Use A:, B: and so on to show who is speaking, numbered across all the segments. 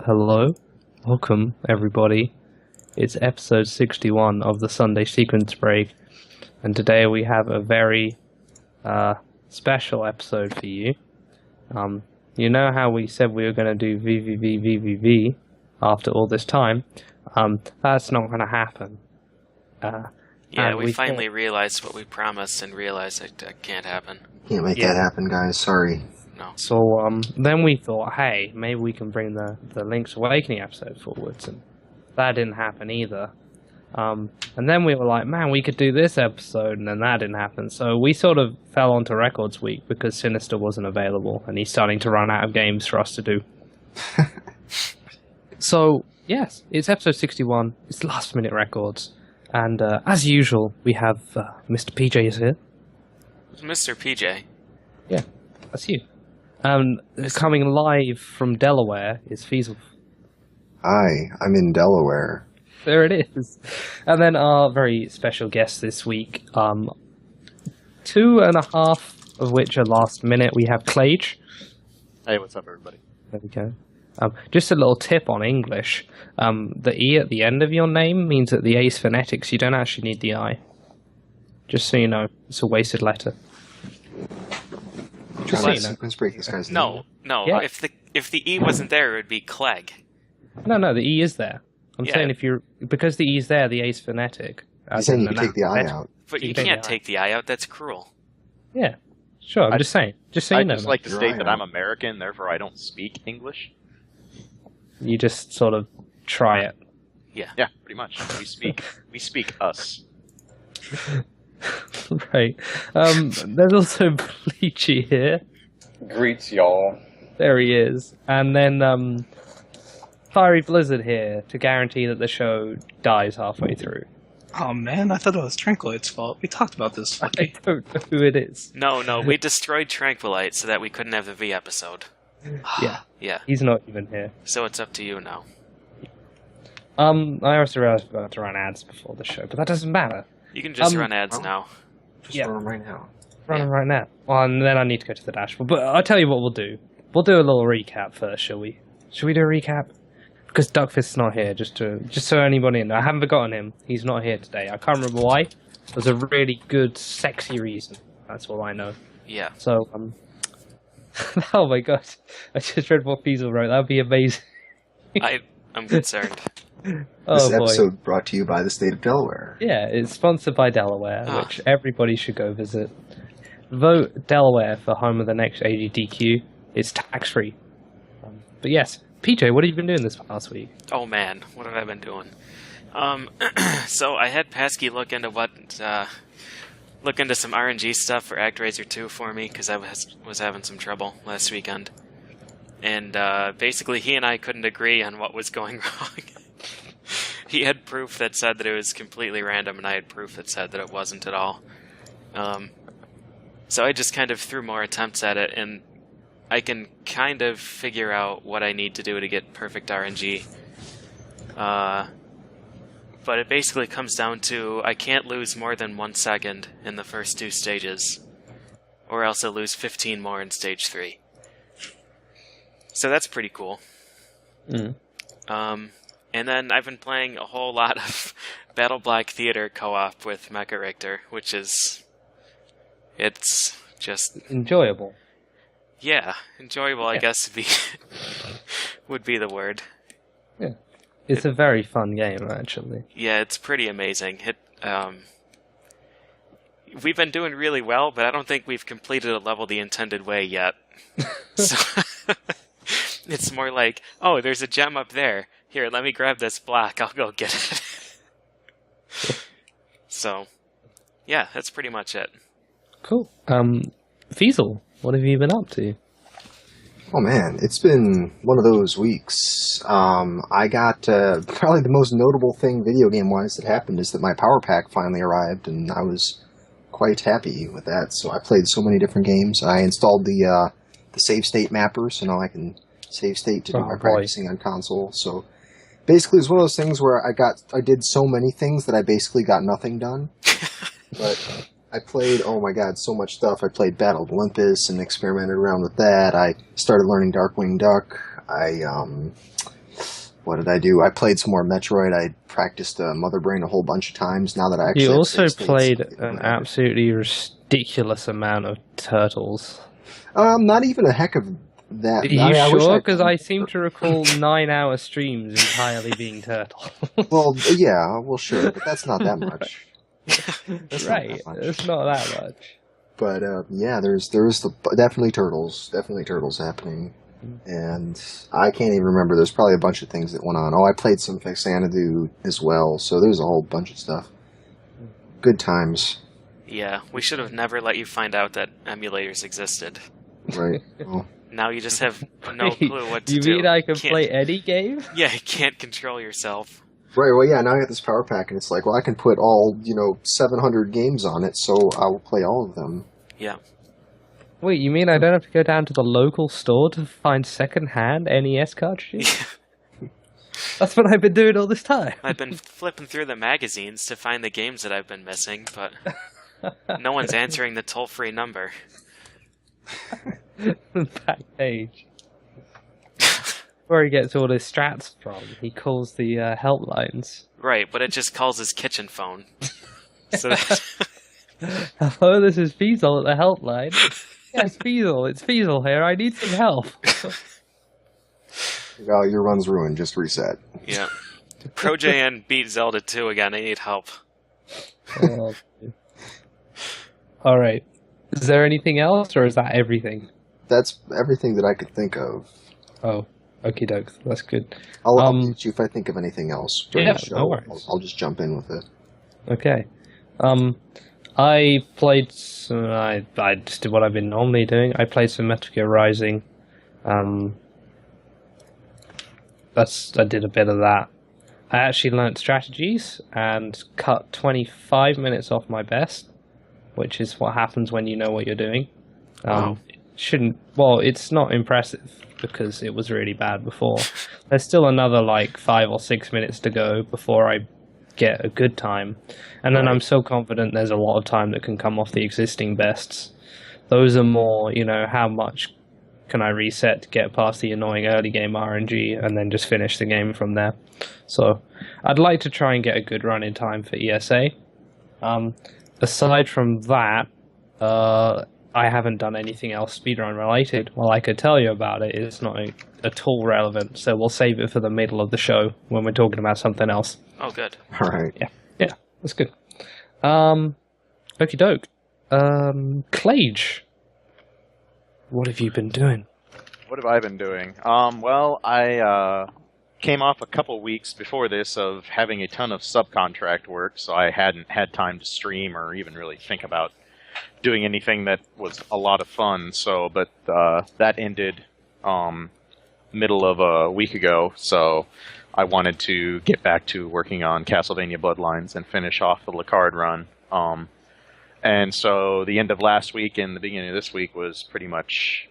A: Hello, welcome everybody. It's episode 61 of the Sunday Sequence Break, and today we have a very special episode for you. You know how we said we were going to do VVV after all this time? That's not going to happen.
B: Yeah, we finally realized what we promised and realized that can't happen.
C: Can't make that happen, guys. Sorry.
B: No.
A: So then we thought, hey, maybe we can bring the Link's Awakening episode forwards, and that didn't happen either. And then we were like, man, we could do this episode, and then that didn't happen. So we sort of fell onto Records Week because Sinister wasn't available, and he's starting to run out of games for us to do. So, yes, it's episode 61. It's Last Minute Records. And as usual, we have Mr. PJ is here.
B: Mr. PJ?
A: Yeah, that's you. Coming live from Delaware is Feasel.
C: Hi, I'm in Delaware.
A: There it is. And then our very special guest this week, 2.5 of which are last minute. We have Clage.
D: Hey, what's up, everybody?
A: There we go. Just a little tip on English. The E at the end of your name means that the A is phonetics. You don't actually need the I. Just so you know, it's a wasted letter.
C: Just so you know. Sequence break this guy's
B: No.
A: Yeah.
B: If the E wasn't there, it would be Clegg.
A: No, the E is there. I'm saying because the E is there, the A is phonetic.
C: You're saying you can take the I out.
B: But you can't take the I out. That's cruel.
A: Yeah, sure. I'm just saying. Just so you know.
D: I just like to state that I'm American, therefore I don't speak English.
A: You just sort of try it.
B: Yeah.
D: Yeah, pretty much. We speak us.
A: Right. There's also Bleachy here.
E: Greets, y'all.
A: There he is. And then Fiery Blizzard here to guarantee that the show dies halfway through.
F: Oh man, I thought it was Tranquilite's fault. We talked about this.
A: I don't know who it is.
B: No, we destroyed Tranquilite so that we couldn't have the V episode.
A: Yeah. He's not even here.
B: So it's up to you now.
A: I also realized we forgot to run ads before the show, but that doesn't matter.
B: You can just run ads now.
C: Just run them right now.
A: Run them right now. Well, and then I need to go to the dashboard. But I'll tell you what we'll do. We'll do a little recap first, shall we? Shall we do a recap? Because Duckfist's not here, just so anybody knows. I haven't forgotten him. He's not here today. I can't remember why. There's a really good, sexy reason. That's all I know.
B: Yeah.
A: So, oh my god. I just read what Feasel wrote. That would be amazing.
B: I'm concerned.
C: This episode brought to you by the state of Delaware.
A: Yeah, it's sponsored by Delaware, which everybody should go visit. Vote Delaware for home of the next AGDQ. It's tax-free. But yes, PJ, what have you been doing this past week?
B: Oh man, what have I been doing? So I had Pasky look into some RNG stuff for ActRaiser 2 for me, because I was having some trouble last weekend. And basically he and I couldn't agree on what was going wrong. He had proof that said that it was completely random, and I had proof that said that it wasn't at all. So I just kind of threw more attempts at it, and I can kind of figure out what I need to do to get perfect RNG. But it basically comes down to I can't lose more than 1 second in the first 2 stages, or else I'll lose 15 more in stage 3. So that's pretty cool. And then I've been playing a whole lot of Battle Black Theater co-op with Mecha Richter, which is... It's just...
A: enjoyable.
B: Yeah, enjoyable, I guess, would be the word.
A: Yeah. It's a very fun game, actually.
B: Yeah, it's pretty amazing. We've been doing really well, but I don't think we've completed a level the intended way yet. So it's more like, oh, there's a gem up there. Here, let me grab this block. I'll go get it. So, yeah, that's pretty much it.
A: Cool. Feasel, what have you been up to?
C: Oh man, it's been one of those weeks. I got probably the most notable thing video game wise that happened is that my power pack finally arrived, and I was quite happy with that. So I played so many different games. I installed the save state mapper, so now I can save state to do my practicing on console. So Basically, it was one of those things where I did so many things that I basically got nothing done. But I played, oh my god, so much stuff. I played Battle of Olympus and experimented around with that. I started learning Darkwing Duck. What did I do? I played some more Metroid. I practiced Mother Brain a whole bunch of times. Now that I actually
A: You
C: have
A: also
C: save states,
A: played
C: I can
A: an
C: play.
A: absolutely ridiculous amount of Turtles.
C: Not even a heck of that.
A: Are you
C: I wish
A: sure?
C: I'd
A: Because
C: done
A: I seem to recall 9-hour streams entirely being Turtle.
C: Well, yeah, well, sure, but that's not that much. That's not
A: Right,
C: that much.
A: it's not that much.
C: But yeah, there's definitely turtles happening, and I can't even remember. There's probably a bunch of things that went on. Oh, I played some Xanadu as well, so there's a whole bunch of stuff. Good times,
B: Yeah, we should have never let you find out that emulators existed.
C: right? Well,
B: Now you just have no
A: Wait,
B: clue what to
A: you
B: do.
A: mean I can
B: Can't-
A: play any game?
B: Yeah, you can't control yourself.
C: right. Well, yeah. Now I got this power pack, and it's like, well, I can put all 700 games on it, so I will play all of them.
B: Yeah.
A: Wait, you mean I don't have to go down to the local store to find second-hand NES cartridges? That's what I've been doing all this time.
B: I've been flipping through the magazines to find the games that I've been missing, but no one's answering the toll-free number.
A: Back page. Where he gets all his strats from. He calls the helplines.
B: Right, but it just calls his kitchen phone. So that,
A: Hello, this is Feasel at the helpline. Yes, Feasel, it's Feasel here. I need some help.
C: Oh, your run's ruined. Just reset.
B: yeah. ProJN beat Zelda 2 again. I need help.
A: Oh, all right. Is there anything else, or is that everything?
C: That's everything that I could think of.
A: Oh, okie doke. That's good.
C: I'll mute you if I think of anything else during
A: Yeah,
C: the show.
A: no worries.
C: I'll just jump in with it.
A: Okay. I played some, I just did what I've been normally doing. I played some Metal Gear Rising. I did a bit of that. I actually learnt strategies and cut 25 minutes off my best, which is what happens when you know what you're doing.
B: Wow.
A: It's not impressive because it was really bad before. There's still another 5 or 6 minutes to go before I get a good time. And then I'm so confident there's a lot of time that can come off the existing bests. Those are more, how much can I reset to get past the annoying early game RNG and then just finish the game from there. So I'd like to try and get a good run in time for ESA. Aside from that, I haven't done anything else speedrun related. Well, I could tell you about it. It's not at all relevant, so we'll save it for the middle of the show when we're talking about something else.
B: Oh, good.
C: All right.
A: Yeah, that's good. Okie doke. Clage, what have you been doing?
D: What have I been doing? Well, I came off a couple weeks before this of having a ton of subcontract work, so I hadn't had time to stream or even really think about doing anything that was a lot of fun. But that ended middle of a week ago, so I wanted to get back to working on Castlevania Bloodlines and finish off the Lacard run. And so the end of last week and the beginning of this week was pretty much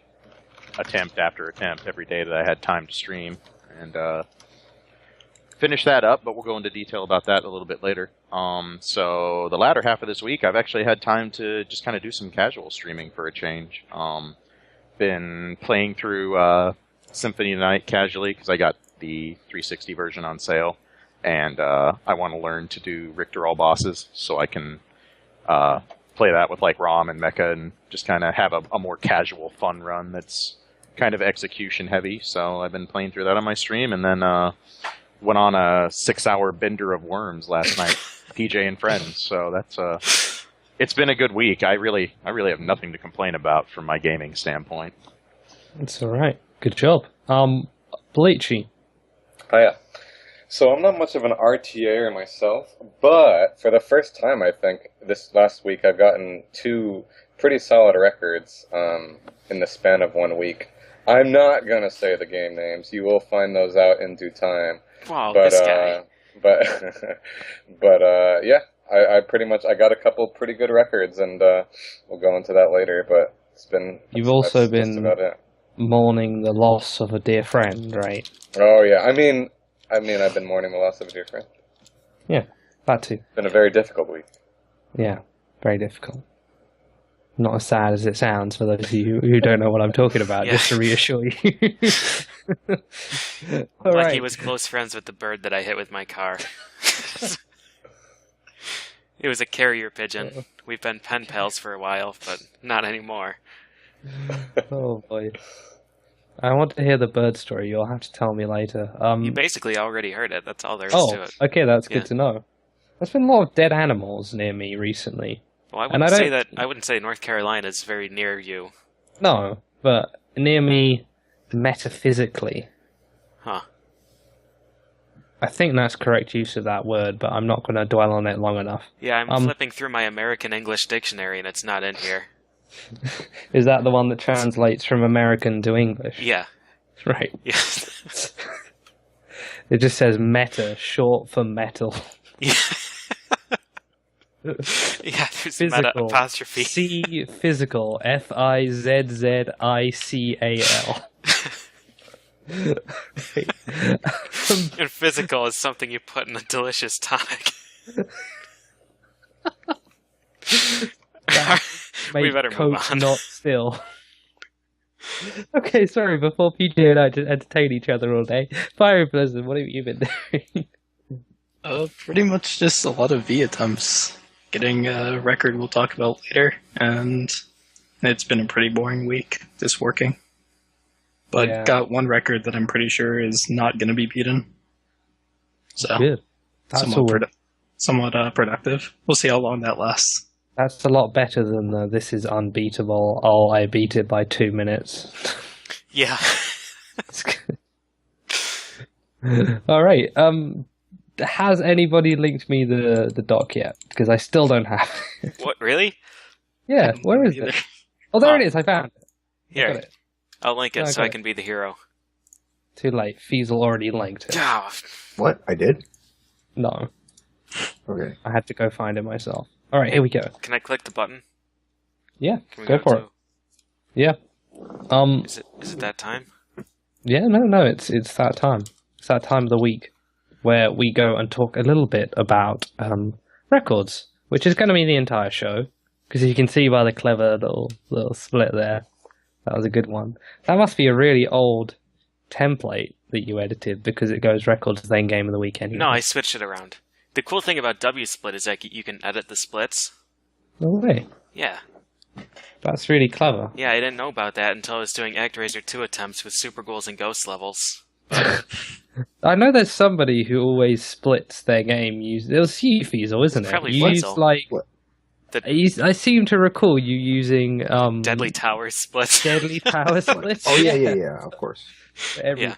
D: attempt after attempt every day that I had time to stream, and finish that up, but we'll go into detail about that a little bit later. So the latter half of this week, I've actually had time to just kind of do some casual streaming for a change. Been playing through Symphony of the Night casually, because I got the 360 version on sale, and I want to learn to do Richter all bosses, so I can play that with ROM and Mecha and just kind of have a more casual, fun run that's kind of execution heavy. So I've been playing through that on my stream, and then went on a 6-hour bender of Worms last night, PJ and friends. So that's it's been a good week. I really have nothing to complain about from my gaming standpoint.
A: It's all right. Good job. Bleachy.
E: Oh, yeah. So I'm not much of an RTAer myself, but for the first time, I think, this last week, I've gotten 2 pretty solid records in the span of 1 week. I'm not going to say the game names. You will find those out in due time.
B: Wow,
E: But,
B: this guy.
E: Yeah, I got a couple pretty good records, and we'll go into that later, but
A: You've also
E: that's
A: been
E: about it.
A: mourning the loss of a dear friend, right?
E: Oh, yeah. I mean, I mean, I've been mourning the loss of a dear friend.
A: Yeah, that too.
E: It's been a very difficult week.
A: Yeah, very difficult. Not as sad as it sounds for those of you who don't know what I'm talking about,
B: Yeah.
A: just to reassure you. All
B: Lucky
A: right.
B: was close friends with the bird that I hit with my car. It was a carrier pigeon. We've been pen pals for a while, but not anymore.
A: Oh boy. I want to hear the bird story. You'll have to tell me later.
B: You basically already heard it. That's all there is
A: Oh,
B: to it.
A: okay, that's
B: Yeah.
A: good to know. There's been a lot of dead animals near me recently.
B: Well, I
A: And
B: wouldn't
A: I
B: say
A: don't-
B: that. I wouldn't say North Carolina is very near you.
A: No, but near me metaphysically.
B: Huh.
A: I think that's correct use of that word, but I'm not going to dwell on it long enough.
B: Yeah, I'm flipping through my American English dictionary and it's not in here.
A: Is that the one that translates from American to English?
B: Yeah.
A: Right.
B: Yeah.
A: It just says meta, short for metal.
B: Yeah. Yeah, there's meta
A: Physical.
B: apostrophe.
A: C physical. Fizzzical.
B: And physical is something you put in a delicious tonic. We
A: Make
B: better move
A: Coke
B: on.
A: not still. Okay, sorry, before PJ and I just entertain each other all day. Fire Blizzard, what have you been doing?
F: Pretty much just a lot of V attempts. Getting a record we'll talk about later, and it's been a pretty boring week just working. But
A: Yeah.
F: got one record that I'm pretty sure is not going to be beaten. So
A: Good. That's
F: somewhat productive. We'll see how long that lasts.
A: That's a lot better than the, this is unbeatable. Oh, I beat it by 2 minutes.
B: Yeah.
A: All right. Has anybody linked me the doc yet? Because I still don't have it.
B: What, really?
A: Yeah, where is
F: Either.
A: it? Oh, there
B: Huh.
A: it is. I found it. I
B: Here,
A: got it.
B: I'll link it
A: I
B: so
A: got
B: I
A: it.
B: can be the hero.
A: Too late. Feasel already linked it.
B: Ah,
C: What? I did?
A: No,
C: Okay.
A: I had to go find it myself. All right, here we go.
B: can I click the button?
A: Yeah,
B: Can we
A: go for
B: to-
A: it. Yeah.
B: Is it that time?
A: Yeah, no, it's that time. It's that time of the week where we go and talk a little bit about records, which is going to be the entire show, because you can see by the clever little split there, that was a good one. That must be a really old template that you edited, because it goes records then game of the week anyway.
B: No, I switched it around. The cool thing about W-Split is that you can edit the splits.
A: No way.
B: Yeah.
A: That's really clever.
B: Yeah, I didn't know about that until I was doing ActRaiser 2 attempts with super goals and ghost levels.
A: I know there's somebody who always splits their game. It was you, Feasel, isn't it?
B: Probably
A: You used
B: Feasel.
A: like.
C: What?
A: I seem to recall you using
B: Deadly Towers splits.
A: Deadly Power splits.
C: Oh, yeah, of course.
A: for everything.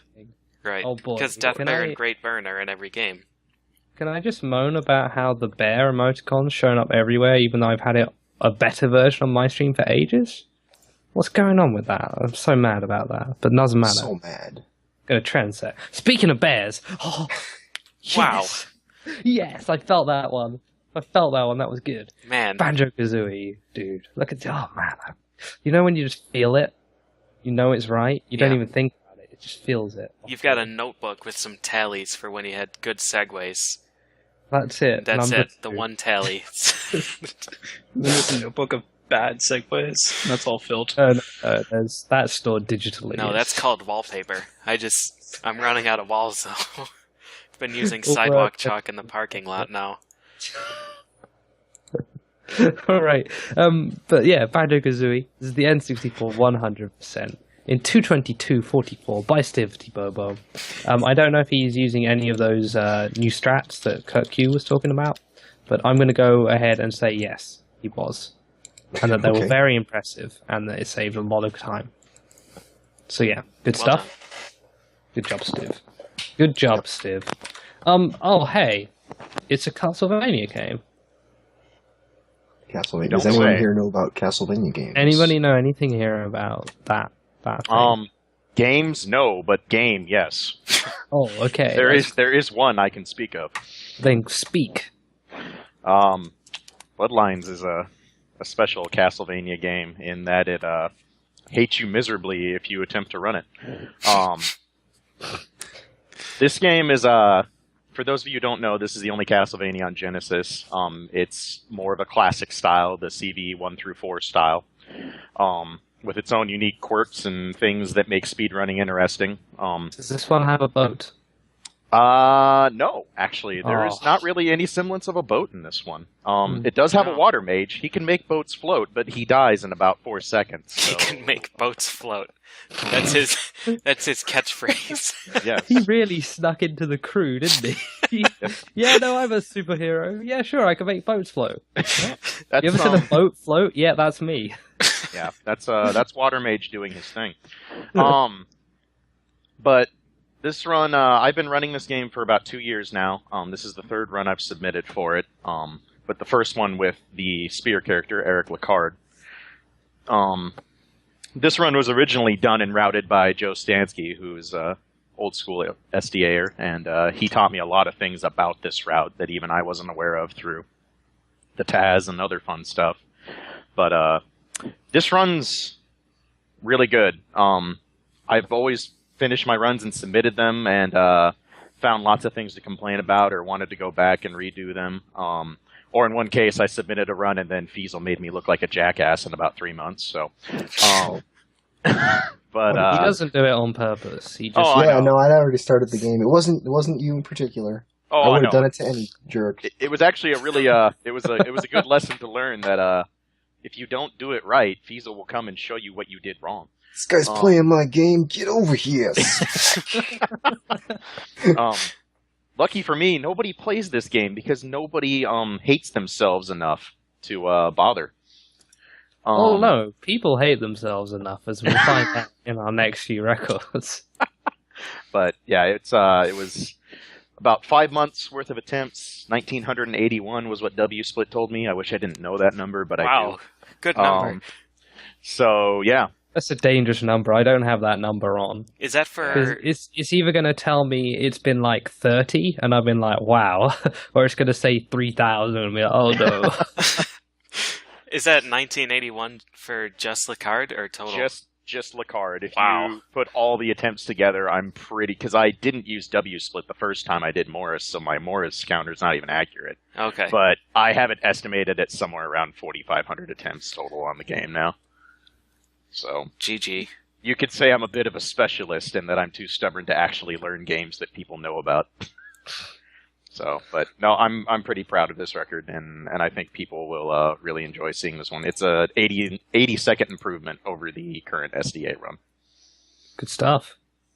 B: Right.
A: Oh boy.
B: Because Death
A: Can
B: Bear
A: I-
B: and Great Burn are in every game.
A: Can I just moan about how the bear emoticon's shown up everywhere, even though I've had a better version on my stream for ages? What's going on with that? I'm so mad about that, but doesn't matter.
C: So mad.
A: Gonna trend set. Speaking of bears, oh, yes. Yes, I felt that one. That was good.
B: Man.
A: Banjo Kazooie, dude. Look at oh man. You know when you just feel it, you know it's right. You don't
B: Yeah.
A: even think about it. It just feels it.
B: You've got a notebook with some tallies for when you had good segues.
A: That's it.
B: That's
A: Number
B: it. The
A: 2.
B: one tally.
F: There's a notebook of bad segues. That's all filled.
A: No, that's stored digitally.
B: No,
A: yes.
B: that's called wallpaper. I'm running out of walls though. I've been using
A: Well,
B: sidewalk chalk in the parking lot now.
A: All right. But yeah, Banjo Kazooie. This is the N64 100% in 222.44 by Stivity Bobo. I don't know if he's using any of those new strats that Kurt Q was talking about, but I'm going to go ahead and say yes, he was, and that they were
C: Okay.
A: very impressive, and that it saved a lot of time. So yeah, good
B: Well
A: stuff. Good job, Stiv. Good job, Stiv. Oh hey, it's a Castlevania game.
C: Castlevania.
D: Don't
C: Does anyone
D: say.
C: here know about Castlevania games?
A: Anybody know anything here about that thing?
D: Games, no, but game, yes.
A: Oh, okay.
D: There is one I can speak of.
A: Then speak.
D: Bloodlines is a special Castlevania game in that it hates you miserably if you attempt to run it. This game is, for those of you who don't know, this is the only Castlevania on Genesis. It's more of a classic style, the CV 1 through 4 style, with its own unique quirks and things that make speedrunning interesting.
A: Does this one have a boat?
D: No, actually, there is
A: Oh.
D: not really any semblance of a boat in this one. It does have a
B: No.
D: water mage. He can make boats float, but he dies in about 4 seconds.
B: He
D: So,
B: can make boats float. That's his catchphrase.
D: yes.
A: He really snuck into the crew, didn't he? Yeah, no, I'm a superhero. Yeah, sure, I can make boats float.
D: That's,
A: You ever seen a boat float? Yeah, that's me.
D: yeah, that's water mage doing his thing. But this run, I've been running this game for about 2 years now. This is the third run I've submitted for it. But the first one with the Spear character, Eric Licard. This run was originally done and routed by Joe Stansky, who's old school SDAer, and he taught me a lot of things about this route that even I wasn't aware of through the Taz and other fun stuff. But this run's really good. I've always finished my runs and submitted them, and found lots of things to complain about or wanted to go back and redo them. Or in one case, I submitted a run and then Fiesel made me look like a jackass in about 3 months. So, but
A: He doesn't do it on purpose. He just.
D: Oh, I
C: yeah,
D: know.
C: no, I'd already started the game. It wasn't you in particular. I
D: I
C: would
D: know.
C: have done it to any jerk.
D: It was actually a really it was a good lesson to learn that if you don't do it right, Fiesel will come and show you what you did wrong.
C: This guy's playing my game. Get over here.
D: Lucky for me, nobody plays this game because nobody hates themselves enough to bother.
A: Oh no, people hate themselves enough, as we'll find out in our next few records.
D: But yeah, it was about 5 months worth of attempts. 1981 was what W Split told me. I wish I didn't know that number, but I
B: Wow,
D: do.
B: good number.
D: So yeah,
A: That's a dangerous number. I don't have that number on.
B: Is that
A: 'Cause
B: for?
A: it's either going to tell me it's been like 30, and I've been like, wow, or it's going to say 3,000, and be like, oh no.
B: Is that 1981 for just Licard or total?
D: just Licard. If
B: Wow.
D: you put all the attempts together, I'm pretty, because I didn't use W Split the first time I did Morris, so my Morris counter's not even accurate.
B: Okay.
D: But I have it estimated at somewhere around 4,500 attempts total on the game now. So
B: GG.
D: you could say I'm a bit of a specialist in that I'm too stubborn to actually learn games that people know about. So, but no, I'm pretty proud of this record, and I think people will really enjoy seeing this one. It's a 80-second improvement over the current SDA run.
A: Good stuff.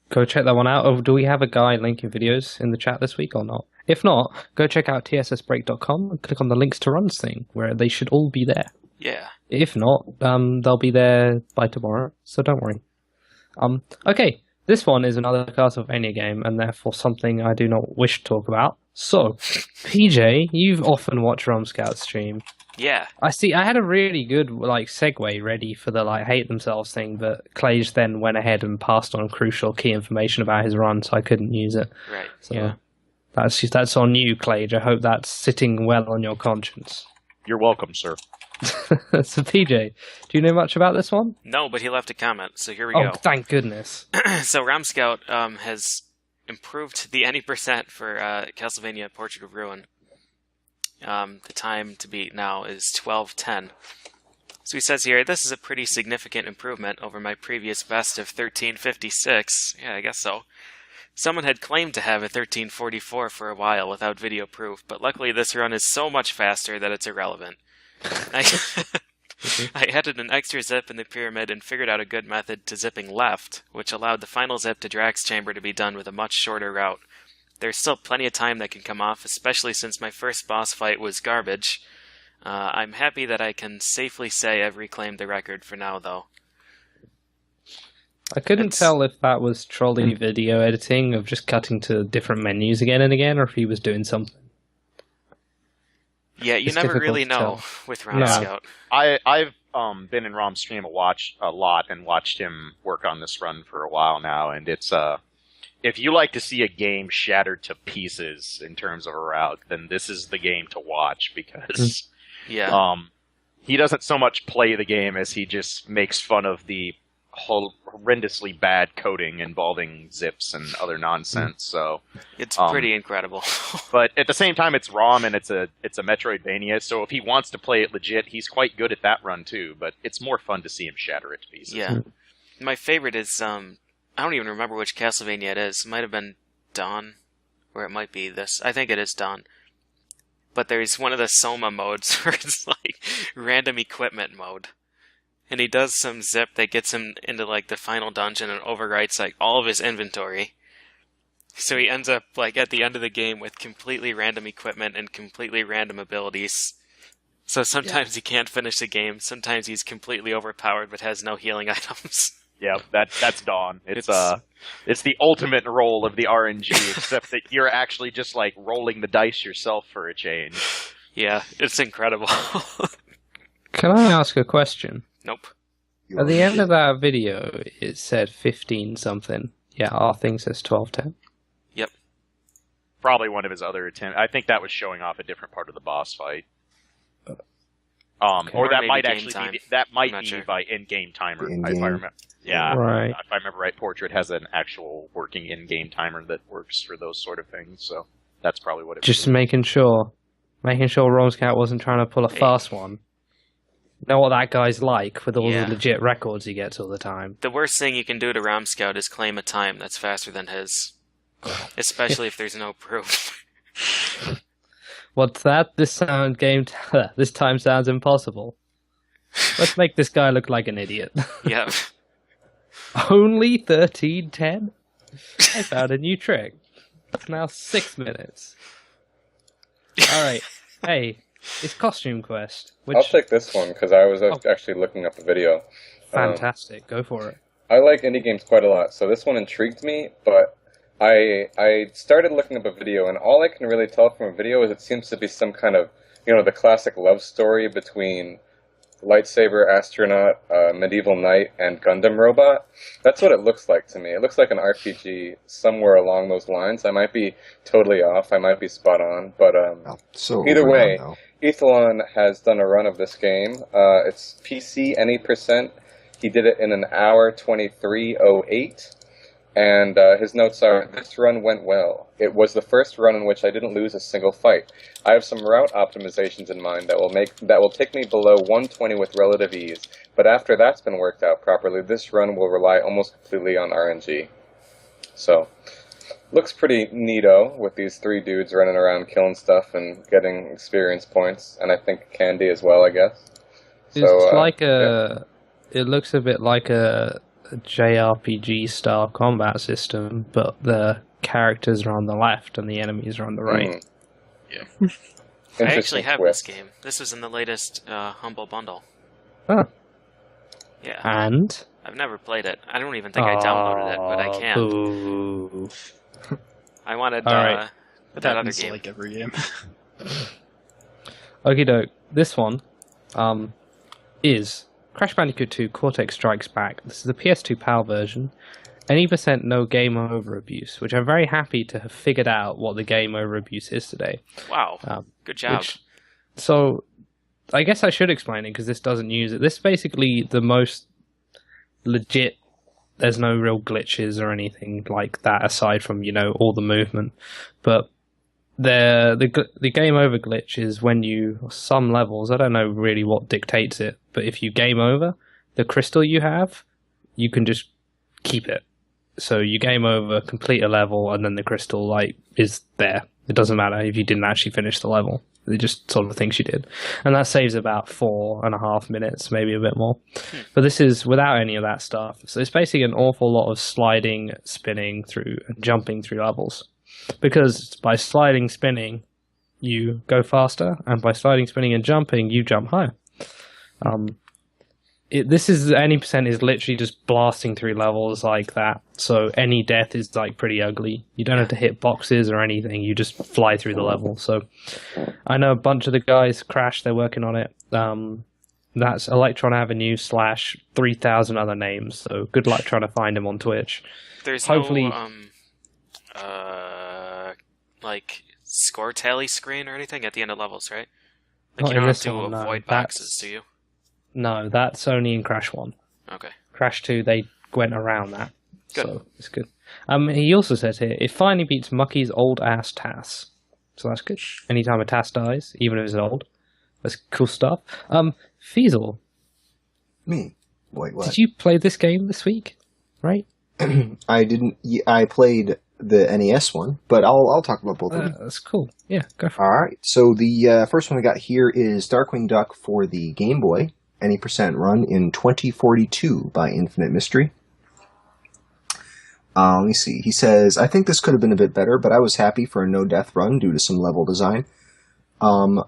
A: Go check that one out. Oh, do we have a guy linking videos in the chat this week or not? If not, go check out tssbreak.com and click on the links to runs thing, where they should all be there.
B: Yeah.
A: If not, they'll be there by tomorrow, so don't worry. Okay, this one is another Castlevania game, and therefore something I do not wish to talk about. So, PJ, you've often watched Rumscout stream.
B: Yeah.
A: I see. I had a really good segue ready for the hate themselves thing, but Clage then went ahead and passed on crucial key information about his run, so I couldn't use it.
B: Right.
A: So
B: Yeah.
A: that's on you, Clage. I hope that's sitting well on your conscience.
D: You're welcome, sir.
A: So PJ, do you know much about this one?
B: No, but he left a comment, so here we
A: Oh,
B: go.
A: thank goodness.
B: So Ramscout has improved the any percent for Castlevania Portrait of Ruin. The time to beat now is 12:10. So he says here, this is a pretty significant improvement over my previous best of 13:56. Yeah, I guess so. Someone had claimed to have a 13:44 for a while without video proof, but luckily this run is so much faster that it's irrelevant. I added an extra zip in the pyramid and figured out a good method to zipping left, which allowed the final zip to Drax Chamber to be done with a much shorter route. There's still plenty of time that can come off, especially since my first boss fight was garbage. I'm happy that I can safely say I've reclaimed the record for now, though.
A: I couldn't
B: It's-
A: tell if that was trolley video editing of just cutting to different menus again and again, or if he was doing something.
B: Yeah, you
A: It's
B: never
A: difficult
B: really
A: to
B: know
A: tell.
B: with
A: No.
B: Ramscout.
D: I've been in Rom's stream a lot and watched him work on this run for a while now, and it's if you like to see a game shattered to pieces in terms of a route, then this is the game to watch because
B: Yeah.
D: he doesn't so much play the game as he just makes fun of the horrendously bad coding involving zips and other nonsense. So
B: It's pretty incredible.
D: but at the same time, it's ROM and it's a Metroidvania. So if he wants to play it legit, he's quite good at that run too. But it's more fun to see him shatter it to pieces.
B: Yeah. My favorite is, I don't even remember which Castlevania it is. It might have been Dawn, or it might be this. I think it is Dawn. But there's one of the Soma modes where it's like random equipment mode. And he does some zip that gets him into like the final dungeon and overwrites like all of his inventory. So he ends up like at the end of the game with completely random equipment and completely random abilities. So sometimes he can't finish the game, sometimes he's completely overpowered but has no healing items.
D: Yeah, that's Dawn. It's the ultimate roll of the RNG, except that you're actually just like rolling the dice yourself for a change.
B: Yeah, it's incredible.
A: Can I ask a question?
B: Nope.
A: At the end of that video, it said 15 something. Yeah, our thing says 12:10.
B: Yep.
D: Probably one of his other attempts. I think that was showing off a different part of the boss fight. Or that might actually be
B: sure.
D: by in-game timer.
C: In-game.
D: If I remember. Yeah,
A: Right.
D: if I remember right, Portrait has an actual working in-game timer that works for those sort of things. So that's probably what it
A: Just
D: was.
A: making sure Romscat wasn't trying to pull a fast one. You know what that guy's like with all the legit records he gets all the time.
B: The worst thing you can do to Ram Scout is claim a time that's faster than his. Especially if there's no proof.
A: What's that? This time sounds impossible. Let's make this guy look like an idiot.
B: Yep.
A: Only 13:10? I found a new trick. It's now 6 minutes. Alright. Hey, it's Costume Quest.
E: I'll take this one because I was actually looking up the video.
A: Fantastic. Go for it.
E: I like indie games quite a lot, so this one intrigued me, but I started looking up a video, and all I can really tell from a video is it seems to be some kind of, the classic love story between lightsaber astronaut, medieval knight, and Gundam robot. That's what it looks like to me. It looks like an RPG somewhere along those lines. I might be totally off. I might be spot on, but either way, Ethelon has done a run of this game. It's PC any percent. He did it in an hour 23:08. And his notes are, this run went well. It was the first run in which I didn't lose a single fight. I have some route optimizations in mind that will take me below 120 with relative ease. But after that's been worked out properly, this run will rely almost completely on RNG. So, looks pretty neato with these three dudes running around killing stuff and getting experience points. And I think Candy as well, I guess.
A: It looks a bit like a JRPG style combat system, but the characters are on the left and the enemies are on the right.
B: Yeah. I actually have this game. This was in the latest Humble Bundle.
A: Huh.
B: Yeah.
A: And?
B: I've never played it. I don't even think I downloaded it, but I can.
A: Boo.
B: I wanted
A: right.
F: But
B: that
F: that
B: other
F: happens
B: game.
F: like every game.
A: Okie doke. This one is Crash Bandicoot 2 Cortex Strikes Back. This is the PS2 PAL version. Any percent no game over abuse, which I'm very happy to have figured out what the game over abuse is today.
B: Wow. Good job.
A: So, I guess I should explain it because this doesn't use it. This is basically the most legit. There's no real glitches or anything like that aside from, all the movement. But the game over glitch is when some levels, I don't know really what dictates it, but if you game over, the crystal you have, you can just keep it. So you game over, complete a level, and then the crystal is there. It doesn't matter if you didn't actually finish the level. It just sort of thinks you did. And that saves about 4.5 minutes, maybe a bit more. But this is without any of that stuff. So it's basically an awful lot of sliding, spinning through, and jumping through levels. Because by sliding, spinning, you go faster, and by sliding, spinning, and jumping, you jump higher. Any percent is literally just blasting through levels like that. So any death is pretty ugly. You don't have to hit boxes or anything. You just fly through the level. So I know a bunch of the guys, Crash, they're working on it. That's Electron Avenue / 3,000 other names. So good luck trying to find him on Twitch.
B: There's
A: hopefully
B: score tally screen or anything at the end of levels, right?
A: Not
B: You don't
A: in
B: have
A: this
B: to
A: one, no.
B: avoid boxes, do you?
A: No, that's only in Crash 1.
B: Okay.
A: Crash 2, they went around that.
B: Good.
A: So it's good. He also says here, it finally beats Mucky's old ass TAS. So that's good. Anytime a TAS dies, even if it's old, that's cool stuff. Feasel,
C: Me? Wait, what?
A: did you play this game this week? Right?
C: I didn't. I played the NES one, but I'll talk about both of them.
A: That's cool. Yeah, go for it.
C: All right. So the first one we got here is Darkwing Duck for the Game Boy. Any percent run in 2042 by Infinite Mystery. Let me see. He says, I think this could have been a bit better, but I was happy for a no-death run due to some level design.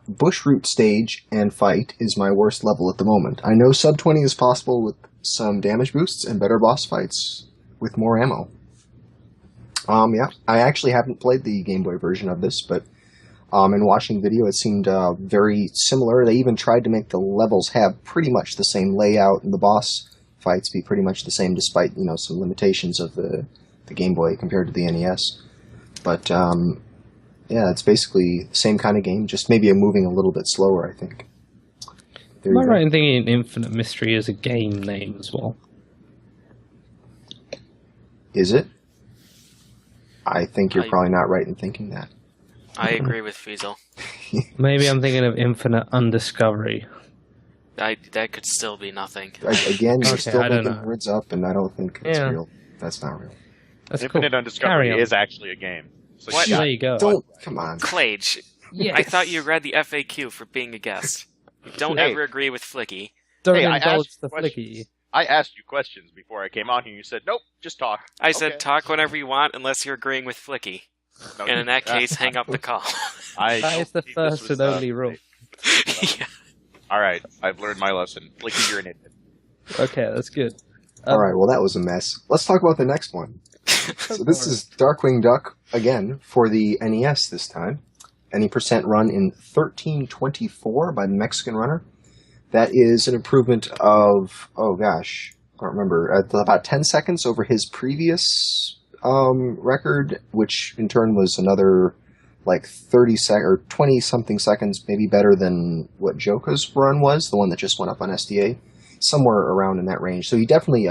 C: Bush Route stage and fight is my worst level at the moment. I know sub 20 is possible with some damage boosts and better boss fights with more ammo. Yeah, I actually haven't played the Game Boy version of this, but in watching video it seemed very similar. They even tried to make the levels have pretty much the same layout and the boss fights be pretty much the same despite, some limitations of the Game Boy compared to the NES. But, yeah, it's basically the same kind of game, just maybe moving a little bit slower, I think. There
A: Am I
C: you go.
A: right in thinking Infinite Mystery is a game name as well?
C: Is it? I think you're
B: I-
C: probably not right in thinking that.
B: I agree with Feasel.
A: Maybe I'm thinking of Infinite Undiscovery.
B: That could still be nothing.
C: Again, you're
A: Okay,
C: still
A: I don't
C: making
A: know.
C: words up, and I don't think it's
A: Yeah.
C: real. That's not real.
A: That's
D: Infinite
A: cool.
D: Undiscovery
A: Carry on.
D: is actually a game. So
B: What?
D: yeah.
A: There you go.
C: Don't, come on.
B: Clage,
A: Yes.
B: I thought you read the FAQ for being a guest. Don't
D: Hey.
B: ever agree with Flicky.
A: Don't
D: Hey, I
A: indulge
D: asked
A: the
D: questions.
A: flicky.
D: I asked you questions before I came on here. You said, nope, just talk.
B: I
D: Okay.
B: said talk whenever you want unless you're agreeing with Flicky.
D: No,
B: And in that case, hang up the call.
D: I
A: That is the
D: this
A: first
D: was,
A: and only rule.
B: Yeah.
D: All right, I've learned my lesson. Flicky, you're an idiot.
A: Okay, that's good.
C: All right, well, that was a mess. Let's talk about the next one. So this is Darkwing Duck, again, for the NES this time. Any percent run in 1324 by the Mexican runner. That is an improvement of, oh gosh, I don't remember, about 10 seconds over his previous record, which in turn was another like 20-something seconds, maybe better than what Joka's run was, the one that just went up on SDA. Somewhere around in that range. So he definitely,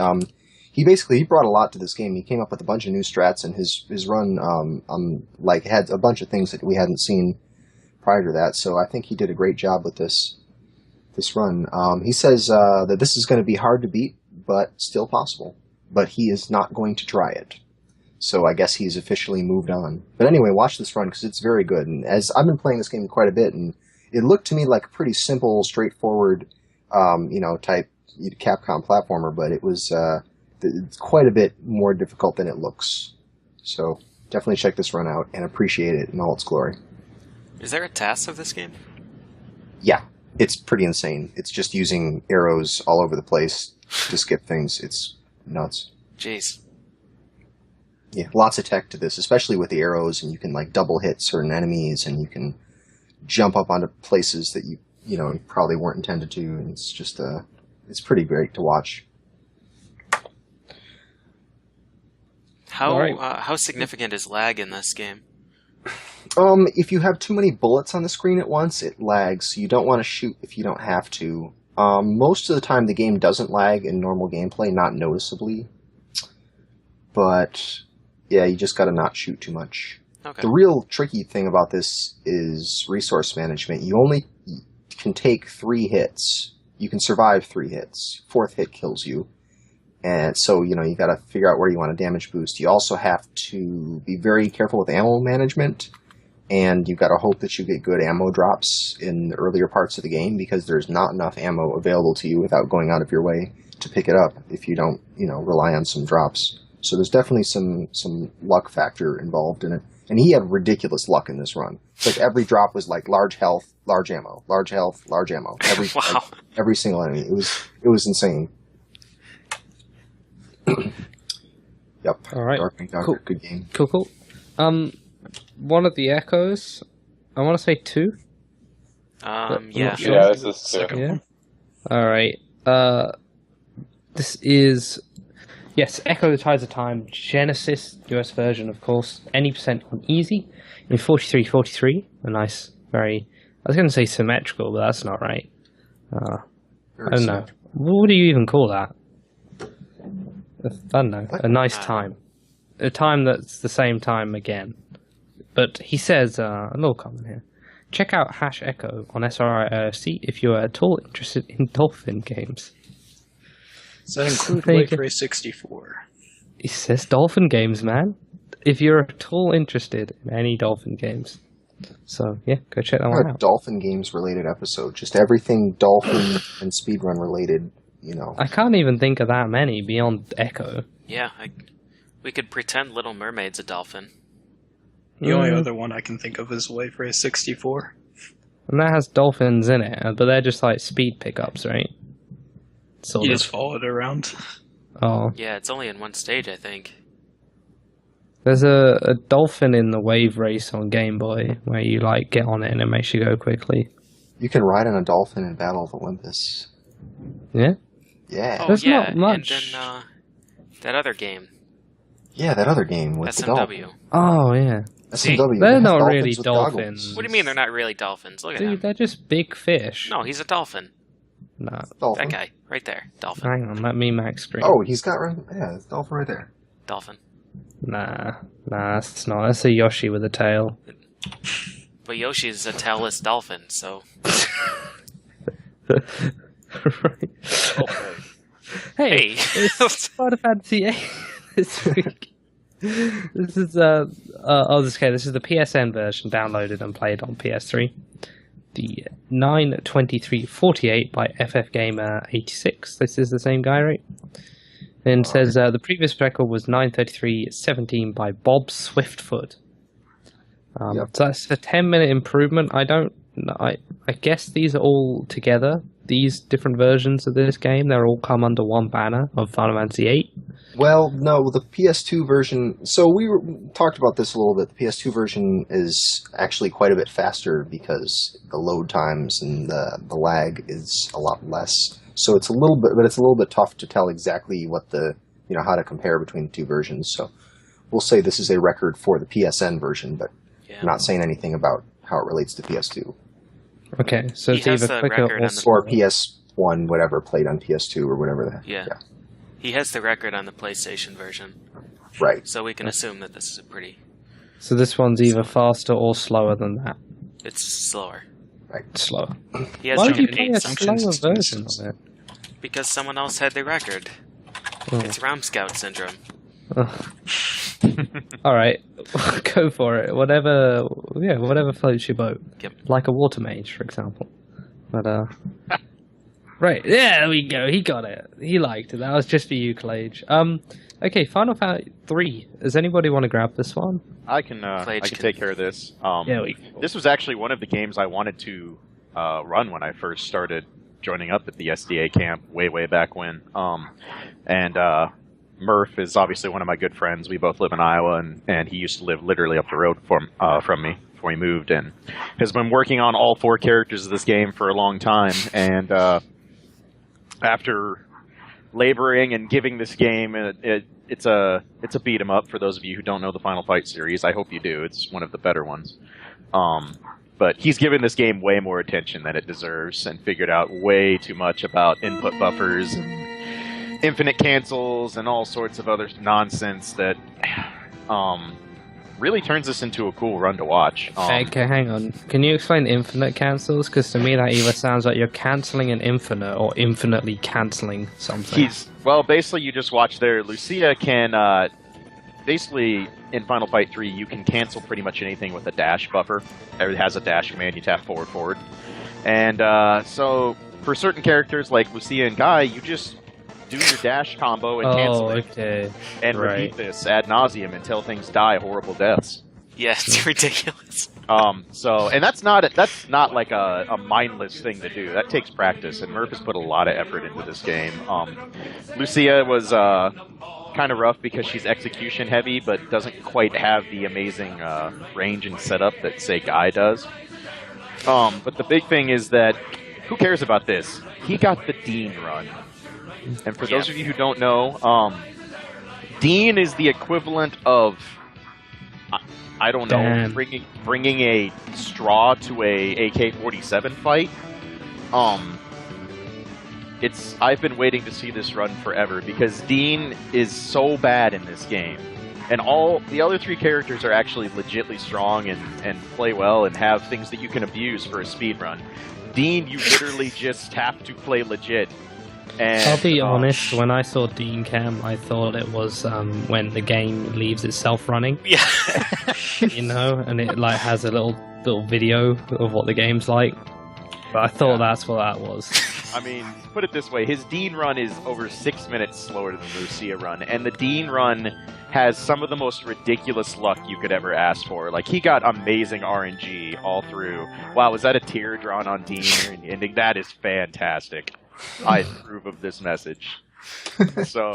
C: he brought a lot to this game. He came up with a bunch of new strats, and his run, had a bunch of things that we hadn't seen prior to that. So I think he did a great job with this run. He says that this is going to be hard to beat, but still possible. But he is not going to try it. So I guess he's officially moved on. But anyway, watch this run because it's very good. And as I've been playing this game quite a bit, and it looked to me like a pretty simple, straightforward, type Capcom platformer, but it was it's quite a bit more difficult than it looks. So definitely check this run out and appreciate it in all its glory.
B: Is there a task of this game?
C: Yeah, it's pretty insane. It's just using arrows all over the place to skip things. It's nuts.
B: Jeez.
C: Yeah, lots of tech to this, especially with the arrows, and you can like double hit certain enemies, and you can jump up onto places that you probably weren't intended to, and it's just it's pretty great to watch.
B: How
A: All right.
B: how significant is lag in this game?
C: If you have too many bullets on the screen at once, it lags. So you don't want to shoot if you don't have to. Most of the time, the game doesn't lag in normal gameplay, not noticeably. But yeah, you just got to not shoot too much.
B: Okay.
C: The real tricky thing about this is resource management. You only can take 3 hits. You can survive 3 hits. 4th hit kills you. And so, you got to figure out where you want a damage boost. You also have to be very careful with ammo management. And you've got to hope that you get good ammo drops in the earlier parts of the game because there's not enough ammo available to you without going out of your way to pick it up if you don't, rely on some drops. So there's definitely some luck factor involved in it. And he had ridiculous luck in this run. It's like every drop was like large health, large ammo, large health, large ammo.
B: Wow.
C: Every single enemy. It was insane. Yep.
A: All right.
C: Darkwing Duck,
A: Cool.
C: good game.
A: Cool. One of the echoes, I want to say 2. I'm
B: Yeah.
A: not sure.
E: Yeah, this is true.
F: Second
A: Yeah.
F: one.
A: All right. This is yes, Echo: The Tides of Time, Genesis US version, of course. Any percent on easy in 43:43. A nice, very. I was going to say symmetrical, but that's not right. I don't know. What do you even call that? I don't know, a nice time. A time that's the same time again. But he says, a little comment here. Check out #Echo on SRI if you are at all interested in dolphin games.
F: Does that include Wave Race 64?
A: He says dolphin games, man. If you're at all interested in any dolphin games. So, yeah, go check that one out.
C: Dolphin games related episode. Just everything dolphin and speedrun related, you know.
A: I can't even think of that many beyond Echo.
B: Yeah, we could pretend Little Mermaid's a dolphin.
F: The only other one I can think of is Wave Race 64.
A: And that has dolphins in it, but they're just like speed pickups, right?
F: You just follow it around.
A: Oh.
B: Yeah, it's only in one stage, I think.
A: There's a dolphin in the Wave Race on Game Boy where you like get on it and it makes you go quickly.
C: You can ride on a dolphin in Battle of Olympus.
A: Yeah?
C: Yeah.
B: Oh,
A: There's
B: yeah,
A: not much.
B: and then that other game.
C: Yeah, that other game with the dolphin.
B: SMW.
A: Oh, yeah.
C: SMW.
A: They're
C: It has
A: not
C: dolphins
A: really
C: with
A: dolphins.
C: goggles.
B: What do you mean they're not really dolphins? Look at
A: Dude,
B: him.
A: they're just big fish.
B: No, he's a dolphin.
A: Nah.
C: Dolphin.
B: That guy, right there. Dolphin.
A: Hang on, let me max screen.
C: Oh, he's got it's dolphin right there.
B: Dolphin.
A: Nah, that's not. That's a Yoshi with a tail.
B: But Yoshi's a tailless dolphin, so...
A: Right. Hey,
B: Hey!
A: it's Final Fantasy VIII this week. This is this is the PSN version downloaded and played on PS3. The 92348 by FF Gamer 86. This is the same guy, right? And says the previous record was 93317 by Bob Swiftfoot.
C: Yep.
A: So that's a 10-minute improvement. I guess these are all together. These different versions of this game, they're all come under one banner of Final Fantasy VIII.
C: Well, no, the PS2 version... So we talked about this a little bit. The PS2 version is actually quite a bit faster because the load times and the lag is a lot less. So it's a little bit tough to tell exactly what how to compare between the two versions. So we'll say this is a record for the PSN version, but I'm not saying anything about how it relates to PS2.
A: Okay, so
B: He
A: it's
B: has
A: either
B: the
A: quicker
B: record
A: or
B: on the-
C: Or PS1, whatever, played on PS2 or whatever the heck.
B: Yeah. He has the record on the PlayStation version,
C: Right.
B: so we can assume that this is a pretty...
A: So this one's either faster or slower than that.
B: It's slower.
C: Right.
A: Slower.
B: He has
A: Why
B: the
A: would you play a
F: functions
A: slower
F: to
A: version
F: distance.
A: of it?
B: Because someone else had the record.
A: Oh.
B: It's Ram Scout syndrome.
A: All right, go for it. Whatever floats your boat.
B: Yep.
A: Like a water mage, for example. But right, yeah, there we go. He got it. He liked it. That was just for you, Clage. Okay, Final Fantasy 3. Does anybody want to grab this one?
D: I can take care of this. This was actually one of the games I wanted to run when I first started joining up at the SDA camp way back when. Murph is obviously one of my good friends. We both live in Iowa, and he used to live literally up the road from me before he moved, and has been working on all 4 characters of this game for a long time. And after laboring and giving this game, it's a beat 'em up for those of you who don't know the Final Fight series. I hope you do. It's one of the better ones. But he's given this game way more attention than it deserves and figured out way too much about input buffers and infinite cancels and all sorts of other nonsense that really turns this into a cool run to watch.
A: Okay, hang on. Can you explain infinite cancels? Because to me that either sounds like you're cancelling an infinite or infinitely cancelling something.
D: Basically you just watch there. Lucia can, basically in Final Fight 3, you can cancel pretty much anything with a dash buffer. It has a dash command, you tap forward. And so for certain characters like Lucia and Guy, you just do your dash combo and cancel it.
A: Okay.
D: And repeat this ad nauseum until things die horrible deaths.
B: Yeah, it's ridiculous.
D: And that's not like a mindless thing to do. That takes practice, and Murph has put a lot of effort into this game. Lucia was kind of rough because she's execution heavy, but doesn't quite have the amazing range and setup that, say, Guy does. But the big thing is that, who cares about this? He got the Dean run. And for those of you who don't know, Dean is the equivalent of, I don't know, bringing a straw to a AK-47 fight. I've been waiting to see this run forever because Dean is so bad in this game. And all the other three characters are actually legitly strong and play well and have things that you can abuse for a speed run. Dean, you literally just have to play legit. And,
A: I'll be honest, when I saw Dean Cam, I thought it was when the game leaves itself running.
B: Yeah.
A: You know, and it like has a little video of what the game's like. But I thought that's what that was.
D: I mean, put it this way, his Dean run is over 6 minutes slower than the Lucia run, and the Dean run has some of the most ridiculous luck you could ever ask for. Like, he got amazing RNG all through. Wow, was that a tear drawn on Dean in the ending? That is fantastic. I approve of this message. So,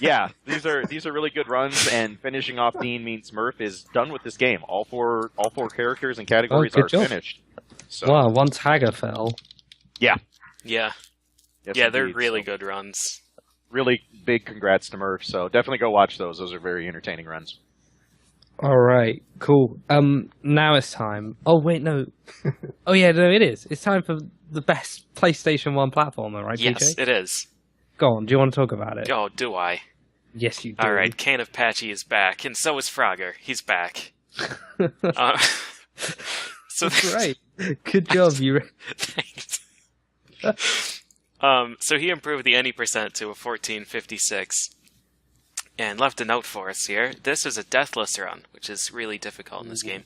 D: yeah, these are really good runs, and finishing off Dean means Murph is done with this game. All four characters and categories are finished. So,
A: wow, once Hager fell.
D: Yeah.
B: Yeah.
D: Yes,
B: Yeah, they're
D: indeed.
B: really
D: So,
B: good runs.
D: really big congrats to Murph. So definitely go watch those. Those are very entertaining runs.
A: All right, cool. Now it's time. Oh wait, no. Oh yeah, no, it is. It's time for the best PlayStation 1 platformer, right,
B: Yes,
A: PJ?
B: it is.
A: Go on. Do you want to talk about it?
B: Oh, do I?
A: Yes, you do.
B: All right, Can of Patchy is back, and so is Frogger. He's back. So
A: Great. Good job. You.
B: Thanks. So he improved the any percent to a 1456, and left a note for us here. This is a deathless run, which is really difficult in this game.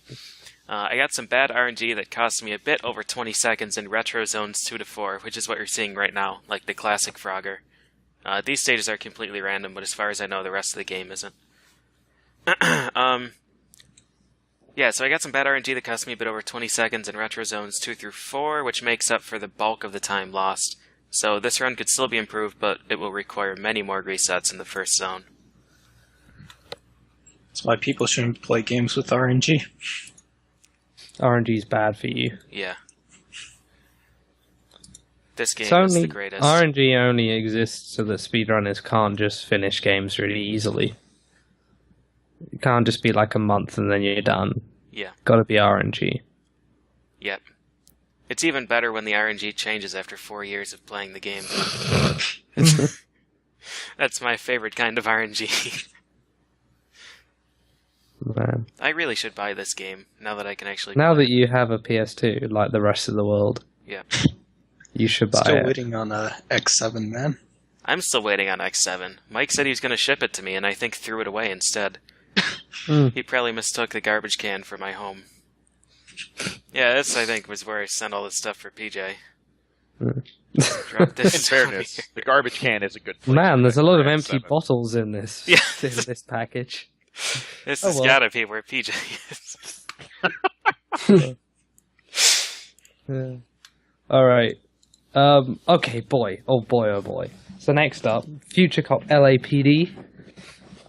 B: I got some bad RNG that cost me a bit over 20 seconds in retro zones 2 to 4, which is what you're seeing right now, like the classic Frogger. These stages are completely random, but as far as I know, the rest of the game isn't. Yeah, so I got some bad RNG that cost me a bit over 20 seconds in retro zones 2 through 4, which makes up for the bulk of the time lost. So this run could still be improved, but it will require many more resets in the first zone.
F: That's why people shouldn't play games with RNG.
A: RNG's bad for you.
B: Yeah. This game
A: It's
B: is
A: only,
B: the greatest.
A: RNG only exists so that speedrunners can't just finish games really easily. It can't just be like a month and then you're done.
B: Yeah.
A: Gotta be RNG.
B: Yep. It's even better when the RNG changes after 4 years of playing the game. That's my favorite kind of RNG.
A: Man.
B: I really should buy this game, now that I can actually
A: Now
B: play
A: that you have a PS2, like the rest of the world,
B: Yeah.
A: you should buy
F: Still
A: it.
F: waiting on X7, man.
B: I'm still waiting on X7. Mike said he was going to ship it to me, and I think threw it away instead. He probably mistook the garbage can for my home. Yeah, this, I think, was where I sent all this stuff for PJ. Drop this
D: In
B: over
D: fairness,
B: here.
D: the garbage can is a good place.
A: Man, there's a lot of
D: for
A: empty
D: X7.
A: bottles in this
B: Yeah.
A: in this package.
B: This
A: Oh,
B: has
A: well.
B: gotta be where PJ is.
A: Yeah. All right. Okay, boy. Oh boy. Oh boy. So next up, Future Cop LAPD,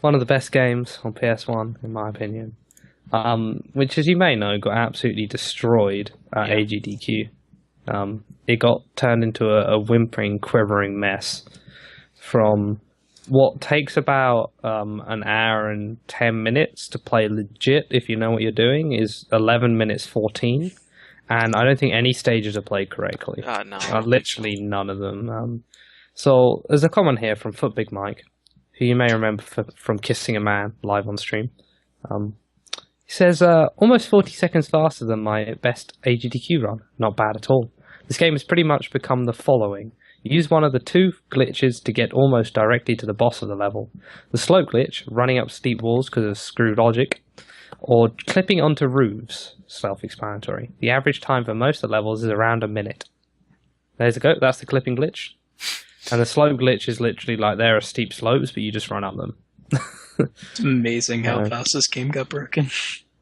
A: one of the best games on PS1 in my opinion. Which, as you may know, got absolutely destroyed at
B: Yeah.
A: AGDQ. It got turned into a whimpering, quivering mess from what takes about an hour and 10 minutes to play legit, if you know what you're doing, is 11 minutes 14. And I don't think any stages are played correctly.
B: No.
A: Literally none of them. So there's a comment here from Foot Big Mike, who you may remember from Kissing a Man live on stream. He says, almost 40 seconds faster than my best AGDQ run. Not bad at all. This game has pretty much become the following. Use one of the two glitches to get almost directly to the boss of the level. The slope glitch, running up steep walls because of screw logic, or clipping onto roofs, self-explanatory. The average time for most of the levels is around a minute. There's a go, that's the clipping glitch. And the slope glitch is literally like there are steep slopes, but you just run up them.
F: It's amazing how
A: Yeah.
F: fast this game got broken.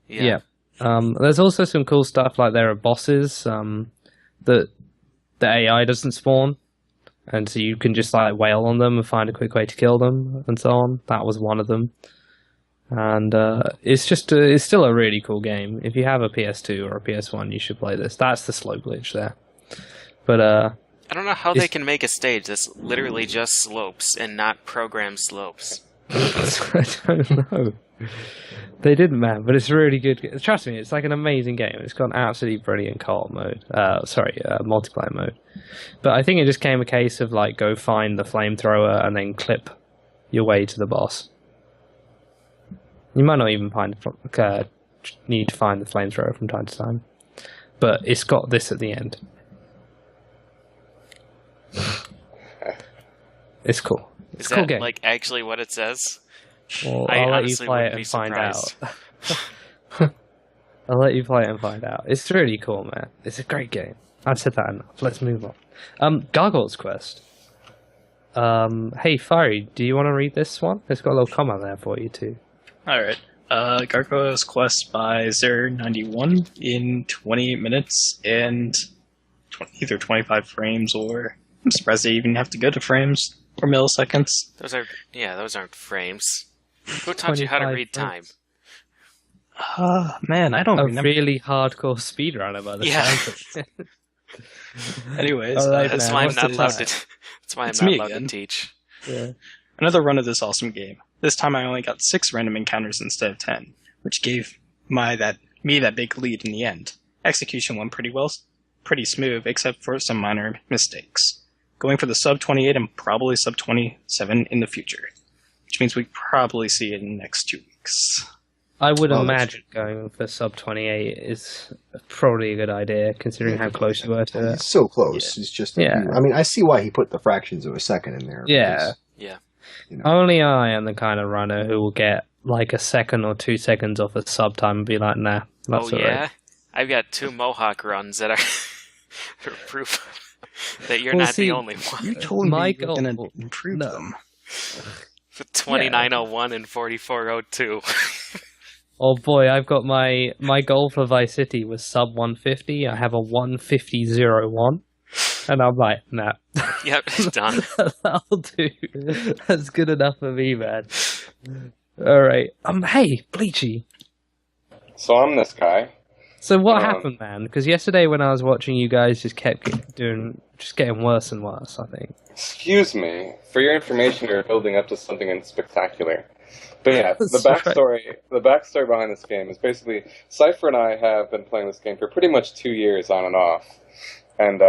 B: Yeah.
A: There's also some cool stuff like there are bosses that the AI doesn't spawn. And so you can just like wail on them and find a quick way to kill them and so on. That was one of them. And it's still a really cool game. If you have a PS2 or a PS1, you should play this. That's the slow glitch there. But
B: I don't know how they
A: It's-
B: can make a stage that's literally just slopes and not programmed slopes.
A: I don't know. They didn't, man, but it's really good. Trust me, it's like an amazing game. It's got an absolutely brilliant co-op mode. Multiplayer mode. But I think it just came a case of like go find the flamethrower and then clip your way to the boss. You might not even need to find the flamethrower from time to time, but it's got this at the end. It's cool. It's
B: Is
A: a cool
B: that
A: game.
B: like actually what it says?
A: Well,
B: I
A: I'll let you
B: honestly
A: play it
B: wouldn't be
A: and find out.
B: surprised.
A: I'll let you play it and find out. It's really cool, man. It's a great game. I've said that enough. Let's move on. Gargoyle's Quest. Hey, Fiery, do you want to read this one? It's got a little comment there for you, too.
F: Alright. Gargoyle's Quest by Zer91 in 28 minutes and either 25 frames or... I'm surprised they even have to go to frames or milliseconds.
B: Those aren't frames. Who taught you how to
A: 25
B: read time?
F: Man, I don't
A: A
F: remember.
A: really hardcore speedrunner by the
B: Yeah.
A: sound of it.
F: Anyways,
A: All right,
B: That's
A: man,
B: why I'm
A: what's
B: not
A: the
B: allowed
A: time?
B: to. That's why I'm
F: It's
B: not
F: me
B: allowed to
F: again.
B: teach.
A: Yeah.
F: another run of this awesome game. This time I only got 6 random encounters instead of 10, which gave me that big lead in the end. Execution went pretty smooth, except for some minor mistakes. Going for the sub 28 and probably sub 27 in the future, which means we probably see it in the next 2 weeks.
A: I would
C: Well,
A: imagine going for sub 28 is probably a good idea, considering how close you were to it.
C: It's so close. It's just,
A: Yeah.
C: I mean, I see why he put the fractions of a second in there.
A: Yeah.
C: because,
B: Yeah.
C: you know,
A: Only I am the kind of runner who will get like a second or 2 seconds off a sub time and be like, nah, that's
B: Oh
A: alright.
B: yeah, I've got 2 Mohawk runs that are proof that you're
A: Well,
B: not
A: see,
B: the only one.
F: You told me
A: My
F: you were going
A: goal-
F: to improve
A: no.
F: them.
B: 2901 and 4402.
A: Oh boy, I've got my goal for Vice City was sub 150. I have a 150.01. And I'm like, nah.
B: Yep, done.
A: That'll do. That's good enough for me, man. Alright. Hey, Bleachy.
E: So I'm this guy.
A: So what
E: Um,
A: happened, man? Because yesterday when I was watching, you guys just kept getting worse and worse, I think.
E: Excuse me. For your information, you're building up to something spectacular. But yeah, the
A: That's right.
E: backstory behind this game is basically Cypher and I have been playing this game for pretty much 2 years on and off, and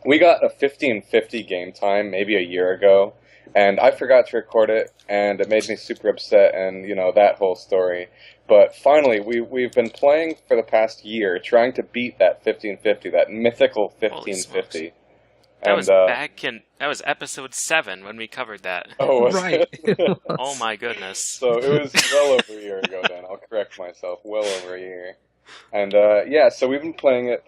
E: we got a 50-50 game time maybe a year ago, and I forgot to record it, and it made me super upset, and you know that whole story. But finally, we've been playing for the past year, trying to beat that 15-50, that mythical
B: Holy
E: 15-50.
B: That was episode 7 when we covered that.
E: Oh, was
A: Right.
E: it?
B: Oh my goodness.
E: So it was well over a year ago then. I'll correct myself. Well over a year. And so we've been playing it.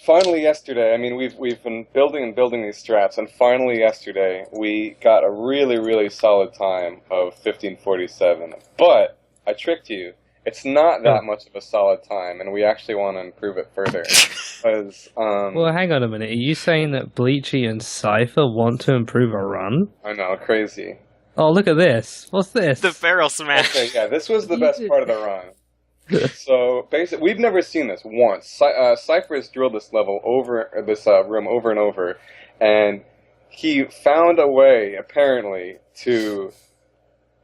E: Finally yesterday, I mean, we've been building these strats, and finally yesterday we got a really, really solid time of 1547. But I tricked you. It's not that much of a solid time, and we actually want to improve it further. Because,
A: Well, hang on a minute. Are you saying that Bleachy and Cypher want to improve a run?
E: I know, crazy.
A: Oh, look at this. What's this?
B: The barrel smash.
E: Okay, yeah, this was the best part of the run. So basically, we've never seen this once. Cypher has drilled this room over and over, and he found a way apparently to,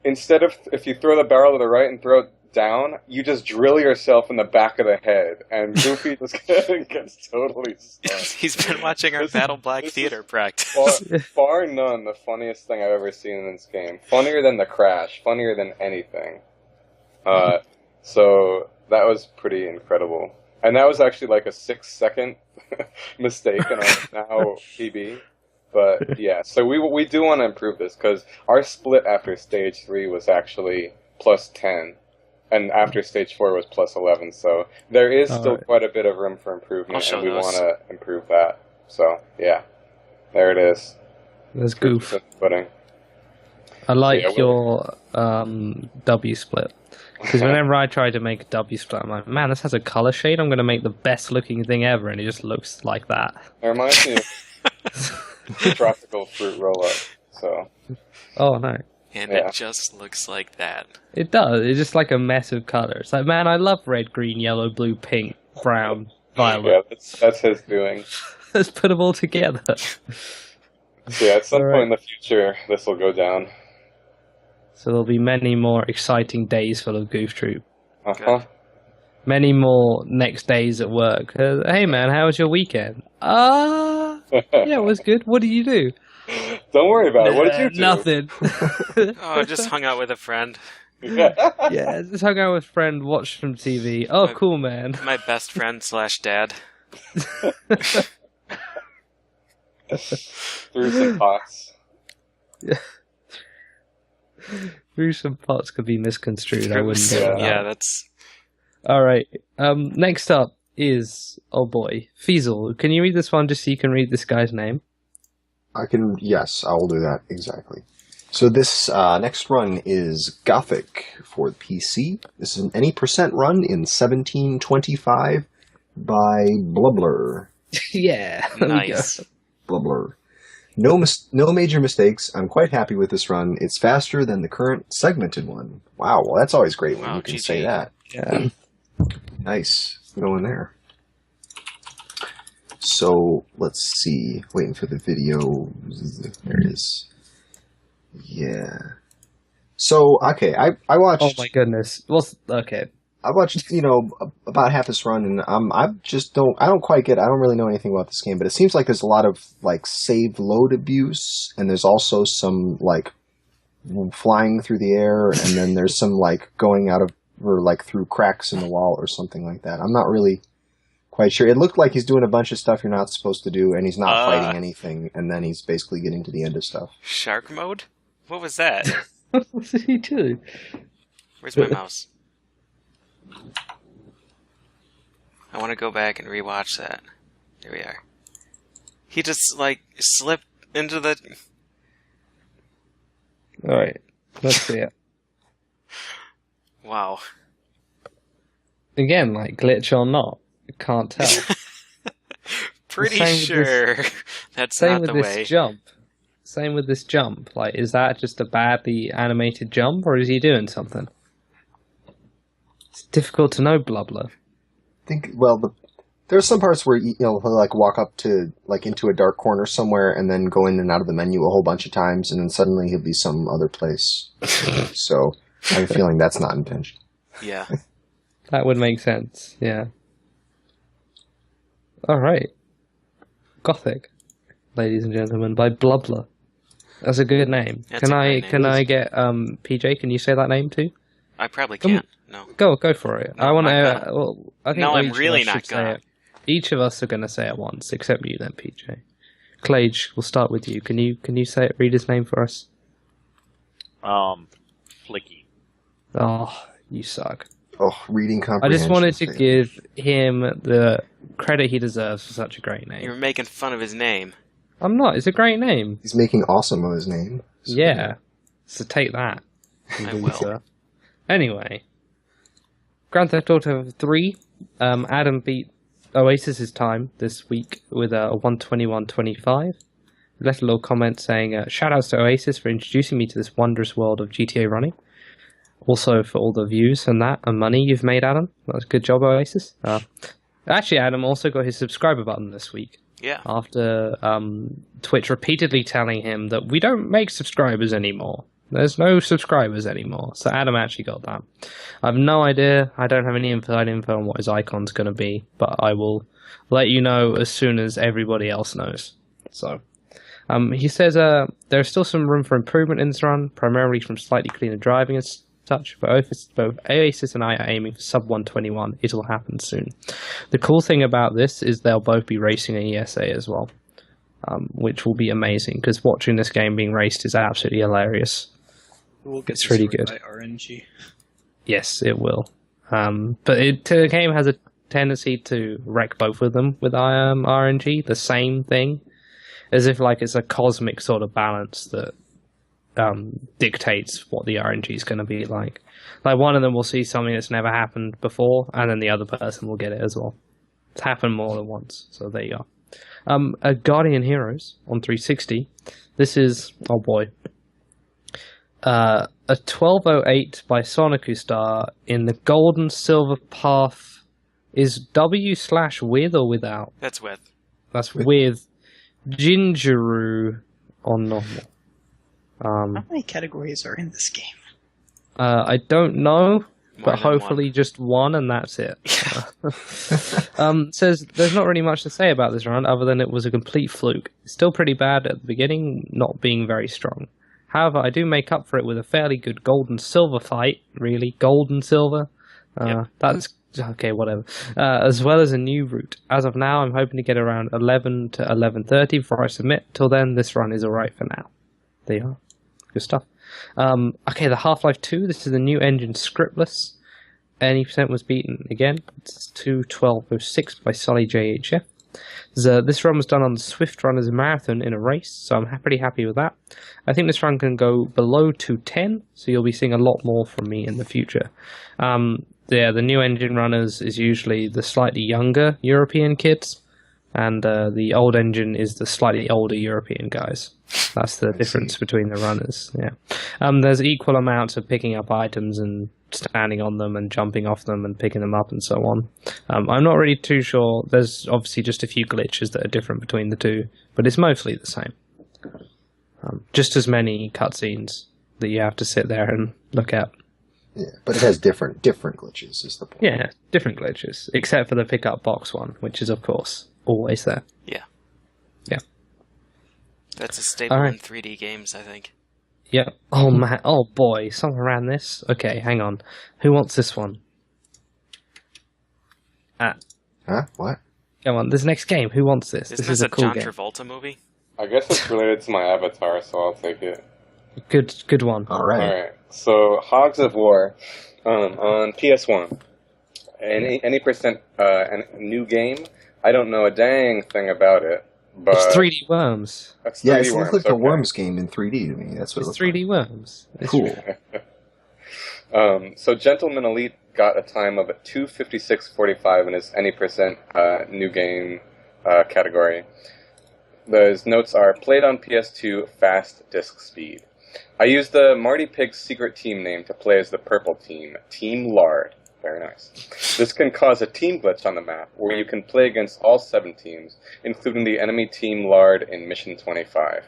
E: instead of if you throw the barrel to the right and throw it down, you just drill yourself in the back of the head, and Goofy just gets totally stuck.
B: He's been watching our Battle Black Theater practice.
E: Bar none, the funniest thing I've ever seen in this game. Funnier than the crash. Funnier than anything. So that was pretty incredible. And that was actually like a 6-second mistake in our now PB. But yeah, so we do want to improve this, because our split after stage 3 was actually plus 10. And after stage 4 was plus 11. So there is still quite a bit of room for improvement, and we want to improve that. So yeah, there it is.
A: There's Goof.
E: Pudding.
A: I like
E: Yeah,
A: your W split. Because whenever I try to make a W split, I'm like, man, this has a color shade. I'm going to make the best looking thing ever, and it just looks like that.
E: It reminds me of tropical fruit roll-up. So.
A: Oh, no.
B: And
E: Yeah.
B: it just looks like that.
A: It does. It's just like a mess of colors. Like, man, I love red, green, yellow, blue, pink, brown, violet.
E: Yeah, that's his doing.
A: Let's put them all together.
E: So yeah, at some
A: All right.
E: point in the future, this will go down.
A: So there'll be many more exciting days full of Goof Troop.
E: Uh-huh.
A: Many more next days at work. Hey man, how was your weekend? Yeah, it was good. What did you do?
E: Don't worry about it. What did you do?
A: Nothing.
B: Oh, I just hung out with a friend.
A: Yeah, just hung out with a friend, watched some TV. Oh, cool, man.
B: My best friend / dad.
E: Threw some pots.
A: Through some parts could be misconstrued. I wouldn't
E: Yeah.
A: go.
B: Yeah, that's...
A: All right. Next up is, oh boy, Feasel. Can you read this one just so you can read this guy's name?
C: Yes, I will do that, exactly. So this next run is Gothic for the PC. This is an any percent run in 1725 by Blubbler.
A: Yeah. there we go.
B: nice.
C: Blubbler. No major mistakes. I'm quite happy with this run. It's faster than the current segmented one. Wow, well that's always great when
B: Wow,
C: you can
B: GG.
C: say that.
A: Yeah.
C: Nice. Go in there. So, let's see. Waiting for the video. There it is. Yeah. So, okay, I watched...
A: Oh my goodness. Okay.
C: I watched, about half this run, and I don't quite get it. I don't really know anything about this game, but it seems like there's a lot of, like, save load abuse, and there's also some, like, flying through the air, and then there's some, like, going out of, or, like, through cracks in the wall or something like that. I'm not really quite sure. It looked like he's doing a bunch of stuff you're not supposed to do, and he's not fighting anything, and then he's basically getting to the end of stuff.
B: Shark mode? What was that?
A: What did he do?
B: Where's my mouse? I want to go back and rewatch that. Here we are. He just, like, slipped into the...
A: Alright. Let's see it.
B: Wow.
A: Again, like, glitch or not. You can't tell.
B: Pretty
A: Same with
B: sure that's
A: Same
B: not
A: with
B: the
A: this
B: way.
A: jump. Same with this jump. Like, is that just a badly animated jump, or is he doing something? It's difficult to know, Blubbler.
C: There's some parts where he'll like walk up to like into a dark corner somewhere and then go in and out of the menu a whole bunch of times, and then suddenly he'll be some other place. So I have a feeling that's not intentional.
B: Yeah.
A: That would make sense, yeah. Alright. Gothic, ladies and gentlemen, by Blubbler. That's a good name.
B: That's
A: Can
B: a
A: I
B: great name.
A: can I get PJ, can you say that name too?
B: I probably can't. No.
A: Go for it.
B: No,
A: I want
B: I'm
A: to.
B: not gonna.
A: I think
B: No, I'm
A: each of
B: really
A: us
B: not
A: should say
B: gonna.
A: it. Each of us are going to say it once, except you, then PJ. Clage, we'll start with you. Can you say it? Read his name for us.
D: Flicky.
A: Oh, you suck.
C: Oh, reading
A: I
C: comprehension.
A: just wanted to give him the credit he deserves for such a great name.
B: You're making fun of his name.
A: I'm not. It's a great name.
C: He's making awesome of his name. So,
A: Yeah. So take that.
B: I will.
A: loser. Anyway, Grand Theft Auto 3. Adam beat Oasis's time this week with a 121.25. Left a little comment saying, shoutouts to Oasis for introducing me to this wondrous world of GTA running. Also for all the views and that and money you've made, Adam. That was a good job, Oasis. Actually, Adam also got his subscriber button this week.
B: Yeah.
A: After Twitch repeatedly telling him that we don't make subscribers anymore. There's no subscribers anymore. So Adam actually got that. I have no idea. I don't have any inside info on what his icon's going to be, but I will let you know as soon as everybody else knows. So he says there's still some room for improvement in this run, primarily from slightly cleaner driving and such, but both Oasis and I are aiming for sub 121. It'll happen soon. The cool thing about this is they'll both be racing an ESA as well, which will be amazing, because watching this game being raced is absolutely hilarious.
F: We'll get
A: It's really
F: destroyed
A: good.
F: by RNG.
A: Yes, it will. But the game has a tendency to wreck both of them with RNG, the same thing, as if like it's a cosmic sort of balance that dictates what the RNG is going to be like. Like one of them will see something that's never happened before, and then the other person will get it as well. It's happened more than once, so there you are. A Guardian Heroes on 360. This is, oh boy, a 1208 by Sonicu Star in the Golden Silver Path. Is W/with or without?
B: That's with.
A: That's with Jinjuru on normal.
F: How many categories are in this game?
A: I don't know,
B: More
A: but
B: than
A: hopefully just one, and that's it. Says there's not really much to say about this run other than it was a complete fluke. Still pretty bad at the beginning, not being very strong. However, I do make up for it with a fairly good gold and silver fight. Really, gold and silver. That's okay. Whatever. As well as a new route. As of now, I'm hoping to get around 11 to 11:30 before I submit. Till then, this run is alright for now. There you are. Good stuff. Okay, the Half-Life 2. This is the new engine, scriptless. Any percent was beaten again. It's 2:12:06 by Sully JHF. This run was done on the Swift Runners Marathon in a race, so I'm pretty happy with that. I think this run can go below 2:10, so you'll be seeing a lot more from me in the future. The new engine runners is usually the slightly younger European kids, and the old engine is the slightly older European guys. That's the difference between the runners. Yeah, there's equal amounts of picking up items and standing on them and jumping off them and picking them up and so on. I'm not really too sure. There's obviously just a few glitches that are different between the two, but it's mostly the same. Just as many cutscenes that you have to sit there and look at.
C: Yeah, but it has different glitches, is the point.
A: Yeah, different glitches, except for the pickup box one, which is, of course, always there.
B: Yeah.
A: Yeah.
B: That's a staple
A: Alright.
B: in 3D games, I think.
A: Yeah. Oh, man. Oh, boy. Something around this? Okay, hang on. Who wants this one?
C: Huh? What?
A: Come on, this next game. Who wants this?
B: Isn't
A: This
B: this
A: is
B: a
A: a cool
B: John
A: game.
B: Travolta movie?
E: I guess it's related to my avatar, so I'll take it.
A: Good one.
C: All right.
E: Alright, so Hogs of War on PS1. Any percent new game. I don't know a dang thing about it, but
A: It's 3D Worms.
E: That's 3D
C: Yeah, it looks like a
E: okay.
C: Worms game in 3D to me. That's what
A: It's
C: it looks
A: 3D Worms. It's
C: Cool.
E: So Gentleman Elite got a time of 2:56:45 in his any percent new game category. Those notes are played on PS2, fast disk speed. I used the Marty Pig's secret team name to play as the purple team, Team Lard. Very nice. This can cause a team glitch on the map, where you can play against all 7 teams, including the enemy Team Lard in Mission 25.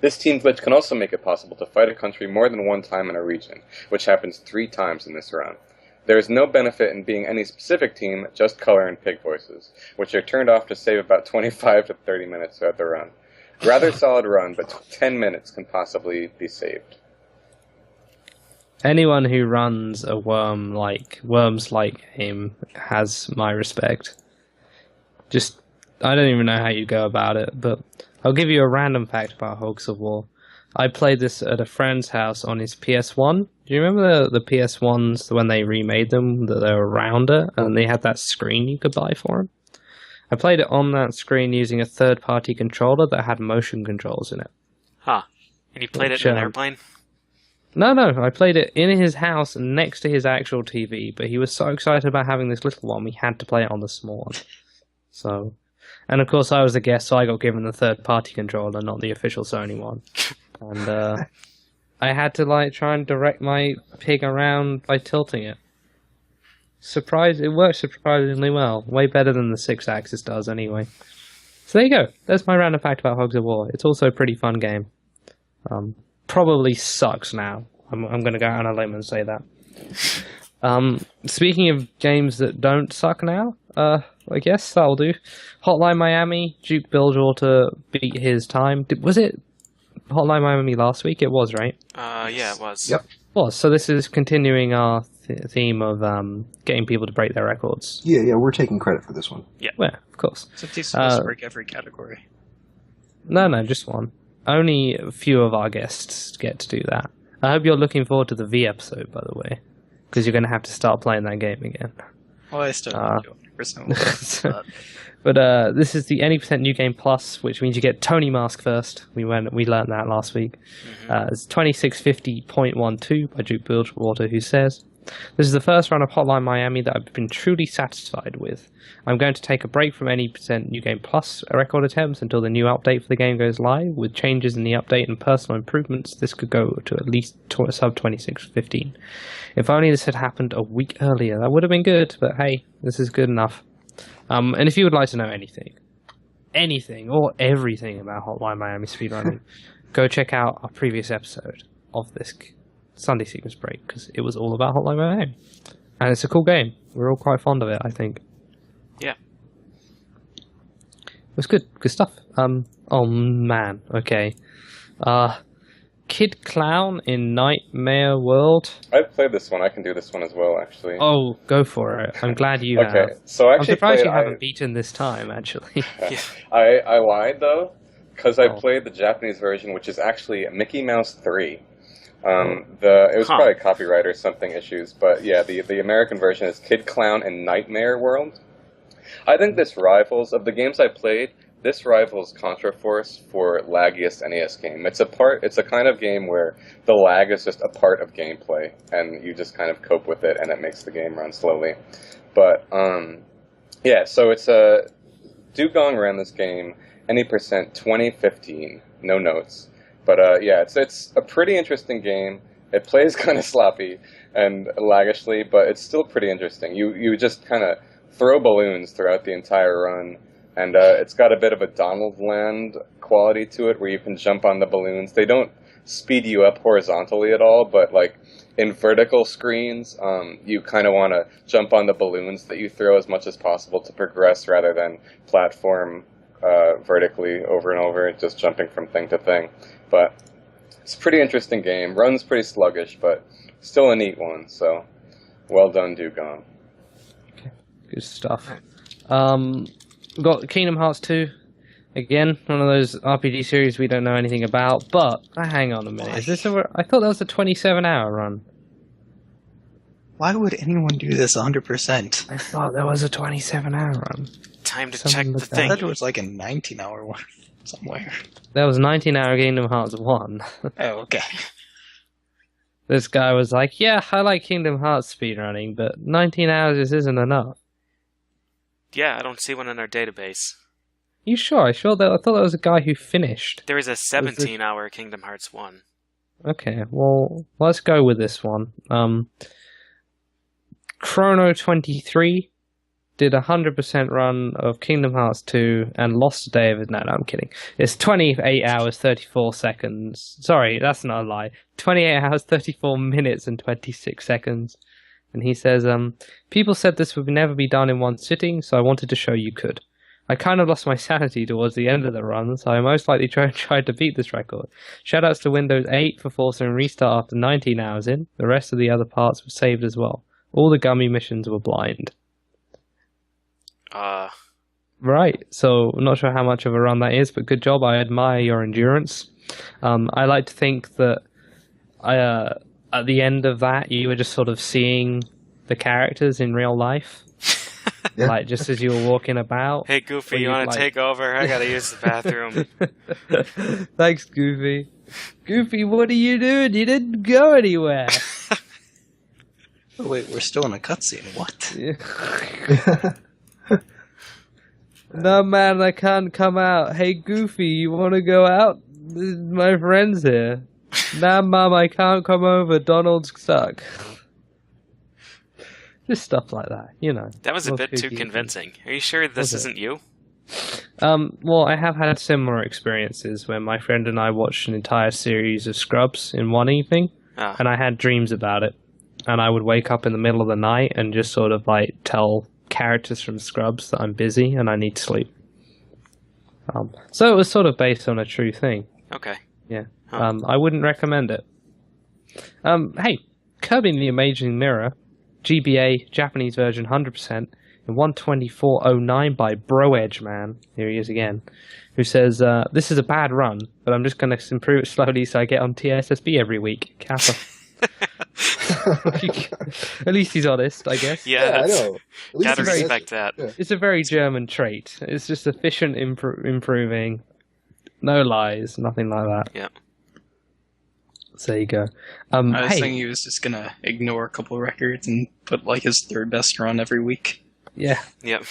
E: This team glitch can also make it possible to fight a country more than one time in a region, which happens 3 times in this run. There is no benefit in being any specific team, just color and pig voices, which are turned off to save about 25 to 30 minutes throughout the run. Rather solid run, but 10 minutes can possibly be saved.
A: Anyone who runs a Worms-like game has my respect. I don't even know how you go about it, but I'll give you a random fact about Hogs of War. I played this at a friend's house on his PS1. Do you remember the PS1s when they remade them, that they were rounder, and they had that screen you could buy for them? I played it on that screen using a third-party controller that had motion controls in it.
B: Huh. And you played it in an airplane?
A: No, I played it in his house next to his actual TV, but he was so excited about having this little one, we had to play it on the small one. So, and of course I was the guest, so I got given the third-party controller, not the official Sony one. And I had to try and direct my pig around by tilting it. It works surprisingly well. Way better than the 6-axis does anyway. So there you go. That's my random fact about Hogs of War. It's also a pretty fun game. Probably sucks now. I'm going to go out on a limb and say that. Speaking of games that don't suck now, I guess that'll do. Hotline Miami, Duke Bilgewater beat his time. Was it Hotline Miami last week? It was, right?
B: Yeah, it was.
C: Yep.
A: Was. So this is continuing our theme of getting people to break their records.
C: Yeah, we're taking credit for this one.
A: Yeah, of course.
F: So he's supposed to break every category.
A: No, just one. Only a few of our guests get to do that. I hope you're looking forward to the V episode, by the way, because you're going to have to start playing that game again.
F: Well, I still don't do 100%.
A: But this is the Any Percent New Game Plus, which means you get Tony Mask first. We learned that last week. It's 2650.12 by Duke Bilgewater, who says, "This is the first run of Hotline Miami that I've been truly satisfied with. I'm going to take a break from Any Percent New Game Plus record attempts until the new update for the game goes live. With changes in the update and personal improvements, this could go to at least sub 2615. If only this had happened a week earlier, that would have been good, but hey, this is good enough. And if you would like to know anything or everything about Hotline Miami speedrunning, go check out our previous episode of this Sunday Sequence Break because it was all about Hotline Miami. And it's a cool game. We're all quite fond of it, I think.
B: Yeah.
A: It was good. Good stuff. Oh man. Okay. Kid Clown in Nightmare World.
E: I've played this one. I can do this one as well, actually.
A: Oh, go for it. I'm glad you have.
E: Okay, so I
A: I'm
E: actually
A: surprised
E: played,
A: you haven't beaten this time, actually.
E: I lied, though, because I
A: Oh.
E: played the Japanese version, which is actually Mickey Mouse 3. It was probably copyright or something issues, but yeah, the American version is Kid Clown in Nightmare World. I think this rivals, of the games I played, this rivals Contra Force for laggiest NES game. It's a kind of game where the lag is just a part of gameplay, and you just kind of cope with it, and it makes the game run slowly. But yeah, so it's a Dugong ran this game any percent 2015, no notes. But yeah, it's a pretty interesting game. It plays kind of sloppy and laggishly, but it's still pretty interesting. You just kind of throw balloons throughout the entire run. And it's got a bit of a Donald Land quality to it where you can jump on the balloons. They don't speed you up horizontally at all, but like in vertical screens, you kind of want to jump on the balloons that you throw as much as possible to progress rather than platform vertically over and over, just jumping from thing to thing. But it's a pretty interesting game. Runs pretty sluggish, but still a neat one. So well done, Dugong.
A: Good stuff. We've got Kingdom Hearts 2. Again, one of those RPG series we don't know anything about. But hang on a minute. Is this I thought that was a 27-hour run.
F: Why would anyone do this 100%?
A: I thought there was a 27-hour run.
B: Time to
A: Someone
B: check the
A: look that
F: I
B: thing.
F: thought it was like a 19-hour one somewhere.
A: There was 19-hour Kingdom Hearts 1.
F: Oh, okay.
A: This guy was like, yeah, I like Kingdom Hearts speedrunning, but 19 hours just isn't enough.
B: Yeah, I don't see one in our database.
A: You sure? I thought that was a guy who finished.
B: There is a 17-hour Kingdom Hearts 1.
A: Okay, well, let's go with this one. Chrono23 did a 100% run of Kingdom Hearts 2 and lost a day of it. No, I'm kidding. It's 28 hours, 34 seconds. Sorry, that's not a lie. 28 hours, 34 minutes, and 26 seconds. And he says, people said this would never be done in one sitting, so I wanted to show you could. I kind of lost my sanity towards the end of the run, so I most likely tried to beat this record. Shoutouts to Windows 8 for forcing a restart after 19 hours in. The rest of the other parts were saved as well. All the gummy missions were blind. Right, so I'm not sure how much of a run that is, but good job. I admire your endurance. I like to think that at the end of that, you were just sort of seeing the characters in real life.
C: Yeah.
A: Like, just as you were walking about.
B: Hey, Goofy,
A: Or
B: you
A: you'd,
B: want to take over? I gotta use the bathroom.
A: Thanks, Goofy. Goofy, what are you doing? You didn't go anywhere.
F: Oh, wait, we're still in a cutscene. What?
A: No, man, I can't come out. Hey, Goofy, you want to go out? My friend's here. Nah, Mum, I can't come over. Donald's stuck. Just stuff like that, you know.
B: That was a
A: Little
B: bit too
A: kooky.
B: convincing. Are you sure this
A: Was it?
B: isn't you?
A: Well, I have had similar experiences where my friend and I watched an entire series of Scrubs in one evening,
B: Ah.
A: and I had dreams about it. And I would wake up in the middle of the night and just sort of like tell characters from Scrubs that I'm busy and I need to sleep. So it was sort of based on a true thing.
B: Okay.
A: Yeah.
B: Huh.
A: I wouldn't recommend it. Hey, Kirby and the Amazing Mirror, GBA, Japanese version, 100%, in 124.09 by BroEdgeMan, here he is again, who says, this is a bad run, but I'm just going to improve it slowly so I get on TSSB every week. Kappa. At least he's honest, I guess.
B: Yeah,
C: I
B: that's,
C: know. At least
B: gotta
C: he says
B: respect
C: it.
B: that.
C: Yeah.
A: It's a very German trait. It's just efficient improving. No lies, nothing like that.
B: Yeah.
A: So there you go.
F: I was
A: Hey,
F: thinking he was just gonna ignore a couple records and put like his third best run every week.
A: yeah.
B: Yep.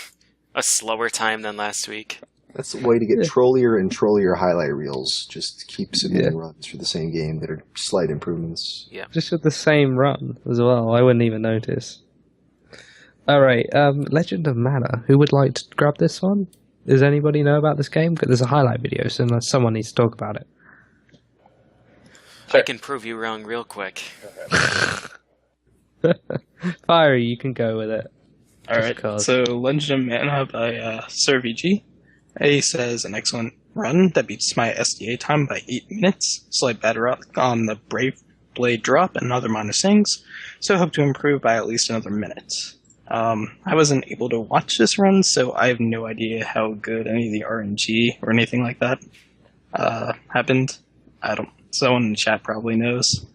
B: A slower time than last week.
C: That's the way to get
A: Yeah.
C: trollier and trollier highlight reels. Just keep submitting runs for the same game that are slight improvements.
A: Just with the same run as well. I wouldn't even notice. Alright, Legend of Mana. Who would like to grab this one? Does anybody know about this game? 'Cause there's a highlight video, so someone needs to talk about it.
B: I can prove you wrong real quick.
A: Fiery, you can go with it.
F: Alright,
A: Cause.
F: so Legend of Mana by Sir VG. A says an excellent run that beats my SDA time by 8 minutes. Slight bad rock on the Brave Blade drop and other minor things, so hope to improve by at least another minute. I wasn't able to watch this run, so I have no idea how good any of the RNG or anything like that happened. Someone in the chat probably knows.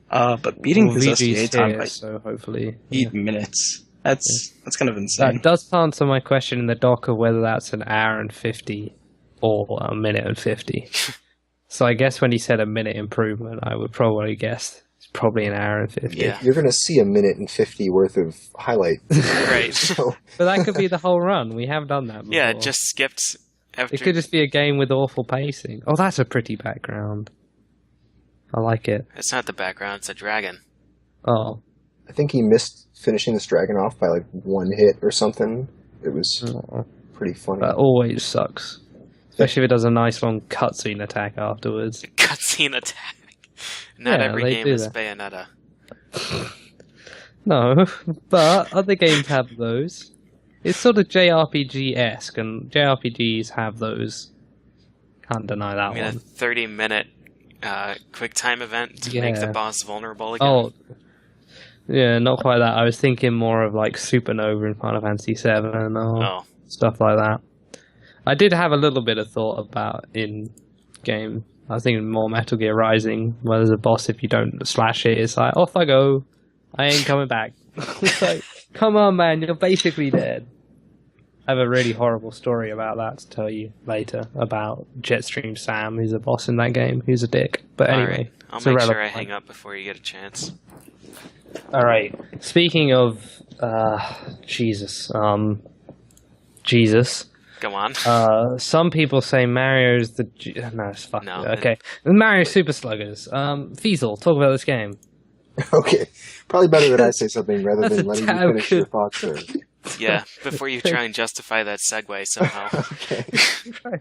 F: But beating his SDA time by
A: so hopefully
F: 8 minutes. That's kind of insane.
A: That does answer my question in the doc of whether that's an hour and 50 or a minute and 50. So I guess when he said a minute improvement, I would probably guess it's probably an hour and 50.
B: Yeah.
C: You're going to see a minute and 50 worth of highlight.
B: Right.
C: So,
A: But that could be the whole run. We have done that before.
B: Yeah, it just skipped after.
A: It could just be a game with awful pacing. Oh, that's a pretty background. I like it.
B: It's not the background, it's a dragon.
A: Oh.
C: I think he missed finishing this dragon off by like one hit or something. It was pretty funny.
A: That always sucks. Especially if it does a nice long cutscene attack afterwards.
B: Cutscene attack. Not
A: Yeah,
B: every
A: they
B: game
A: do
B: is
A: that.
B: Bayonetta.
A: No, but other games have those. It's sort of JRPG-esque, and JRPGs have those. Can't deny that
B: I mean, a
A: one.
B: 30-minute quick time event to make the
A: Yeah.
B: boss vulnerable again.
A: Oh, yeah, not quite that. I was thinking more of like Supernova in Final Fantasy VII or
B: Oh.
A: stuff like that. I did have a little bit of thought about in game. I was thinking more Metal Gear Rising, where there's a boss if you don't slash it, it's like, off I go. I ain't coming back. It's like, come on, man, you're basically dead. I have a really horrible story about that to tell you later about Jetstream Sam, who's a boss in that game, who's a dick. But anyway,
B: Alright, I'll
A: it's
B: make sure I
A: irrelevant.
B: hang up before you get a chance.
A: Alright, speaking of, Jesus,
B: Go on.
A: some people say Mario's the... No, it's fuck
B: No,
A: it. Okay, Mario Super Sluggers. Fiesel, talk about this game.
C: Okay. Probably better that I say something rather
A: That's
C: than
A: a
C: letting you
A: damn
C: finish your
A: good-
C: thoughts there.
B: Yeah, before you try and justify that segue somehow.
C: Okay.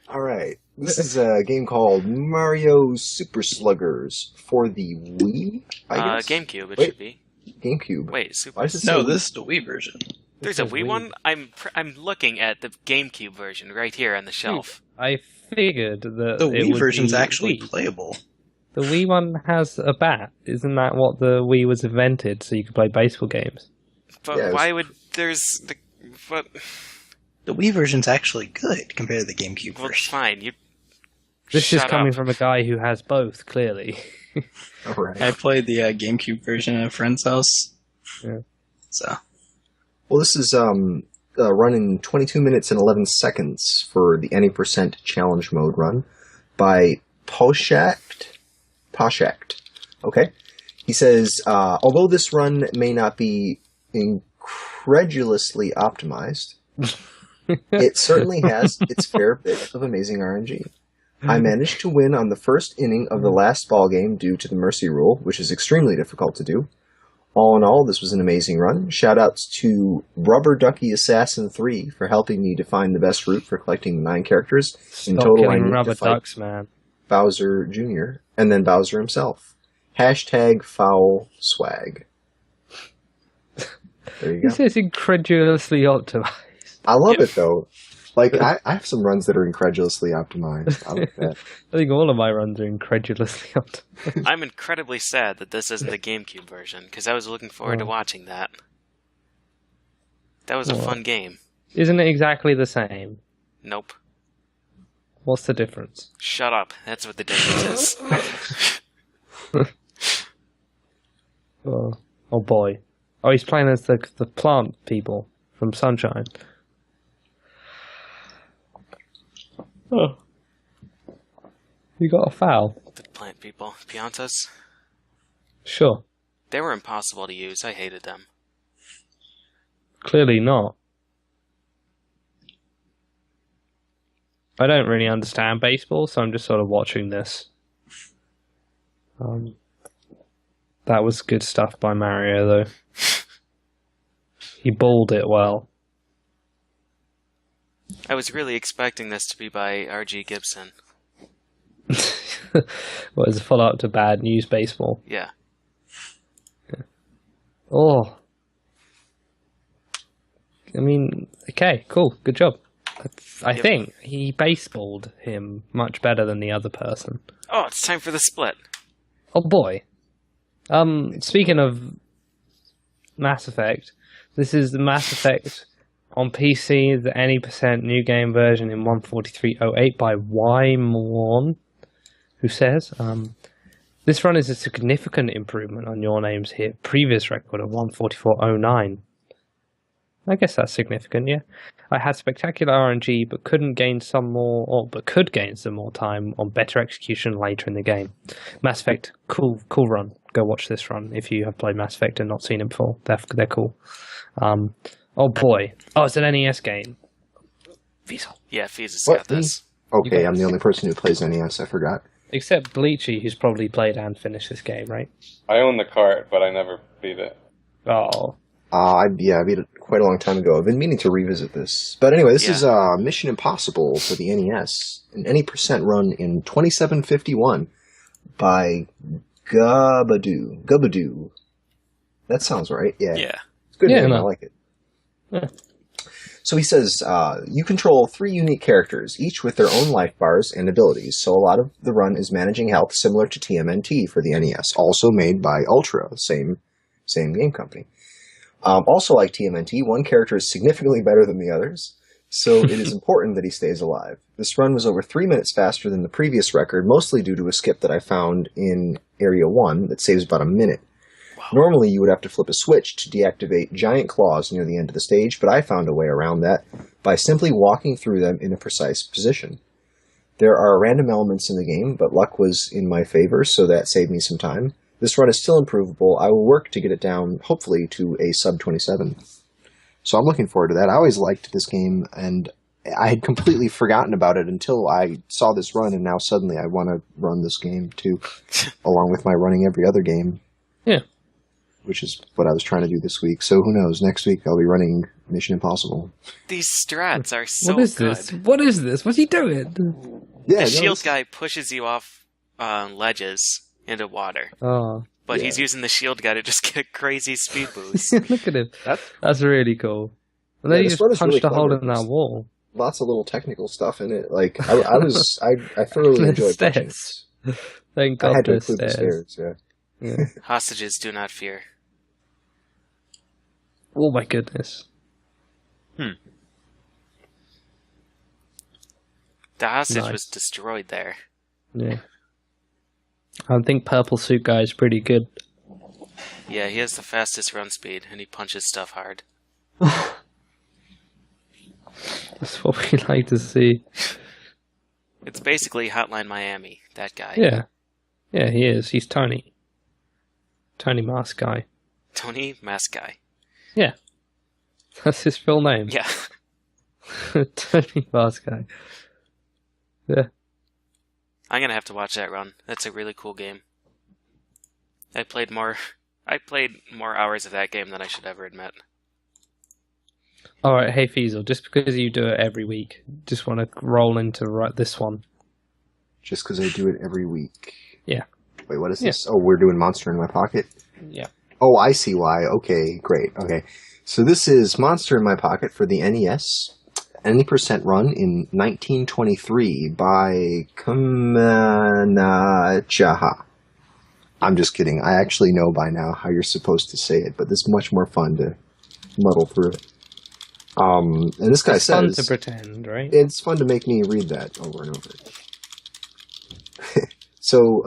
C: All right. This is a game called Mario Super Sluggers for the Wii, I guess?
B: GameCube, it
C: Wait.
B: should be.
C: GameCube.
B: Wait, Super.
C: Why does it
F: No,
C: say
F: this is the Wii version.
B: There's a
A: says
B: Wii
A: Wii.
B: one? I'm looking at the GameCube version right here on the shelf.
A: I figured that
F: The
A: it
F: Wii
A: would
F: version's
A: be
F: actually
A: Wii.
F: playable.
A: The Wii one has a bat. Isn't that what the Wii was invented, so you could play baseball games?
B: But
C: Yeah, it was-
B: why would there's the what?
F: The Wii version's actually good compared to the GameCube
B: Well,
F: version.
B: fine. You.
A: This is
B: Shut
A: coming
B: up.
A: from a guy who has both, clearly.
C: All right.
F: I played the GameCube version at a friend's house.
A: Yeah.
F: So,
C: Well, this is running 22 minutes and 11 seconds for the any percent challenge mode run by Poshakt. Okay. He says, although this run may not be incredulously optimized, it certainly has its fair bit of amazing RNG. I managed to win on the first inning of the last ball game due to the mercy rule, which is extremely difficult to do. All in all, this was an amazing run. Shoutouts to Rubber Ducky Assassin 3 for helping me to find the best route for collecting 9 characters. In
A: Stop
C: total, I
A: killing
C: need
A: rubber
C: to fight
A: ducks, man.
C: Bowser Jr. and then Bowser himself. Hashtag foul swag. There you go.
A: This is incredulously optimized.
C: I love it though. Like I have some runs that are incredulously optimized. I like that.
A: I think all of my runs are incredulously optimized.
B: I'm incredibly sad that this isn't the GameCube version because I was looking forward to
A: Oh.
B: watching that. That was a
A: Well.
B: fun game.
A: Isn't it exactly the same?
B: Nope.
A: What's the difference?
B: Shut up. That's what the difference is.
A: Oh boy. Oh, he's playing as the plant people from Sunshine. Oh. You got a foul?
B: The plant people. Piantas?
A: Sure.
B: They were impossible to use. I hated them.
A: Clearly not. I don't really understand baseball, so I'm just sort of watching this. That was good stuff by Mario, though. He balled it well.
B: I was really expecting this to be by R.G. Gibson.
A: What is a follow-up to Bad News Baseball?
B: Yeah.
A: Oh. I mean, okay, cool, good job. I
B: Yep.
A: think he baseballed him much better than the other person.
B: Oh, it's time for the split.
A: Oh boy. Speaking of Mass Effect, this is the Mass Effect on PC, the any% new game version in 143.08 by Y Morn, who says, this run is a significant improvement on Your Name's previous record of 144.09. I guess that's significant, yeah. I had spectacular RNG, but could gain some more time on better execution later in the game. Mass Effect, cool run. Go watch this run if you have played Mass Effect and not seen it before. They're cool. Oh boy. Oh, it's an NES game. Fiesel.
B: Yeah, Fees
C: What?
B: got this.
C: Okay, I'm the only person who plays NES. I forgot.
A: Except Bleachy, who's probably played and finished this game, right?
E: I own the cart, but I never beat it.
A: Oh.
C: I beat it quite a long time ago. I've been meaning to revisit this. But anyway, this is Mission Impossible for the NES. An any% run in 2751 by Gubadoo. That sounds right. Yeah. It's a good name. I like it.
A: Yeah.
C: So he says, you control 3 unique characters, each with their own life bars and abilities. So a lot of the run is managing health, similar to TMNT for the NES, also made by Ultra, same game company. Also like TMNT, one character is significantly better than the others, so it is important that he stays alive. This run was over 3 minutes faster than the previous record, mostly due to a skip that I found in Area 1 that saves about a minute.
B: Wow.
C: Normally you would have to flip a switch to deactivate giant claws near the end of the stage, but I found a way around that by simply walking through them in a precise position. There are random elements in the game, but luck was in my favor, so that saved me some time. This run is still improvable. I will work to get it down, hopefully, to a sub 27. So I'm looking forward to that. I always liked this game, and I had completely forgotten about it until I saw this run, and now suddenly I want to run this game, too, along with my running every other game.
A: Yeah.
C: Which is what I was trying to do this week. So who knows? Next week I'll be running Mission Impossible.
B: These strats are so
A: What is
B: good.
A: this? What is this? What's he doing?
C: Yeah,
B: The shield guy pushes you off ledges into water.
A: Oh.
B: But he's using the shield guy to just get a crazy speed boost.
A: Look at him. That's really cool. And then he
C: this
A: just
C: run is
A: punched
C: really
A: a hole
C: clever.
A: in that wall.
C: Lots of little technical stuff in it. Like I thoroughly enjoyed watching it.
A: Stairs. Thank
C: I
A: God
C: had to
A: there's
C: include the
A: stairs.
C: stairs, yeah.
A: Yeah.
B: Hostages do not fear.
A: Oh my goodness.
B: The hostage
A: Nice.
B: was destroyed there.
A: Yeah. I think Purple Suit Guy is pretty good.
B: Yeah, he has the fastest run speed, and he punches stuff hard.
A: That's what we like to see.
B: It's basically Hotline Miami, that guy.
A: Yeah. Yeah, he is. He's Tony. Tony Mask Guy.
B: Tony Mask Guy.
A: Yeah. That's his full name.
B: Yeah.
A: Tony Mask Guy. Yeah.
B: I'm gonna have to watch that run. That's a really cool game. I played more hours of that game than I should ever admit.
A: Alright, hey Fiesel, just because you do it every week, just want to roll into this one.
C: Just because I do it every week.
A: Yeah.
C: Wait, what is this? Oh, we're doing Monster in My Pocket?
A: Yeah.
C: Oh, I see why. Okay, great. Okay. So this is Monster in My Pocket for the NES. Any% run in 1923 by Kamanachaha. I'm just kidding. I actually know by now how you're supposed to say it, but this is much more fun to muddle through it. And this guy
A: It's fun
C: says...
A: to pretend, right?
C: It's fun to make me read that over and over. So,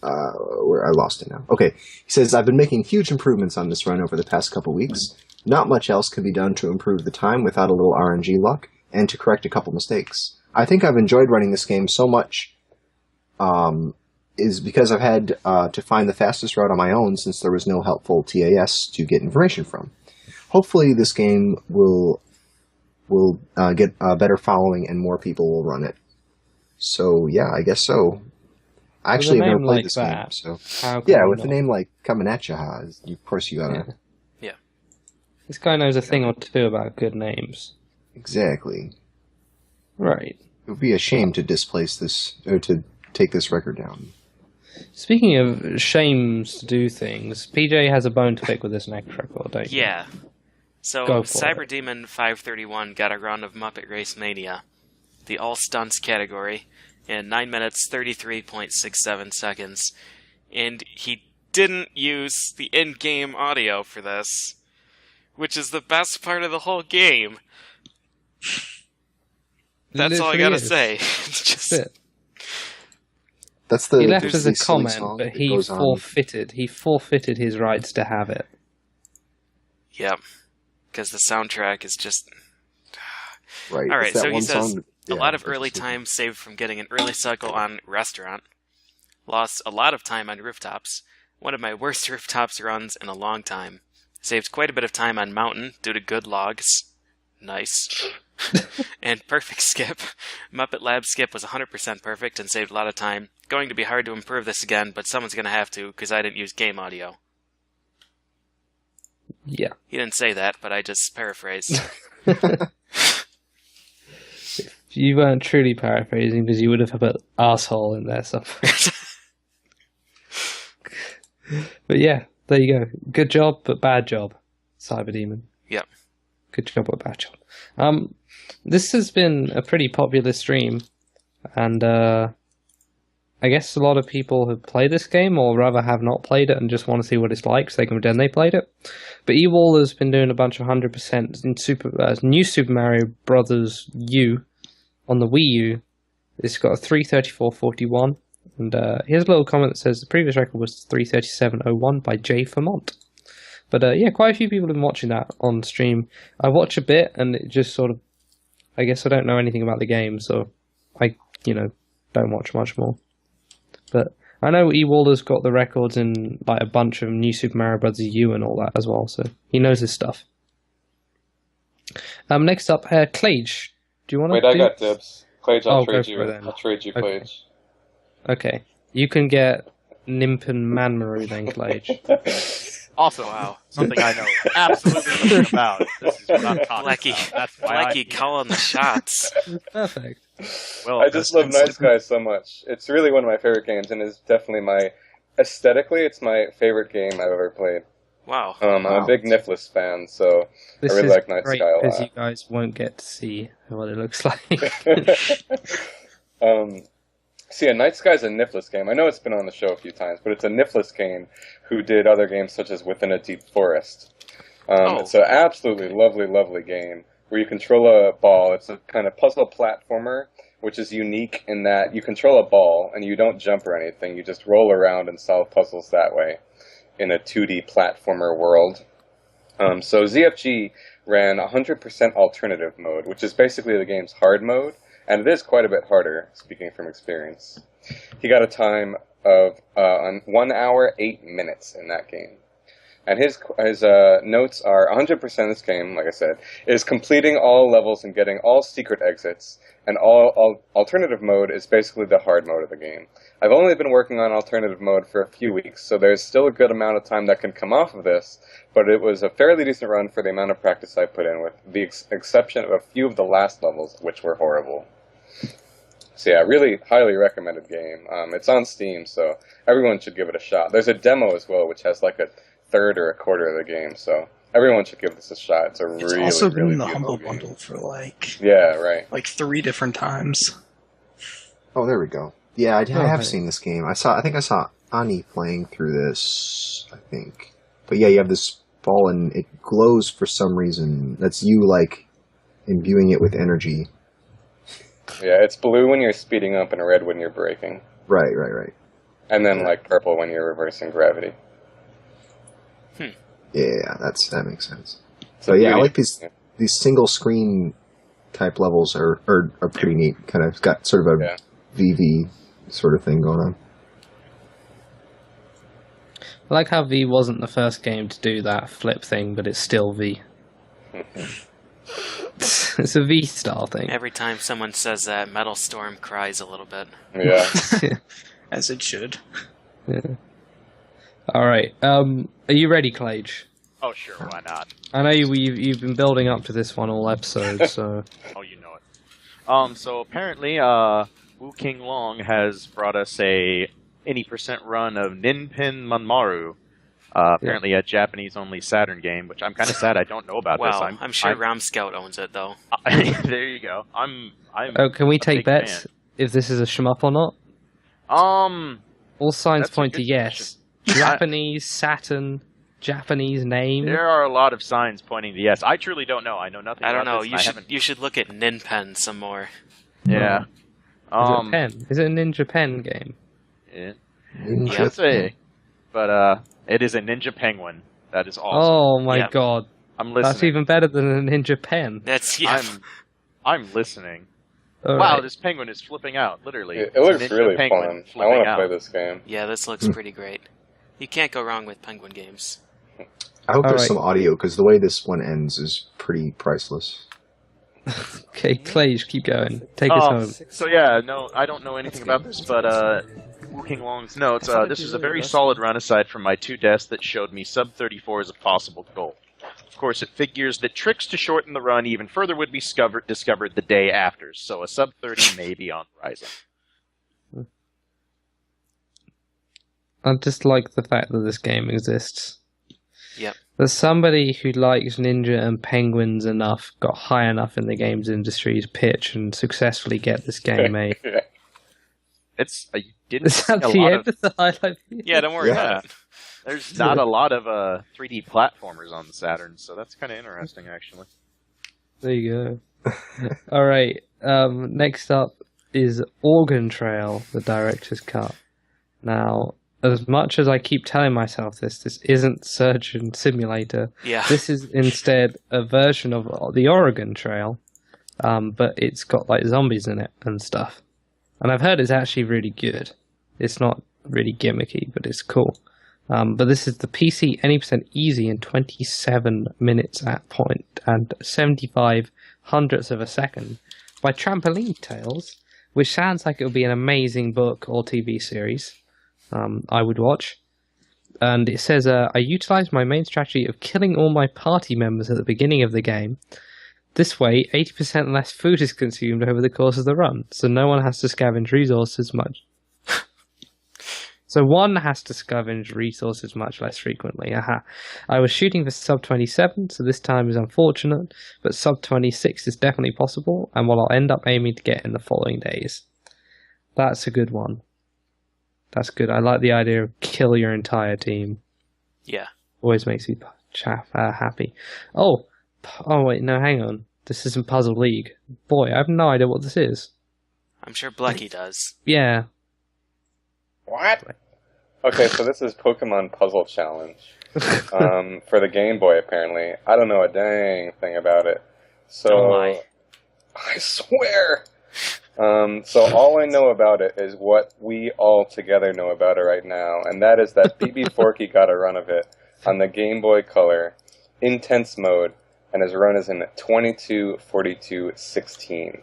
C: where I lost it now. Okay. He says, I've been making huge improvements on this run over the past couple weeks. Not much else can be done to improve the time without a little RNG luck, and to correct a couple mistakes. I think I've enjoyed running this game so much, is because I've had to find the fastest route on my own since there was no helpful TAS to get information from. Hopefully this game will get a better following and more people will run it. So, yeah, I guess so. I actually have never played this game, so... Yeah, with a name like Coming At Ya, of course you gotta...
B: Yeah.
A: This guy knows a thing or two about good names.
C: Exactly.
A: Right.
C: It would be a shame to displace this, or to take this record down.
A: Speaking of shames to do things, PJ has a bone to pick with this next record, don't you?
B: Yeah. So,
A: Go for
B: Cyber
A: it.
B: Demon 531 got a run of Muppet Race Mania, the all stunts category, in 9 minutes 33.67 seconds. And he didn't use the in-game audio for this, which is the best part of the whole game. That's all I gotta say. It's just,
A: That's it.
C: That's the
A: He left
C: the
A: as a
C: silly
A: comment,
C: song
A: but
C: that
A: he
C: goes on.
A: forfeited his rights to have it.
B: yep. Because the soundtrack is just...
C: Right.
B: Alright,
C: it's that
B: so he
C: one
B: says,
C: song,
B: a
C: yeah,
B: lot of
C: that's
B: early
C: just-
B: time saved from getting an early cycle on Restaurant. Lost a lot of time on rooftops. One of my worst rooftops runs in a long time. Saved quite a bit of time on Mountain due to good logs. Nice. And Perfect Skip. Muppet Lab Skip was 100% perfect and saved a lot of time. Going to be hard to improve this again, but someone's going to have to, because I didn't use game audio.
A: Yeah.
B: He didn't say that, but I just paraphrased.
A: You weren't truly paraphrasing because you would have put asshole in there somewhere. But yeah, there you go. Good job, but bad job, Cyber Demon.
B: Yep.
A: Good job, but bad job. This has been a pretty popular stream, and I guess a lot of people have played this game, or rather have not played it and just want to see what it's like, so they can pretend they played it. But Ewall has been doing a bunch of 100% in New Super Mario Brothers U on the Wii U. It's got a 334.41, and here's a little comment that says the previous record was 337.01 by Jay Vermont. But yeah, quite a few people have been watching that on stream. I watch a bit, and it just sort of, I guess I don't know anything about the game, so I, don't watch much more. But I know Ewaller's got the records in like a bunch of New Super Mario Bros. U and all that as well, so he knows his stuff. Next up, Clage. Do you want to?
E: Wait, I got dibs. Clage, I'll
A: go
E: trade
A: for
E: you.
A: it then.
E: I'll trade you,
A: Okay.
E: Clage.
A: Okay, you can get Nimpen Manmaru then, Clage.
D: Also,
B: Wow.
D: something I know absolutely nothing about. This is what I'm talking
B: Blackie,
D: about. That's why
B: Blackie calling the shots.
A: Perfect.
D: Well,
E: I just love Nice Guys so much. It's really one of my favorite games, and is definitely aesthetically, it's my favorite game I've ever played.
B: Wow.
E: I'm a big Nifless fan, so
A: This
E: I really
A: is
E: like Night
A: great
E: Sky a
A: because
E: lot.
A: you guys won't get to see what it looks like.
E: See, a Night Sky's a Nifless game. I know it's been on the show a few times, but it's a Nifless game who did other games such as Within a Deep Forest. It's an absolutely lovely, lovely game where you control a ball. It's a kind of puzzle platformer, which is unique in that you control a ball and you don't jump or anything. You just roll around and solve puzzles that way in a 2D platformer world. So ZFG ran 100% alternative mode, which is basically the game's hard mode, and it is quite a bit harder, speaking from experience. He got a time of 1 hour, 8 minutes in that game. And his notes are 100% of this game, like I said, is completing all levels and getting all secret exits, and all alternative mode is basically the hard mode of the game. I've only been working on alternative mode for a few weeks, so there's still a good amount of time that can come off of this, but it was a fairly decent run for the amount of practice I put in, with the exception of a few of the last levels, which were horrible. So yeah, really highly recommended game. It's on Steam, so everyone should give it a shot. There's a demo as well, which has like a third or a quarter of the game, so everyone should give this a shot. It's
F: It's
E: really,
F: also been
E: really
F: in the
E: beautiful
F: Humble
E: game.
F: Bundle for
E: Yeah, right.
F: like 3 different times.
C: Oh, there we go. Yeah, I
A: Oh,
C: have
A: hey.
C: seen this game. I think I saw Ani playing through this, I think. But yeah, you have this ball and it glows for some reason. That's you, like, imbuing it with energy.
E: Yeah, it's blue when you're speeding up and red when you're braking.
C: Right.
E: And then like purple when you're reversing gravity.
C: Yeah, that makes sense.
E: It's
C: So
E: a
C: yeah, I
E: beauty.
C: like these single screen type levels are pretty neat. Kind of got sort of a
E: Yeah.
C: VV sort of thing going on.
A: I like how V wasn't the first game to do that flip thing, but it's still V. It's a V style thing.
B: Every time someone says that, Metal Storm cries a little bit.
E: Yeah.
F: As it should.
A: Yeah. All right. Are you ready, Clage?
D: Oh, sure, why not?
A: I know you've been building up to this one all episode, so
D: Oh, you know it. So apparently, Wu King Long has brought us a any percent run of Ninpin Manmaru. Apparently a Japanese-only Saturn game, which I'm kind of sad I don't know about
B: Well,
D: this.
B: I'm sure Ram Scout owns it, though.
D: There you go.
A: Can we
D: a
A: take
D: big
A: bets
D: fan.
A: if this is a shmup or not? All signs
D: That's a
A: point to
D: good
A: yes. Japanese Saturn, Japanese name.
D: There are a lot of signs pointing to yes. I truly don't know. I know nothing.
B: I don't
D: about
B: know.
D: this,
B: You should look at Ninpen some more.
D: Yeah.
A: Is it a pen? Is it a Ninja Pen game?
D: Yeah.
C: Ninja
D: Should say, but it is a Ninja Penguin. That is awesome.
A: Oh my
B: Yep.
A: god.
D: I'm listening.
A: That's even better than a Ninja Pen.
B: That's yeah.
D: I'm listening.
A: All
D: Wow,
A: right.
D: this penguin is flipping out. Literally,
E: It
D: It's a
E: looks
D: Ninja
E: really
D: penguin
E: fun. I
D: flipping
E: want to
D: out.
E: play this game.
B: Yeah, this looks pretty great. You can't go wrong with Penguin games.
C: I hope there's
A: Alright.
C: some audio, because the way this one ends is pretty priceless.
A: Okay, Clay, keep going. Take us home.
D: So yeah, no, I don't know anything about this, but Wu King Long's notes. This is a very solid run aside from my 2 deaths that showed me sub 34 as a possible goal. Of course, it figures that tricks to shorten the run even further would be discovered the day after, so a sub 30 may be on the horizon.
A: I just like the fact that this game exists.
B: Yep.
A: That somebody who likes Ninja and Penguins enough got high enough in the games industry's pitch and successfully get this game made.
D: It's you didn't
A: Is
D: see
A: that
D: a
A: the
D: lot
A: end
D: of.
A: of the highlight video?
B: Yeah, don't worry about it.
D: There's not a lot of 3D platformers on the Saturn, so that's kind of interesting, actually.
A: There you go. Alright, next up is Organ Trail, the director's cut. Now, as much as I keep telling myself this isn't Surgeon Simulator.
B: Yeah.
A: This is instead a version of the Oregon Trail, but it's got like zombies in it and stuff. And I've heard it's actually really good. It's not really gimmicky, but it's cool. But this is the PC any percent easy in 27 minutes at point and 75 hundredths of a second by Trampoline Tales, which sounds like it would be an amazing book or TV series. I would watch. And it says, I utilized my main strategy of killing all my party members at the beginning of the game. This way, 80% less food is consumed over the course of the run, so no one has to scavenge resources much. So one has to scavenge resources much less frequently. Aha. I was shooting for sub 27, so this time is unfortunate, but sub 26 is definitely possible, and what I'll end up aiming to get in the following days. That's a good one. That's good. I like the idea of kill your entire team.
B: Yeah.
A: Always makes me happy. Oh wait, no, hang on. This isn't Puzzle League. Boy, I have no idea what this is.
B: I'm sure Blecky does.
A: Yeah.
E: What? Okay, so this is Pokemon Puzzle Challenge for the Game Boy, apparently. I don't know a dang thing about it. So,
B: Don't lie.
E: I swear! So all I know about it is what we all together know about it right now, and that is that BB Forky got a run of it on the Game Boy Color, Intense Mode, and his run is in 22:42:16.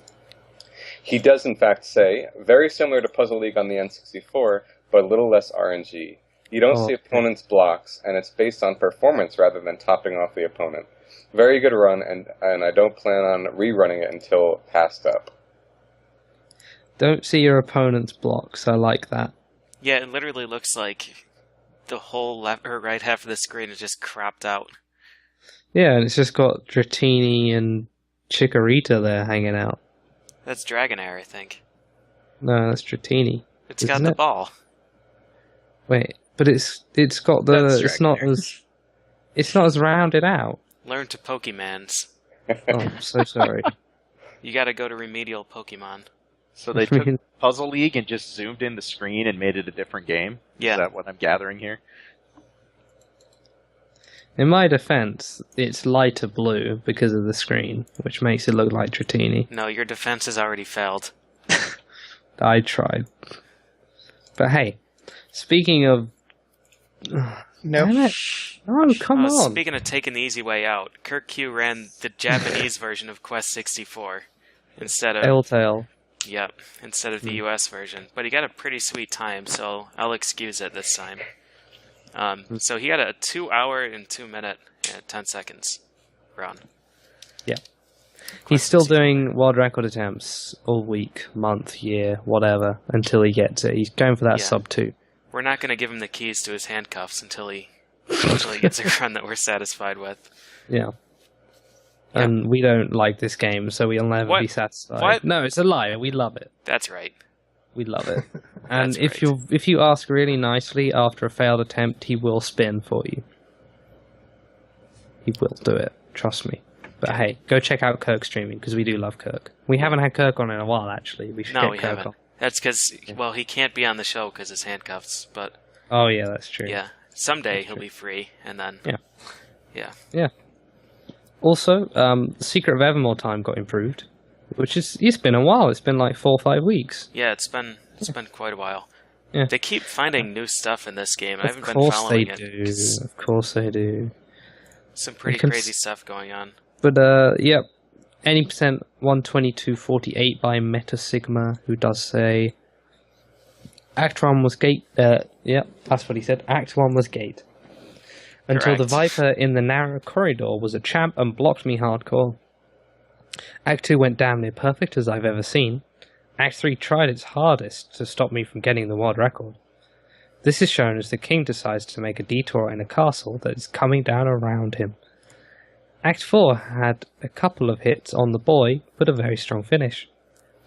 E: He does in fact say, very similar to Puzzle League on the N64, but a little less RNG. You don't see opponents' blocks, and it's based on performance rather than topping off the opponent. Very good run, and I don't plan on rerunning it until passed up.
A: Don't see your opponent's blocks. I like that.
B: Yeah, it literally looks like the whole left or right half of the screen is just cropped out.
A: Yeah, and it's just got Dratini and Chikorita there hanging out.
B: That's Dragonair, I think.
A: No, that's Dratini.
B: It's got
A: Isn't
B: the
A: it?
B: ball.
A: Wait, but it's got the
F: That's
A: it's not as rounded out.
B: Learn to Pokemans.
A: Oh, I'm so sorry.
B: You gotta go to Remedial Pokemon.
D: So they took Puzzle League and just zoomed in the screen and made it a different game?
B: Yeah.
D: Is that what I'm gathering here?
A: In my defense, it's lighter blue because of the screen, which makes it look like Dratini.
B: No, your defense has already failed.
A: I tried. But hey, speaking of...
F: No.
A: Damn it. Oh, come on.
B: Speaking of taking the easy way out, Kirk Q ran the Japanese version of Quest 64 instead of instead of the US version. But he got a pretty sweet time, so I'll excuse it this time. So he had a 2 hour and 2 minute and 10 seconds run.
A: Yeah. He's still
B: Questions
A: doing world record attempts all week, month, year, whatever, until he gets it. He's going for that
B: Yeah.
A: sub 2.
B: We're not going to give him the keys to his handcuffs until he gets a run that we're satisfied with.
A: Yeah.
B: Yeah.
A: And we don't like this game, so we'll never
B: What?
A: be satisfied.
B: What?
A: No, it's a lie. We love it.
B: That's right.
A: We love it. And
B: That's
A: if you ask really nicely after a failed attempt, he will spin for you. He will do it. Trust me. But hey, go check out Kirk streaming, because we do love Kirk. We haven't had Kirk on in a while, actually. We should
B: No,
A: get
B: we
A: Kirk
B: haven't.
A: on.
B: That's because, well, he can't be on the show because his handcuffs. But
A: Oh, yeah, that's true.
B: yeah, someday he'll be free, and then
A: Yeah. Also, Secret of Evermore time got improved, which it's been a while. It's been like 4 or 5 weeks.
B: yeah, it's been quite a while.
A: Yeah.
B: They keep finding new stuff in this game. I haven't
A: Of
B: been
A: course
B: following
A: they
B: it.
A: do. Of course they do.
B: Some pretty
A: can
B: crazy stuff going on.
A: But yep, any percent 122.48 by Meta Sigma, who does say Act 1 was gate. Yep, that's what he said. Act 1 was gate. Until the
B: Correct.
A: Viper in the narrow corridor was a champ and blocked me hardcore. Act 2 went damn near perfect as I've ever seen. Act 3 tried its hardest to stop me from getting the world record. This is shown as the king decides to make a detour in a castle that is coming down around him. Act 4 had a couple of hits on the boy, but a very strong finish.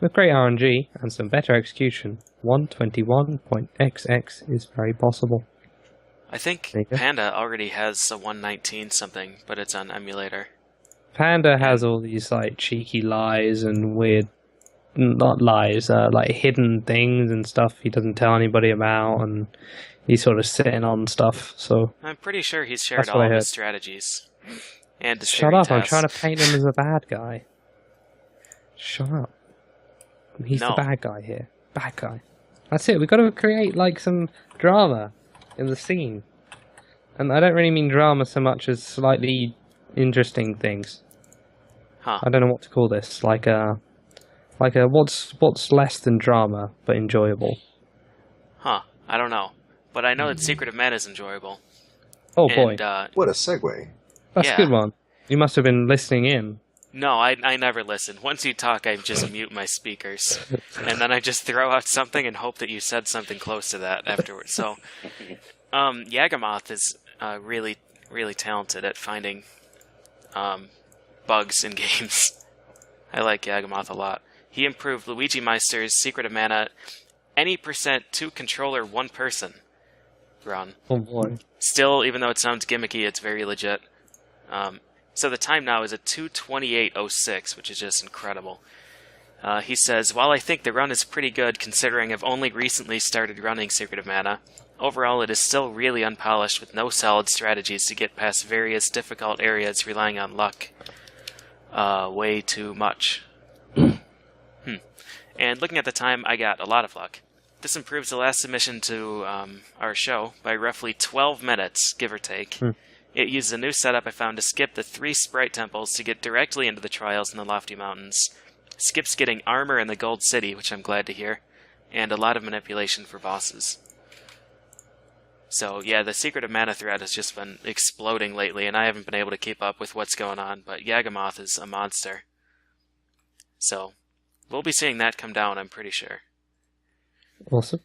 A: With great RNG and some better execution, 121.xx is very possible.
B: I think
A: There you go.
B: Panda already has a 119 something, but it's on emulator.
A: Panda has all these like cheeky lies and weird, not lies, like hidden things and stuff he doesn't tell anybody about, and he's sort of sitting on stuff. So
B: I'm pretty sure he's shared
A: That's what
B: all
A: I
B: of his
A: heard.
B: strategies. And his
A: shut
B: theory
A: up! I'm
B: tests.
A: trying to paint him as a bad guy. Shut up! He's the
B: No.
A: bad guy here. Bad guy. That's it. We've got to create like some drama in the scene, and I don't really mean drama so much as slightly interesting things.
B: Huh.
A: I don't know what to call this. Like a what's less than drama but enjoyable.
B: Huh. I don't know. But I know that Secret of Mana is enjoyable.
A: Oh boy,
B: And,
C: What a segue.
A: that's
B: yeah.
A: a good one. You must have been listening in.
B: no, I never listen. Once you talk, I just mute my speakers. And then I just throw out something and hope that you said something close to that afterwards. So, Yagamoth is really, really talented at finding bugs in games. I like Yagamoth a lot. He improved Luigi Meister's Secret of Mana any percent 2 controller 1 person run.
A: Oh boy.
B: Still, even though it sounds gimmicky, it's very legit. So the time now is at 2:28:06, which is just incredible. He says, while I think the run is pretty good considering I've only recently started running Secret of Mana, overall it is still really unpolished with no solid strategies to get past various difficult areas relying on luck. Way too much. And looking at the time, I got a lot of luck. This improves the last submission to our show by roughly 12 minutes, give or take. It uses a new setup I found to skip the 3 sprite temples to get directly into the trials in the Lofty Mountains. Skips getting armor in the Gold City, which I'm glad to hear, and a lot of manipulation for bosses. So yeah, the Secret of Mana thread has just been exploding lately, and I haven't been able to keep up with what's going on, but Yagamoth is a monster. So, we'll be seeing that come down, I'm pretty sure.
A: Awesome.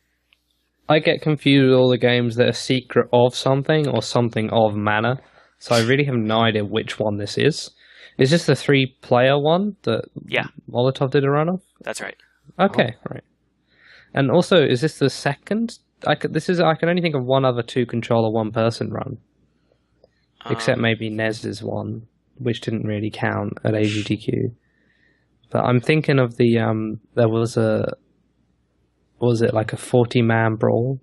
A: I get confused with all the games that are secret of something or something of mana, so I really have no idea which one this is. Is this the 3-player one that
B: Yeah.
A: Molotov did a run of?
B: That's right.
A: Okay, right. And also, is this the second? I can only think of one other 2-controller 1-person run, except maybe Nez's one, which didn't really count at AGDQ. But I'm thinking of the there was it like a 40-man brawl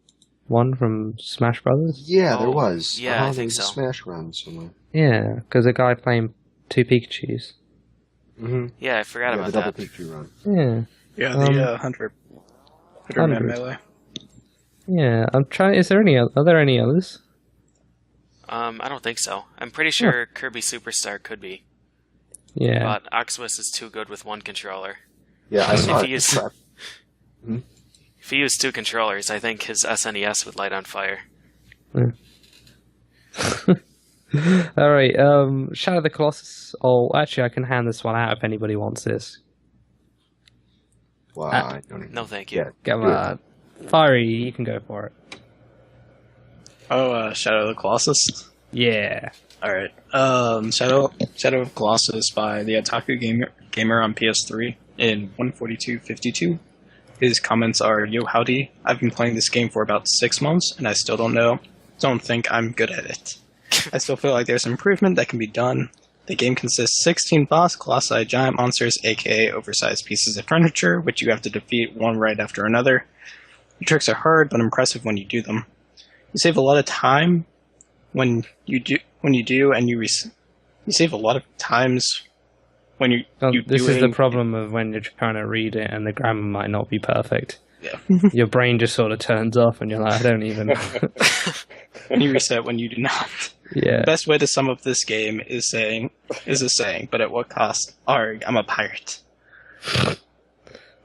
A: one from Smash Brothers?
C: Yeah,
B: Oh,
C: there was.
B: yeah, I think
C: there was
B: so.
C: a Smash run somewhere.
A: Yeah, because a guy playing 2 Pikachus.
C: Mm-hmm.
B: Yeah, I forgot
C: Yeah,
B: about
C: the double
B: that.
C: Pikachu run.
A: Yeah,
F: Yeah, the 100 man
A: 100.
F: melee.
A: yeah. I'm trying. Are there any others?
B: I don't think so. I'm pretty sure Kirby Superstar could be,
A: Yeah.
B: but Oxwis is too good with 1 controller.
C: Yeah, I saw
B: If
C: it.
B: he is- If he used 2 controllers, I think his SNES would light on fire.
A: All right. Shadow of the Colossus. Oh, actually, I can hand this one out if anybody wants this.
C: Well, I don't even...
B: No, thank you.
C: Yeah,
A: Come
C: do it.
A: on, Fiery, you can go for it.
F: Oh, Shadow of the Colossus.
A: Yeah.
F: All right. Shadow of Colossus by the Otaku Gamer on PS3 in 142.52. His comments are, "Yo, howdy. I've been playing this game for about 6 months, and I still don't think I'm good at it. I still feel like there's improvement that can be done. The game consists 16 boss colossi, giant monsters, aka oversized pieces of furniture, which you have to defeat one right after another. The tricks are hard, but impressive when you do them. You save a lot of time when you do, and you save a lot of times when you
A: This is the
F: doing-
A: problem of when you're trying to read it and the grammar might not be perfect.
F: Yeah.
A: Your brain just sort of turns off and you're like, I don't even...
F: And you reset when you do not.
A: Yeah.
F: The best way to sum up this game is a saying, but at what cost? Arg, I'm a pirate.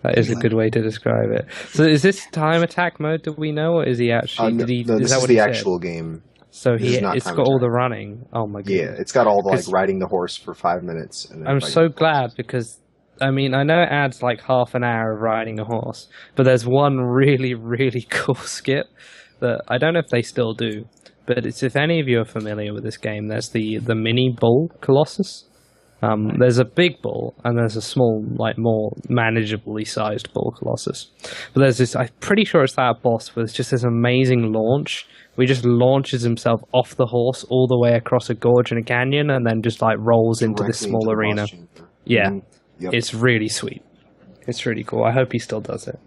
A: That is a good way to describe it. So is this time attack mode, do we know, or is he actually...
C: No,
A: is
C: this
A: that
C: is
A: what
C: the
A: he said?
C: actual game.
A: So
C: this is not
A: it's
C: time
A: got all the
C: attack.
A: running. Oh my god.
C: Yeah, it's got all the, like,
A: 'Cause-
C: riding the horse for 5 minutes. And then
A: I'm
C: fighting
A: so
C: the horse.
A: glad because, I mean, I know it adds like half an hour of riding a horse, but there's one really, really cool skip that I don't know if they still do, but it's if any of you are familiar with this game, there's the mini bull Colossus. There's a big bull and there's a small, like more manageably sized bull Colossus. But there's this, I'm pretty sure it's that boss with just this amazing launch. Where he just launches himself off the horse all the way across a gorge and a canyon and then just like rolls into this
C: Directly
A: small
C: into the
A: arena.
C: boss chamber.
A: Yeah.
C: Mhm. Yep.
A: It's really sweet. It's really cool. I hope he still does it.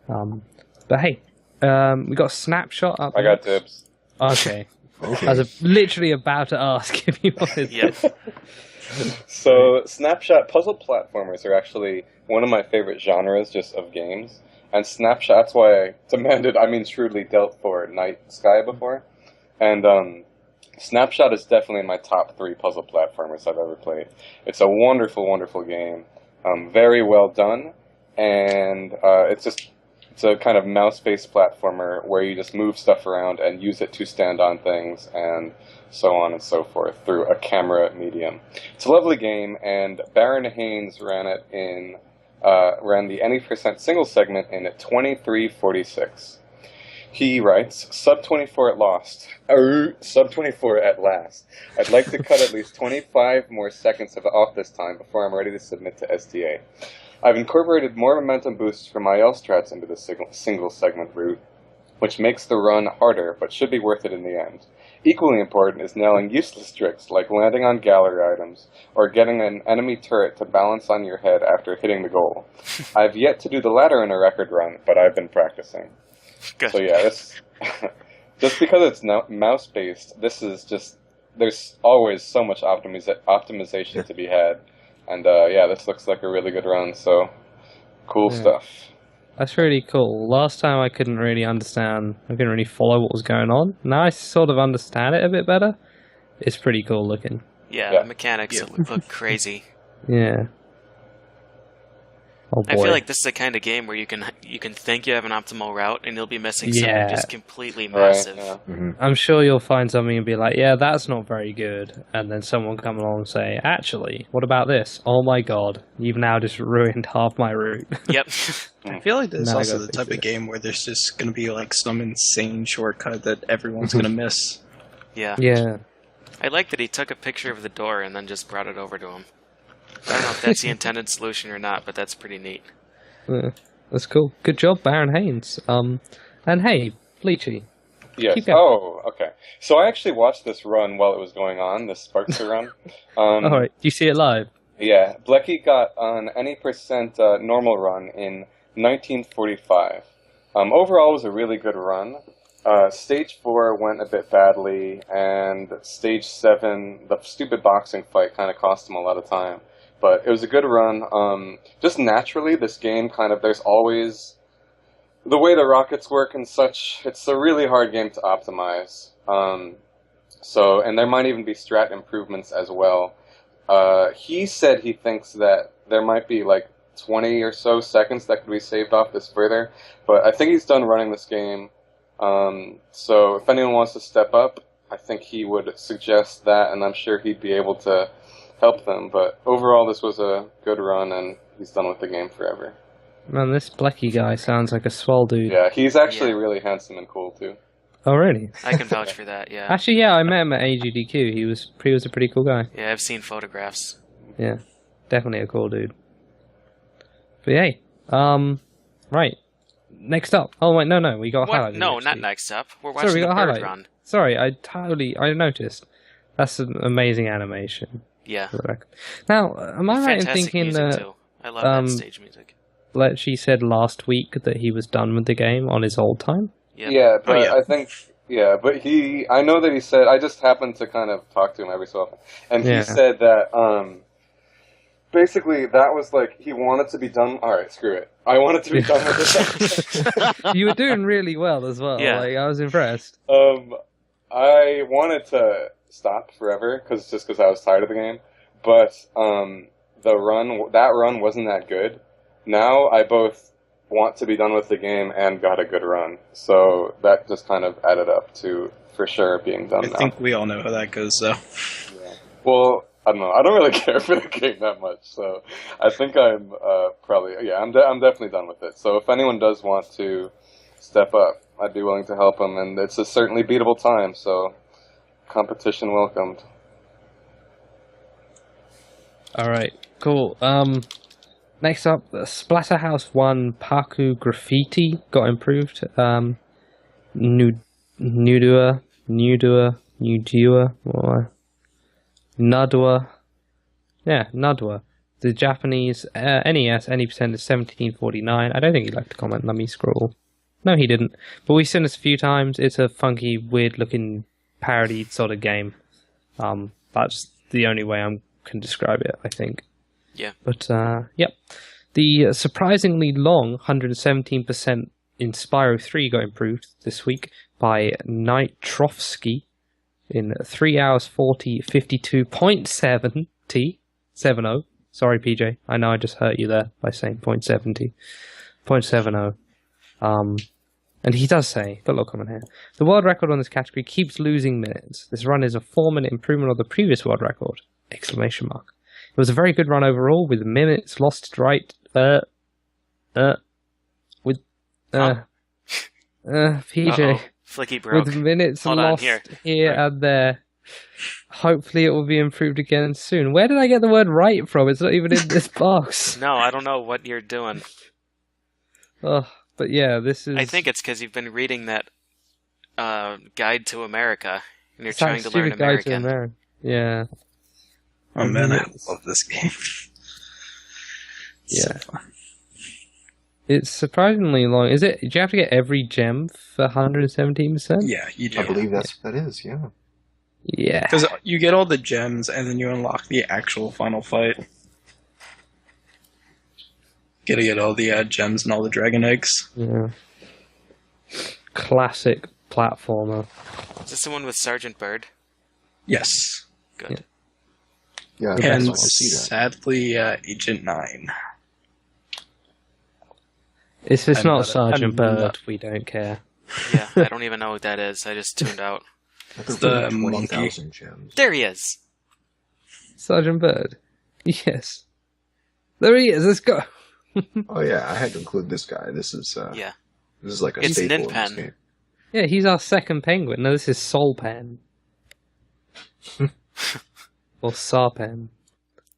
A: But hey, we got a snapshot up.
E: I got
A: next.
E: dibs.
A: Okay.
C: Okay.
A: I was literally about to ask if you wanted.
B: Yep.
E: So, snapshot puzzle platformers are actually one of my favorite genres just of games. And Snapshot's why I demanded, I mean shrewdly dealt for Night Sky before. And Snapshot is definitely in my top 3 puzzle platformers I've ever played. It's a wonderful, wonderful game. Very well done. And it's a kind of mouse-based platformer where you just move stuff around and use it to stand on things and so on and so forth through a camera medium. It's a lovely game, and Baron Haynes ran the any percent single segment in at 23:46. He writes, sub 24 at sub 24 at last. I'd like to cut at least 25 more seconds off this time before I'm ready to submit to STA. I've incorporated more momentum boosts from IL strats into the single segment route, which makes the run harder, but should be worth it in the end. Equally important is nailing useless tricks like landing on gallery items or getting an enemy turret to balance on your head after hitting the goal. I've yet to do the latter in a record run, but I've been practicing.
B: Good.
E: So yeah, this just because it's mouse-based, this is just, there's always so much optimization to be had. And yeah, this looks like a really good run, so cool stuff.
A: That's really cool. Last time I couldn't really follow what was going on. Now I sort of understand it a bit better. It's pretty cool looking.
B: Yeah, the mechanics look crazy.
A: Yeah. Oh boy.
B: I feel like this is the kind of game where you can think you have an optimal route and you'll be missing something just completely massive.
E: Right, yeah.
C: Mm-hmm.
A: I'm sure you'll find something and be like, yeah, that's not very good. And then someone come along and say, actually, what about this? Oh my god, you've now just ruined half my route.
B: Yep.
F: I feel like this is
A: Now I
F: also
A: gotta
F: the
A: fix
F: type
A: it.
F: of game where there's just going to be like some insane shortcut that everyone's going to miss.
B: Yeah.
A: Yeah.
B: I like that he took a picture of the door and then just brought it over to him. I don't know if that's the intended solution or not, but that's pretty neat.
A: Yeah, that's cool. Good job, Baron Haynes. And hey, Bleachy.
E: Yes.
A: Keep going.
E: Oh, okay. So I actually watched this run while it was going on, this Sparkster run.
A: Alright, do you see it live?
E: Yeah, Blecky got on any percent normal run in 1945. Overall, it was a really good run. Stage 4 went a bit badly, and Stage 7, the stupid boxing fight, kind of cost him a lot of time. But it was a good run. Just naturally, this game there's always, the way the rockets work and such, it's a really hard game to optimize. And there might even be strat improvements as well. He said he thinks that there might be like 20 or so seconds that could be saved off this further, but I think he's done running this game. So if anyone wants to step up I think he would suggest that, and I'm sure he'd be able to help them. But overall, this was a good run, and he's done with the game forever.
A: Man, this Blecky guy sounds like a swell dude.
E: Yeah, he's actually
B: Yeah.
E: really handsome and cool too.
A: Oh, really?
B: I can vouch for that. Yeah.
A: Actually, yeah, I met him at AGDQ. He was a pretty cool guy.
B: Yeah, I've seen photographs.
A: Yeah, definitely a cool dude. But hey, right. Next up. Oh wait, no, we got
B: What?
A: highlights.
B: No, not
A: week.
B: next up. We're
A: Sorry,
B: watching
A: we
B: the
A: got
B: bird
A: highlight.
B: run.
A: Sorry, I noticed. That's an amazing animation.
B: Yeah.
A: For the record. Now, am I right in
B: Fantastic
A: thinking
B: music
A: that
B: too. I love that stage music.
A: she said last week that he was done with the game on his old time?
B: Yep.
E: Yeah, but
F: yeah.
E: I think but I know that he said, I just happened to kind of talk to him every so often, and
A: Yeah.
E: he said that basically that was like he wanted to be done. All right, screw it. I wanted to be done with this.
A: You were doing really well as well.
B: Yeah.
A: Like, I was impressed.
E: I wanted to stop forever because I was tired of the game, but that run wasn't that good. Now I both want to be done with the game and got a good run, so that just kind of added up to for sure being done
F: I
E: now.
F: think we all know how that goes, though.
E: Well, I don't know. I don't really care for the game that much, so I think I'm I'm definitely done with it. So if anyone does want to step up, I'd be willing to help them, and it's a certainly beatable time. So competition welcomed.
A: All right, cool. Next up, Splatterhouse 1 Paku Graffiti got improved. Nudua, Nudua. Yeah, Nudua. The Japanese NES any percent is 1749. I don't think he'd like to comment. Let me scroll. No, he didn't. But we've seen this a few times. It's a funky, weird-looking parody sort of game. That's the only way I can describe it, I think.
B: Yeah.
A: But, yep. The surprisingly long 117% in Spyro 3 got improved this week by Nitrovsky in 3 hours 52.70. 70. Sorry, PJ. I know I just hurt you there by saying 0.70. 0.70. And he does say, got a little comment here, the world record on this category keeps losing minutes. This run is a 4-minute improvement of the previous world record! Exclamation mark. It was a very good run overall, with minutes lost PJ.
B: Flicky broke.
A: With minutes
B: Hold on,
A: lost
B: here.
A: here and there. Hopefully it will be improved again soon. Where did I get the word right from? It's not even in this box.
B: No, I don't know what you're doing.
A: Oh, but yeah, this is...
B: I think it's because you've been reading that Guide to America, and you're
A: it's that
B: trying to learn
A: stupid Guide to
B: American.
A: America. Yeah.
F: Oh man, I love this game.
A: Yeah.
F: So fun.
A: It's surprisingly long. Is it? Do you have to get every gem for 117%?
F: Yeah, you do.
C: I believe that's what that is, yeah.
A: Yeah.
F: Because you get all the gems, and then you unlock the actual final fight. Gotta get all the gems and all the dragon eggs.
A: Yeah. Classic platformer.
B: Is this the one with Sergeant Bird?
F: Yes.
B: Good.
C: Yeah, I
F: And
C: want to see that.
F: sadly, Agent 9.
A: If it's not Sergeant
F: I'm not-
A: Bird, we don't care.
B: Yeah, I don't even know what that is. I just tuned out.
C: I thought
F: the
C: it was
F: monkey.
C: 20,000 gems.
B: There he is.
A: Sergeant Bird. Yes. There he is. Let's go.
C: Oh yeah, I had to include this guy. This is
B: Yeah.
C: this is like a
B: It's
C: staple in this
B: Ninpen.
C: game.
A: Yeah, he's our second penguin. No, this is Sol Pen. Or Sarpen.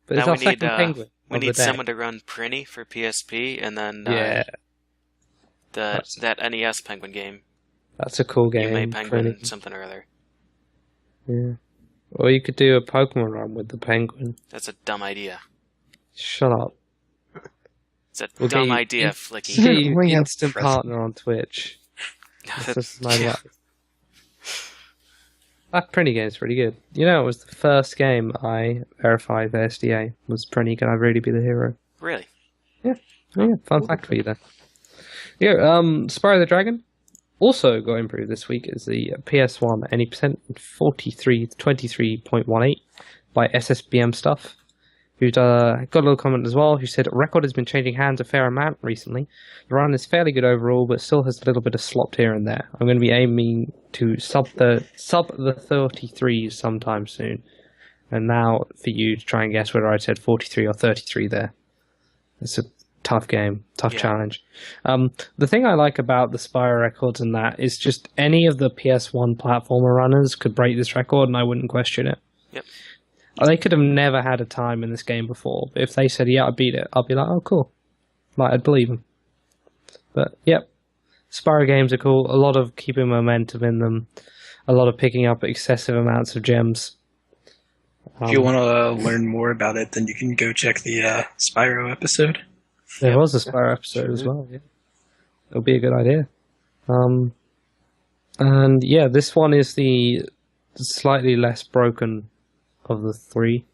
A: But it's
B: Now
A: our
B: we need
A: second penguin.
B: we
A: of the
B: need
A: day.
B: someone to run Prinny for PSP, and then
A: Yeah,
B: that NES Penguin game.
A: that's a cool
B: You
A: game.
B: made Penguin
A: Pretty-
B: something or other.
A: Yeah. Or you could do a Pokemon run with the penguin.
B: That's a dumb idea.
A: Shut up.
B: It's a
A: We'll
B: dumb
A: get you
B: idea,
A: in-
B: Flicky.
A: Get you
C: Bring up
A: instant
C: present.
A: partner on Twitch. That's just my
B: Yeah.
A: life. That Prinny game's pretty good. You know, it was the first game I verified the SDA. Was Prinny Can I Really Be the Hero?
B: Really?
A: Oh, yeah, fun fact for you there. Yeah, Spyro the Dragon also got improved this week as the PS1 any percent 23.18 by SSBM stuff. who's got a little comment as well, who said, record has been changing hands a fair amount recently. Your run is fairly good overall, but still has a little bit of slop here and there. I'm going to be aiming to sub the 33s sometime soon. And now for you to try and guess whether I said 43 or 33 there. It's a tough game, tough challenge. The thing I like about the Spyro records and that is just any of the PS1 platformer runners could break this record and I wouldn't question it.
B: Yep.
A: They could have never had a time in this game before. But if they said, yeah, I beat it, I'll be like, oh, cool. Like, I'd believe them. But, yep. Spyro games are cool. A lot of keeping momentum in them. A lot of picking up excessive amounts of gems.
F: If you want to learn more about it, then you can go check the Spyro episode.
A: There was a Spyro episode as well, yeah. It'll be a good idea. And, yeah, this one is the slightly less broken of the three.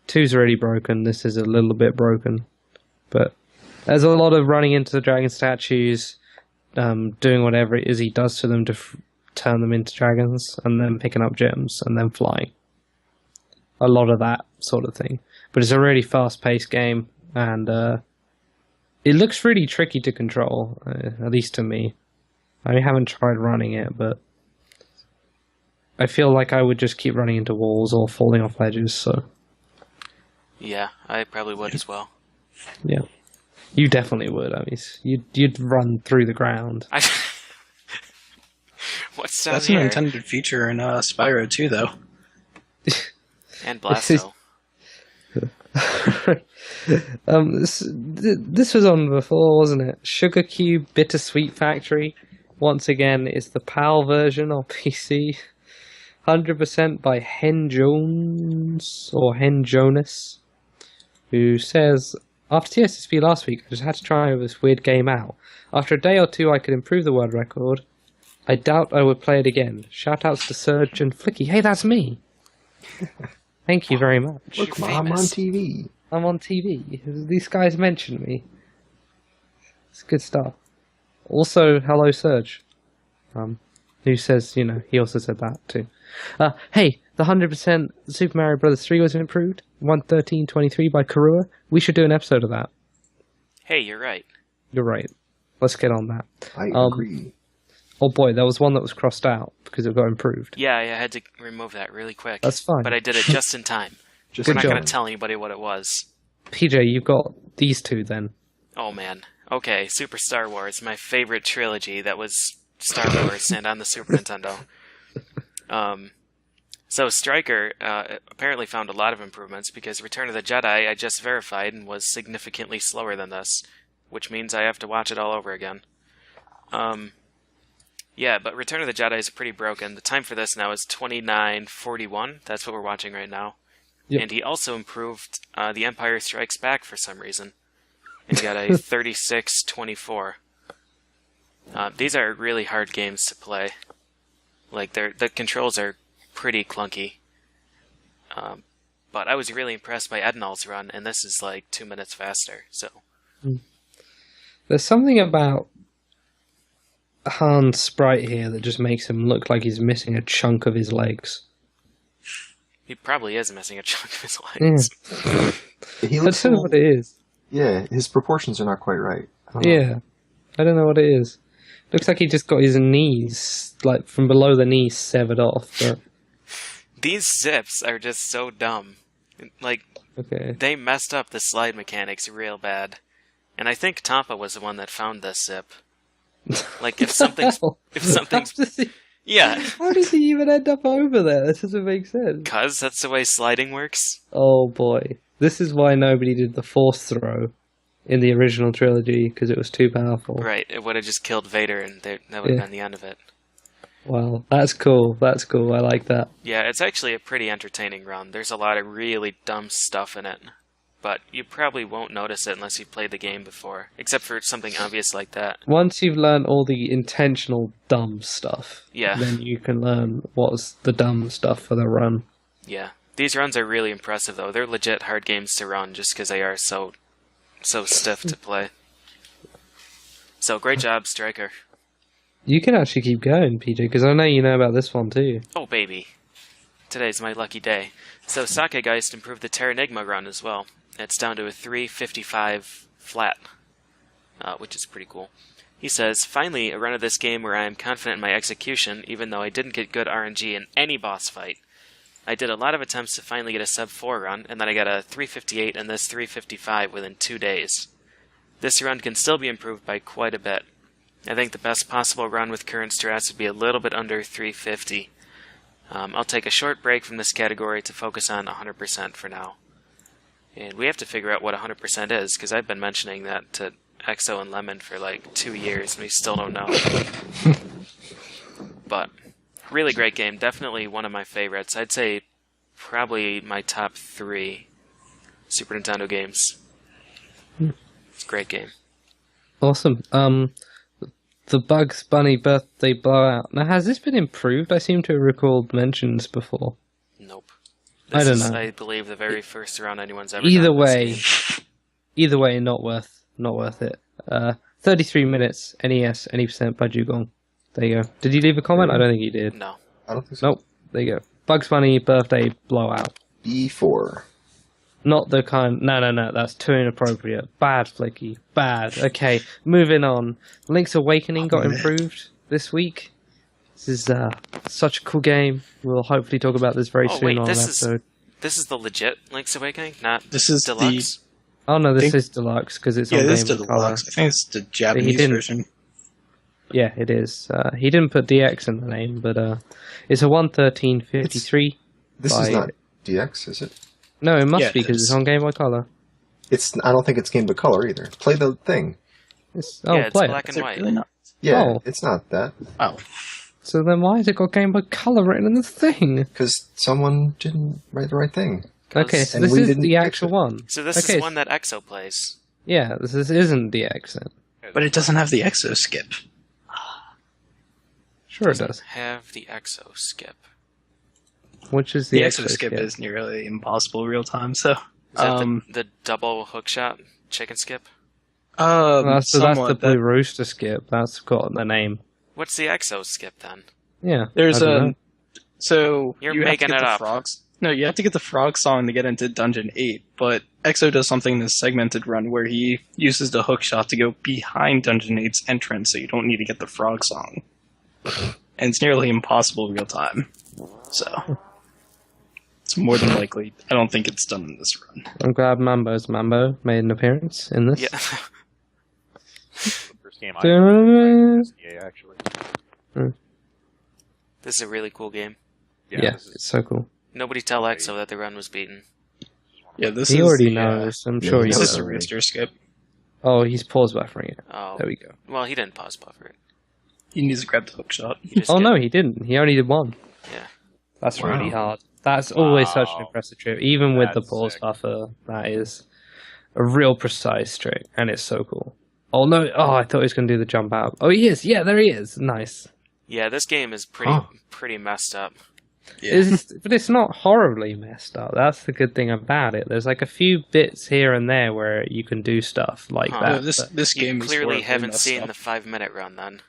A: 2's already broken, this is a little bit broken. But there's a lot of running into the dragon statues, doing whatever it is he does to them to turn them into dragons, and then picking up gems, and then flying. A lot of that sort of thing. But it's a really fast-paced game, and it looks really tricky to control, at least to me. I haven't tried running it, but I feel like I would just keep running into walls or falling off ledges, so...
B: Yeah, I probably would as well.
A: Yeah. You definitely would, I mean, you'd run through the ground.
B: What's down
F: That's
B: here?
F: an intended feature in Spyro 2, though.
B: And Blasto.
A: This was on before, wasn't it? Sugar Cube Bittersweet Factory. Once again, it's the PAL version on PC. 100% by Hen Jones, or Hen Jonas, who says, after TSSB last week, I just had to try this weird game out. After a day or two, I could improve the world record. I doubt I would play it again. Shoutouts to Surge and Flicky. Hey, that's me! Thank you very much.
C: Look, Mom, I'm on TV.
A: I'm on TV. These guys mentioned me. It's good stuff. Also, hello, Surge. Who says, he also said that too. Hey, the 100% Super Mario Bros. 3 was improved. 113.23 by Karua. We should do an episode of that.
B: Hey, you're right.
A: You're right. Let's get on that.
C: I agree.
A: Oh boy, there was one that was crossed out because it got improved.
B: Yeah, I had to remove that really quick.
A: That's fine.
B: But I did it just in time.
C: Just
B: I'm not
A: job.
B: going to tell anybody what it was.
A: PJ, you've got these two then.
B: Oh, man. Okay, Super Star Wars, my favorite trilogy that was Star Wars and on the Super Nintendo. So Striker apparently found a lot of improvements because Return of the Jedi I just verified and was significantly slower than this, which means I have to watch it all over again. Yeah, but Return of the Jedi is pretty broken. The time for this now is 29:41. That's what we're watching right now.
A: Yep.
B: And he also improved The Empire Strikes Back for some reason. And he got a 36:24. These are really hard games to play. Like, the controls are pretty clunky. But I was really impressed by Ednall's run, and this is like 2 minutes faster, so...
A: There's something about Han's sprite here that just makes him look like he's missing a chunk of his legs.
B: He probably is missing a chunk of his legs.
A: Yeah.
C: He
A: I
C: looks
A: don't know what it is.
C: Yeah, his proportions are not quite right. I don't know.
A: Yeah. I don't know what it is. Looks like he just got his knees, like from below the knees, severed off. But...
B: These zips are just so dumb. Like,
A: Okay.
B: they messed up the slide mechanics real bad. And I think Tampa was the one that found this zip. Like, if something's... Yeah.
A: How did he even end up over there? That doesn't make sense.
B: Because that's the way sliding works.
A: Oh boy. This is why nobody did the force throw in the original trilogy, because it was too powerful.
B: Right, it would have just killed Vader, and that would have been the end of it.
A: Wow, that's cool. That's cool. I like that.
B: Yeah, it's actually a pretty entertaining run. There's a lot of really dumb stuff in it. But you probably won't notice it unless you've played the game before. Except for something obvious like that.
A: Once you've learned all the intentional dumb stuff, then you can learn what's the dumb stuff for the run.
B: Yeah. These runs are really impressive, though. They're legit hard games to run just because they are so stiff to play. So, great job, Striker.
A: You can actually keep going, PJ, because I know you know about this one too.
B: Oh, baby. Today's my lucky day. So Sakegeist improved the Terranigma run as well. It's down to a 355 flat, which is pretty cool. He says, finally, a run of this game where I am confident in my execution, even though I didn't get good RNG in any boss fight. I did a lot of attempts to finally get a sub 4 run, and then I got a 358 and this 355 within 2 days. This run can still be improved by quite a bit. I think the best possible run with current strats would be a little bit under 350. I'll take a short break from this category to focus on 100% for now. And we have to figure out what 100% is, because I've been mentioning that to Exo and Lemon for like 2 years, and we still don't know. But, really great game. Definitely one of my favorites. I'd say probably my top 3 Super Nintendo games. It's a great game.
A: Awesome. The Bugs Bunny birthday blowout. Now, has this been improved? I seem to have recalled mentions before.
B: Nope.
A: I don't know.
B: I believe, the very first round anyone's ever
A: Either
B: done
A: way,
B: this
A: either way, not worth it. 33 minutes, NES, any percent by Dugong. There you go. Did you leave a comment? I don't think you did.
B: game. No.
C: I don't think so.
A: Nope. There you go. Bugs Bunny birthday blowout.
C: B4.
A: Not the kind. No. That's too inappropriate. Bad, Flicky. Bad. Okay, moving on. Link's Awakening got improved this week. This is such a cool game. We'll hopefully talk about this very soon
B: wait,
A: on an
B: this
A: episode.
B: This is the legit Link's Awakening, not
F: This is
B: deluxe.
A: Oh no, this
F: think-
A: is deluxe because it's
F: Yeah,
A: on
F: this
A: Game
F: is
A: Boy Color.
F: deluxe. I think it's the Japanese
A: didn't-
F: version.
A: Yeah, it is. He didn't put DX in the name, but it's a 11353.
C: This is not DX, is it?
A: No, it must
F: Yeah,
A: be
F: it
A: because
F: is.
A: it's on Game Boy Color.
C: I don't think it's Game Boy Color either. Play the thing.
A: It's,
B: Yeah, it's
A: play
B: black
A: it.
B: and
F: Is it
B: white.
F: really not?
C: Yeah,
A: Oh.
C: it's not that.
F: Oh,
A: So then why has it got Game Boy Color written in the thing?
C: Because someone didn't write the right thing.
A: Okay, so
C: And
A: this
C: we
A: is
C: didn't
A: the
C: fix
A: actual
C: it.
A: one.
B: So this
A: Okay,
B: is one that Exo plays.
A: Yeah, this isn't DX then.
F: but it doesn't have the Exo skip.
A: Sure it does.
B: Have the Exo skip.
A: Which is
F: The
A: the
F: Exo skip is nearly impossible real time. So,
B: Is that the double hookshot chicken skip?
A: That's the
F: somewhat.
A: Blue Rooster skip. That's got the name.
B: What's the Exo skip then?
A: Yeah.
F: There's
A: I don't know.
F: so
B: You're
F: you have to
B: making
F: get
B: it
F: the
B: up.
F: frogs. No, you have to get the frog song to get into Dungeon 8, but Exo does something in this segmented run where he uses the hook shot to go behind Dungeon 8's entrance, so you don't need to get the frog song. And it's nearly impossible real time. So, it's more than likely. I don't think it's done in this run.
A: I'm glad Mambo made an appearance in this.
B: Yeah.
D: First game I
A: Yeah,
D: yeah, actually.
B: This is a really cool game.
D: This is
A: it's so cool.
B: Nobody tell Exo that the run was beaten.
F: Yeah, this
A: He
F: is
A: already
F: the,
A: knows. I'm
C: yeah,
A: sure he
F: This
C: knows.
F: is
A: knows.
F: a rooster skip.
A: Oh, he's pause buffering it.
B: Oh.
A: There we go.
B: Well, he didn't pause buffer it.
F: He needs to grab the hook shot.
B: He just
A: Oh
B: did-
A: no, he didn't. He only did one.
B: Yeah.
A: That's
C: Wow.
A: really hard. That's always such an
D: Wow.
A: impressive trick. Even with the
D: That's
A: pause
D: sick.
A: buffer, that is a real precise trick, and it's so cool. Oh no! Oh, I thought he was going to do the jump out. Oh, he is. Yeah, there he is. Nice.
B: Yeah, this game is pretty
C: Huh.
B: pretty messed up.
A: But it's not horribly messed up. That's the good thing about it. There's like a few bits here and there where you can do stuff like
B: Huh.
A: that.
F: No, this
A: but-
F: this
B: You
F: game is
B: clearly
F: horribly
B: haven't
F: messed
B: seen
F: up.
B: the 5-minute run then.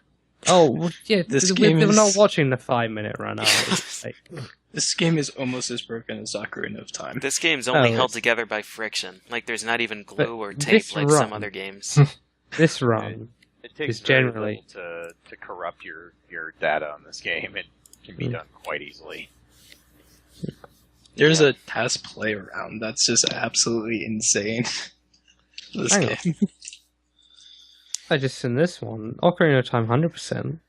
A: Oh well, yeah,
F: This
A: we're
F: game is-
A: not watching the 5-minute run. Are we? Like,
F: This game is almost as broken as Ocarina of Time.
B: This game's only
A: Oh,
B: held
A: it's-
B: together by friction. Like there's not even
A: But
B: glue or
A: this
B: tape like some
A: run-
B: other games.
A: this run,
D: It takes
A: It's
D: very
A: generally-
D: little to corrupt your data on this game. It can be
A: Mm.
D: done quite easily.
F: There's a task play around that's just absolutely insane. This
A: Hang on.
F: game.
A: I just seen this one. Ocarina of Time 100%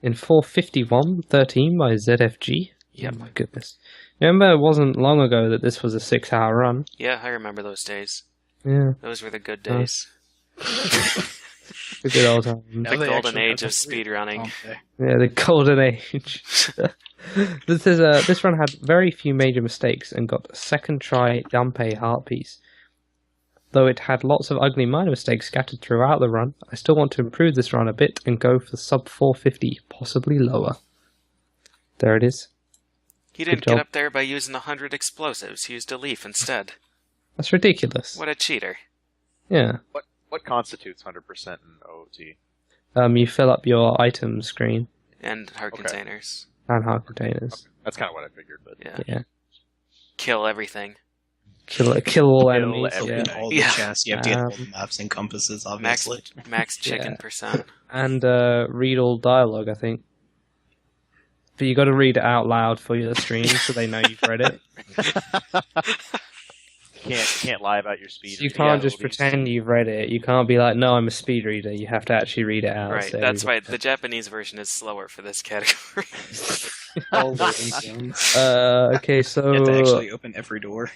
A: in 4:51:13 by ZFG.
B: Yep.
A: Oh my goodness. Remember, it wasn't long ago that this was a 6-hour run.
B: Yeah, I remember those days.
A: Yeah,
B: Those were the good
A: Nice.
B: days.
A: the good old time.
F: Now
B: The
F: they
B: golden
F: actually
B: age
F: have
B: of
F: to-
B: speedrunning.
F: Okay.
A: Yeah, the golden age. This run had very few major mistakes and got a second try Dampé heart piece. Though it had lots of ugly minor mistakes scattered throughout the run, I still want to improve this run a bit and go for sub 450, possibly lower. There it is.
B: He didn't
A: Good job.
B: get up there by using 100 explosives. He used a leaf instead.
A: That's ridiculous.
B: What a cheater.
A: Yeah.
D: What constitutes 100% in OOT?
A: You fill up your item screen
B: And heart
D: Okay.
B: containers.
A: and heart containers.
D: That's kind of what I figured, but
A: Yeah.
B: Kill everything.
A: Kill all
D: Kill
A: enemies.
D: everything.
A: Yeah.
F: All the
B: Yeah.
F: chests, you have to get all the maps and compasses,
B: Max
F: obviously.
B: max chicken
A: Yeah.
B: percent.
A: And read all dialogue, I think. But you got to read it out loud for your stream so they know you've read it.
D: Can't lie about your speed.
A: So you
D: reading
A: can't just
D: abilities.
A: pretend you've read it. You can't be like, no, I'm a speed reader. You have to actually read it out.
B: Right.
A: so
B: That's why
A: everybody-
B: the Japanese version is slower for this category.
F: All loading zones.
A: Okay, so
F: You have to actually open every door.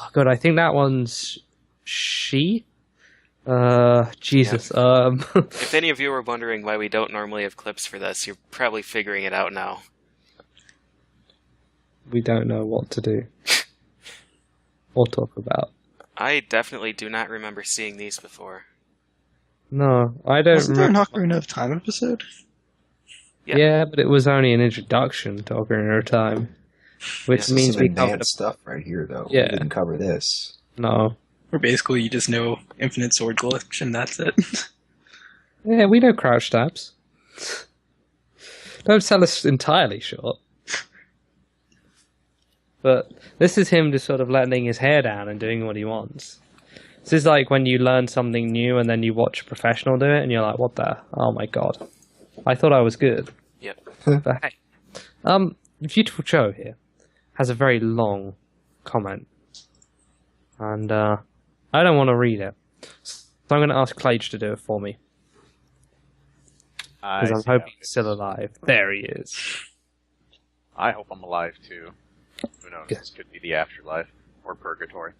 A: oh god, I think that one's she. Jesus.
B: If any of you were wondering why we don't normally have clips for this, you're probably figuring it out now.
A: We don't know what to do or talk about.
B: I definitely do not remember seeing these before.
A: No, I don't
F: Wasn't there an
A: remember.
F: Ocarina of Time episode?
B: Yeah.
A: Yeah, but it was only an introduction to Ocarina of Time, which
C: This is
A: means
C: some
A: we covered.
C: advanced stuff right here, though.
A: Yeah.
C: We didn't cover this.
A: No,
F: Where basically you just know infinite sword glitch and that's it.
A: yeah, we know crouch stabs. Don't sell us entirely short. But this is him just sort of letting his hair down and doing what he wants. This is like when you learn something new and then you watch a professional do it and you're like, what the? Oh my god. I thought I was good.
B: Yep.
A: But hey. Beautiful Joe here has a very long comment. And I don't want to read it. So I'm going to ask Clage to do it for me. Because I'm hoping he's still alive. There he is.
D: I hope I'm alive too. Who knows?
A: Yeah.
D: This could be the afterlife or purgatory.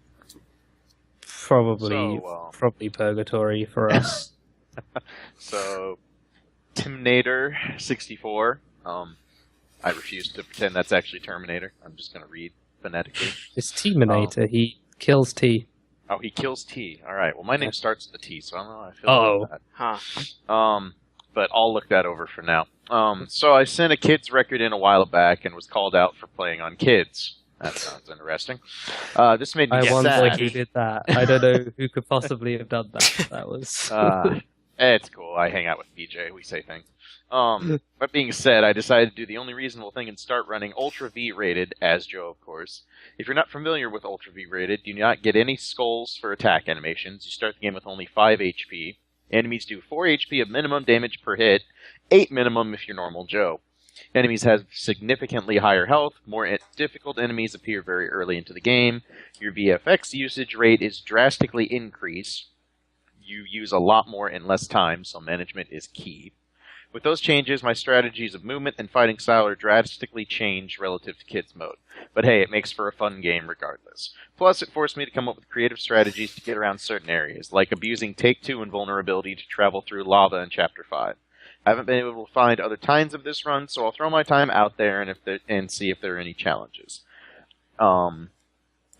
A: Probably,
D: So,
A: probably purgatory for us.
D: So, Timnator64. I refuse to pretend that's actually Terminator. I'm just going to read phonetically.
A: It's T-Minator. He kills T.
D: Oh, he kills T. All right. Well, my name starts with a T, so I don't know how I feel
A: Oh.
D: about that.
B: Huh.
D: But I'll look that over for now. So I sent a kids record in a while back and was called out for playing on kids. That sounds interesting. This made me
A: I wonder
D: sad.
A: who did that. I don't know who could possibly have done that. That was...
D: It's cool. I hang out with BJ. We say things. That being said, I decided to do the only reasonable thing and start running Ultra V rated, as Joe, of course. If you're not familiar with Ultra V rated, do not get any skulls for attack animations. You start the game with only 5 HP. Enemies do 4 HP of minimum damage per hit, 8 minimum if you're normal Joe. Enemies have significantly higher health, more difficult enemies appear very early into the game. Your VFX usage rate is drastically increased. You use a lot more in less time, so management is key. With those changes, my strategies of movement and fighting style are drastically changed relative to kids mode. But hey, it makes for a fun game regardless. Plus, it forced me to come up with creative strategies to get around certain areas, like abusing Take-Two invulnerability to travel through lava in Chapter 5. I haven't been able to find other times of this run, so I'll throw my time out there and see if there are any challenges.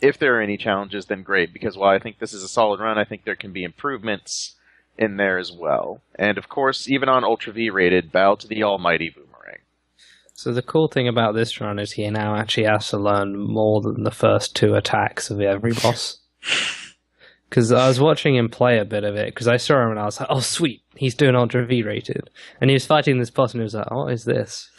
D: If there are any challenges, then great, because while I think this is a solid run, I think there can be improvements in there as well. And of course, even on Ultra V rated, bow to the almighty Boomerang.
A: So the cool thing about this run is he now actually has to learn more than the first 2 attacks of every boss. Because I was watching him play a bit of it, because I saw him and I was like, oh sweet, he's doing Ultra V rated. And he was fighting this boss and he was like, what is this?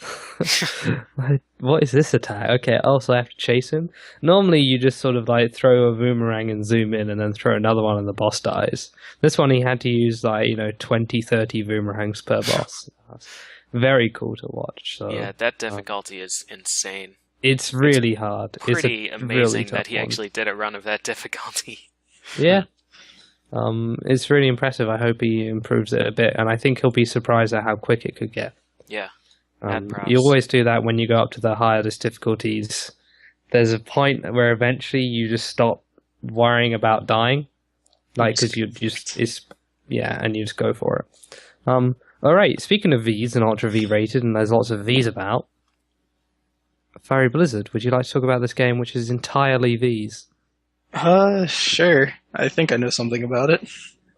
A: Like, what is this attack? Okay, also I have to chase him? Normally you just sort of like throw a boomerang and zoom in and then throw another one and the boss dies. This one he had to use like, 20, 30 boomerangs per boss. Very cool to watch. So
B: Yeah, that difficulty is insane.
A: it's really hard.
B: Pretty
A: it's a
B: amazing
A: really
B: that
A: tough
B: he
A: one.
B: actually did a run of that difficulty.
A: Yeah. It's really impressive. I hope he improves it a bit, and I think he'll be surprised at how quick it could get.
B: Yeah. Mad props.
A: You always do that when you go up to the highest difficulties. There's a point where eventually you just stop worrying about dying, like because you just and you just go for it. All right. Speaking of V's and Ultra V rated, and there's lots of V's about. Fiery Blizzard, would you like to talk about this game, which is entirely V's?
F: Sure. I think I know something about it.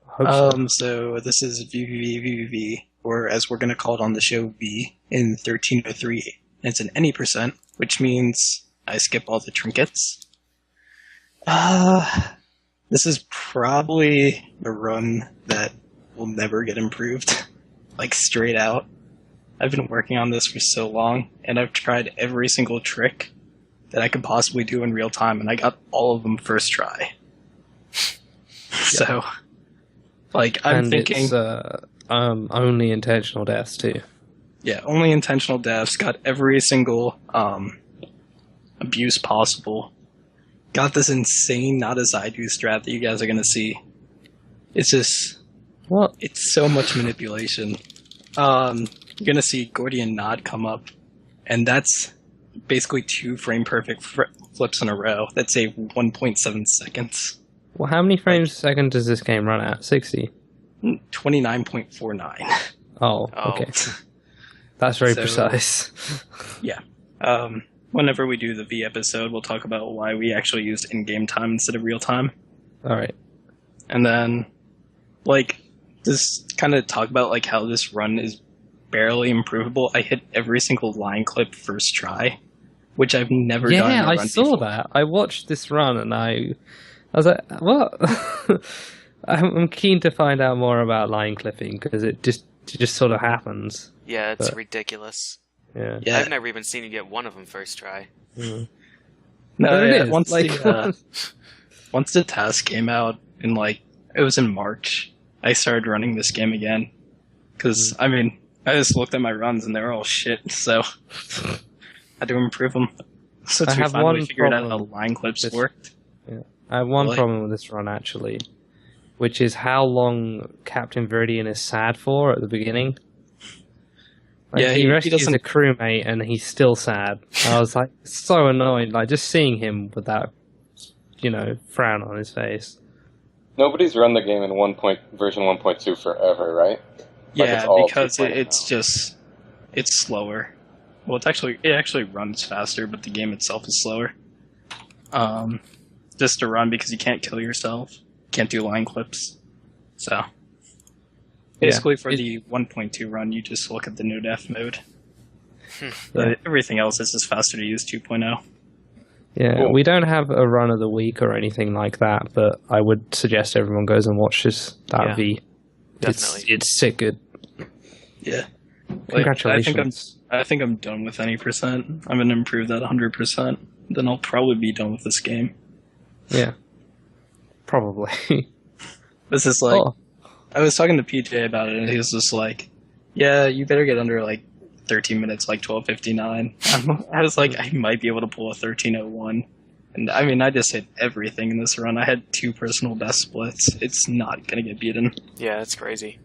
A: Hope so.
F: So this is VVV, or as we're going to call it on the show, V, in 1303. And it's an any percent, which means I skip all the trinkets. This is probably a run that will never get improved. Like, straight out. I've been working on this for so long, and I've tried every single trick that I could possibly do in real time, and I got all of them first try. So, like, I'm thinking...
A: it's only intentional deaths, too.
F: Yeah, only intentional deaths, got every single abuse possible. Got this insane not as I do strat that you guys are going to see. It's just...
A: What?
F: It's so much manipulation. You're going to see Gordian Nod come up, and that's basically 2 frame-perfect flips in a row. That's a 1.7 seconds.
A: Well, how many frames a second does this game run at? 60?
F: 29.49.
A: Oh, okay. That's very
F: So-
A: precise.
F: Yeah. Whenever we do the V episode, we'll talk about why we actually used in-game time instead of real time.
A: Alright.
F: And then, like, just kind of talk about, like, how this run is barely improvable. I hit every single line clip first try, which I've never done in
A: Yeah,
F: a
A: I
F: run
A: saw
F: before.
A: that. I watched this run and I was like, what? I'm keen to find out more about line clipping because it just sort of happens.
B: Yeah, it's
A: But-
B: ridiculous.
A: Yeah.
F: Yeah.
B: I've never even seen you get one of them first try.
A: Mm.
F: No,
A: But it
F: yeah,
A: is,
F: once
A: like,
F: once the task came out in, like, it was in March, I started running this game again. Because, I mean, I just looked at my runs and they were all shit, so I had to improve them. Since
A: I
F: we
A: have
F: finally
A: one
F: figured out how
A: problem.
F: line clips
A: This-
F: worked.
A: I have one
F: Really?
A: problem with this run actually, which is how long Captain Viridian is sad for at the beginning. Like,
F: Yeah,
A: he
F: he
A: rescues
F: doesn't-
A: a crewmate and he's still sad. I was like so annoyed, like just seeing him with that, frown on his face.
E: Nobody's run the game in version 1.2 forever, right? Like,
F: Yeah,
E: it's all
F: because
E: 2.0
F: it's slower. Well, it actually runs faster, but the game itself is slower. Just to run because you can't kill yourself, can't do line clips. So basically, for the 1.2 run, you just look at the no def mode. But everything else is just faster to use 2.0.
A: Yeah,
E: Cool.
A: we don't have a run of the week or anything like that, but I would suggest everyone goes and watches that
B: Yeah,
A: V.
B: definitely.
A: It's sick good.
F: Yeah.
A: Congratulations.
F: I think I'm done with any percent. I'm gonna improve that 100%. Then I'll probably be done with this game.
A: Yeah. Probably.
F: This is like,
A: Oh.
F: I was talking to PJ about it, and he was just like, "Yeah, you better get under like 13 minutes, like 12:59." I was like, I might be able to pull a 13:01, and I mean, I just hit everything in this run. I had 2 personal best splits. It's not gonna get beaten.
B: Yeah, that's crazy.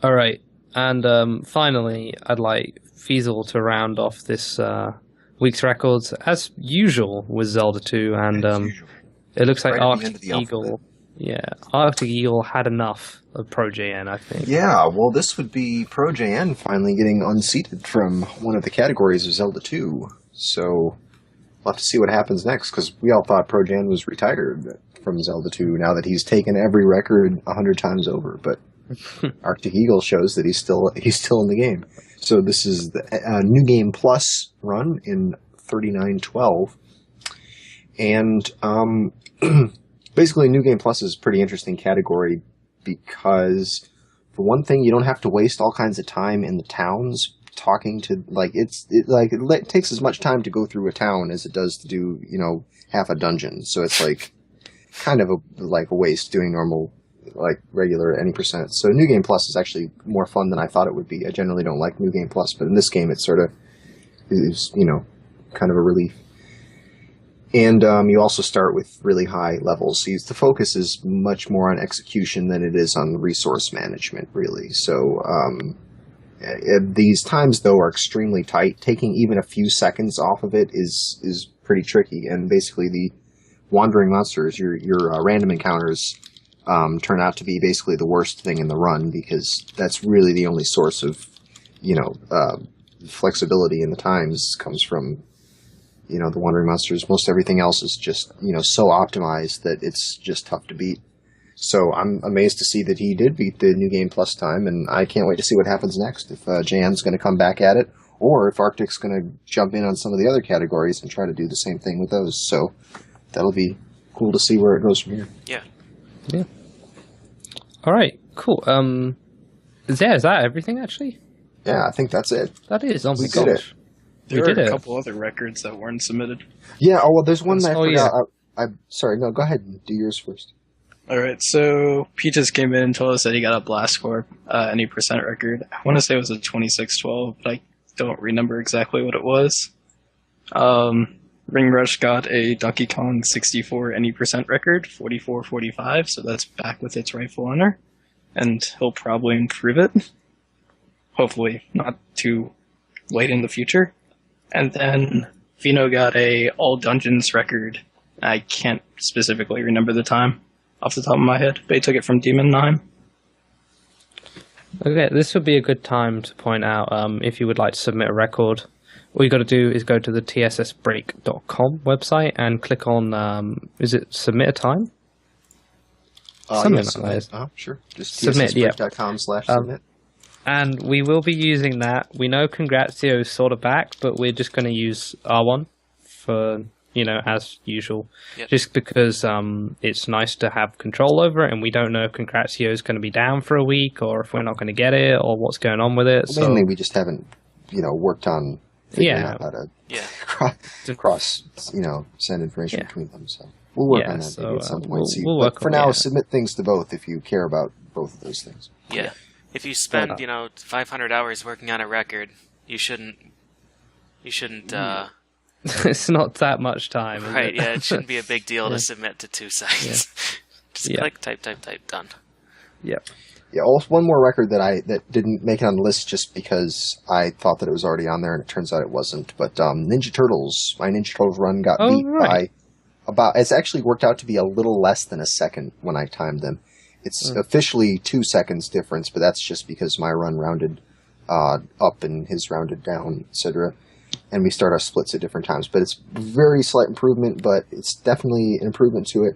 A: All right, and finally, I'd like Feasel to round off this week's records as usual with Zelda 2, and
C: As usual.
A: it looks like
C: Right at the
A: Arctic
C: end of the
A: Eagle. Yeah, Arctic Eagle had enough of Pro JN, I think.
C: Yeah, well, this would be Pro JN finally getting unseated from one of the categories of Zelda 2. So we'll have to see what happens next, because we all thought Pro JN was retired from Zelda 2 now that he's taken every record 100 times over. But Arctic Eagle shows that he's still in the game. So this is the New Game Plus run in 39:12. And basically, New Game Plus is a pretty interesting category because, for one thing, you don't have to waste all kinds of time in the towns talking to, like, it takes as much time to go through a town as it does to do, half a dungeon. So it's like kind of a waste doing normal, like, regular any percent. So New Game Plus is actually more fun than I thought it would be. I generally don't like New Game Plus, but in this game it sort of is, kind of a relief. And you also start with really high levels. So the focus is much more on execution than it is on resource management, really. So these times, though, are extremely tight. Taking even a few seconds off of it is pretty tricky. And basically, the wandering monsters, your random encounters, turn out to be basically the worst thing in the run, because that's really the only source of, flexibility in the times comes from, the wandering monsters. Most everything else is just, so optimized that it's just tough to beat. So I'm amazed to see that he did beat the New Game Plus time, and I can't wait to see what happens next. If Jan's going to come back at it, or if Arctic's going to jump in on some of the other categories and try to do the same thing with those. So that'll be cool to see where it goes from here.
B: Yeah.
A: All right, cool. Is that everything, actually?
C: Yeah, I think that's it.
A: That is, oh my
C: We did it.
A: gosh.
F: There
A: We
F: are
A: did
F: a
A: it.
F: couple other records that weren't submitted.
C: Yeah, oh, well, there's one that I
A: Oh,
C: forgot.
A: yeah.
C: I'm sorry, no, go ahead and do yours first.
F: Alright, so Peaches came in and told us that he got a Blast Corp any percent record. I want to say it was a 2612, but I don't remember exactly what it was. Ring Rush got a Donkey Kong 64 any percent record, 4445, so that's back with its rightful owner. And he'll probably improve it. Hopefully not too late in the future. And then Vino got a All Dungeons record. I can't specifically remember the time off the top of my head, but he took it from Demon 9.
A: Okay, this would be a good time to point out if you would like to submit a record. All you got to do is go to the TSSBreak.com website and click on, is it submit a time? Something
C: Yes,
A: like that.
C: submit. Sure. Just
A: Submit, yeah.
C: tssbreak.com/submit.
A: And we will be using that. We know Congratio is sort of back, but we're just going to use our one for, as usual.
B: Yep.
A: Just because it's nice to have control over it, and we don't know if Congratio is going to be down for a week, or if we're not going to get it, or what's going on with it.
C: Well, mainly, we just haven't, worked on figuring
A: Yeah.
C: out how to
B: Yeah.
C: cross, send information
A: Yeah.
C: between them. So we'll work
A: Yeah,
C: on that
A: so,
C: maybe at some point.
A: we'll-
C: See.
A: we'll
C: But
A: work
C: for
A: on-
C: now,
A: yeah.
C: submit things to both if you care about both of those things.
B: Yeah. If you spend, 500 hours working on a record, you shouldn't.
A: It's not that much time. is
B: Right?
A: it?
B: Yeah, it shouldn't be a big deal
A: Yeah.
B: to submit to 2 sites. Just
A: Yeah.
B: click, type, done.
A: Yep.
C: Yeah, also one more record that didn't make it on the list just because I thought that it was already on there, and it turns out it wasn't. But Ninja Turtles, my Ninja Turtles run got
A: Oh,
C: beat
A: right.
C: by about. It's actually worked out to be a little less than a second when I timed them. It's officially 2 seconds difference, but that's just because my run rounded up and his rounded down, etc. And we start our splits at different times. But it's very slight improvement, but it's definitely an improvement to it.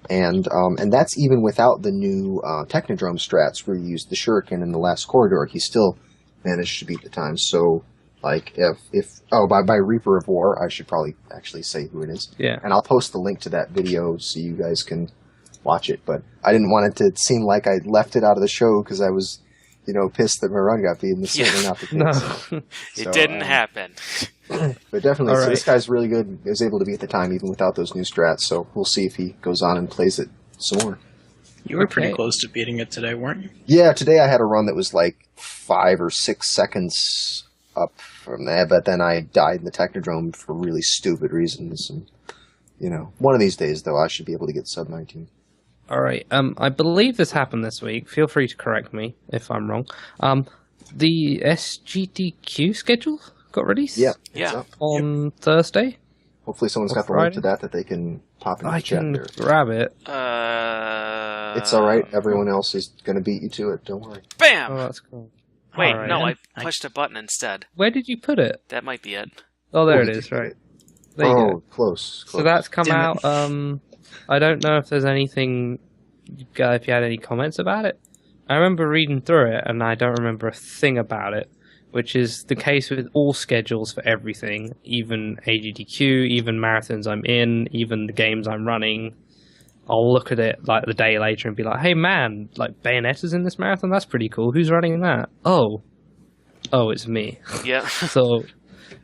C: And that's even without the new Technodrome strats where you use the Shuriken in the last corridor. He still managed to beat the time. So, like, by Reaper of War, I should probably actually say who it is.
A: Yeah.
C: And I'll post the link to that video so you guys can watch it. But I didn't want it to seem like I left it out of the show because I was, pissed that my run got beat. And that's certainly not the case.
A: No.
B: It
C: So,
B: didn't happen.
C: But definitely,
A: All
C: so
A: right.
C: this guy's really good. He was able to beat the time even without those new strats. So we'll see if he goes on and plays it some more.
F: You were pretty
A: Okay.
F: close to beating it today, weren't you?
C: Yeah, today I had a run that was like 5 or 6 seconds up from there, but then I died in the Technodrome for really stupid reasons. And, one of these days, though, I should be able to get sub 19.
A: All right. I believe this happened this week. Feel free to correct me if I'm wrong. The SGDQ schedule got released.
C: Yeah,
B: Yeah.
C: it's up.
A: On Thursday.
C: Hopefully someone's
A: Or
C: got the link
A: Friday?
C: to that they can pop into
A: I
C: the chat
A: can
C: there.
A: grab it.
C: It's all right. Everyone else is going to beat you to it. Don't worry.
B: Bam!
A: Oh, that's cool.
B: Wait,
A: All right.
B: no, I
F: I-
B: pushed a button instead.
A: Where did you put it?
B: That might be it.
A: Oh, there
C: Oh,
A: it
C: you
A: is.
C: did
A: Right.
C: it.
A: There you go.
C: Close.
A: So that's come
F: Damn
A: out.
F: it.
A: I don't know if there's anything. If you had any comments about it, I remember reading through it, and I don't remember a thing about it. Which is the case with all schedules for everything, even AGDQ, even marathons I'm in, even the games I'm running. I'll look at it like the day later and be like, "Hey man, like Bayonetta's in this marathon. That's pretty cool. Who's running that? Oh, it's me."
B: Yeah.
A: So.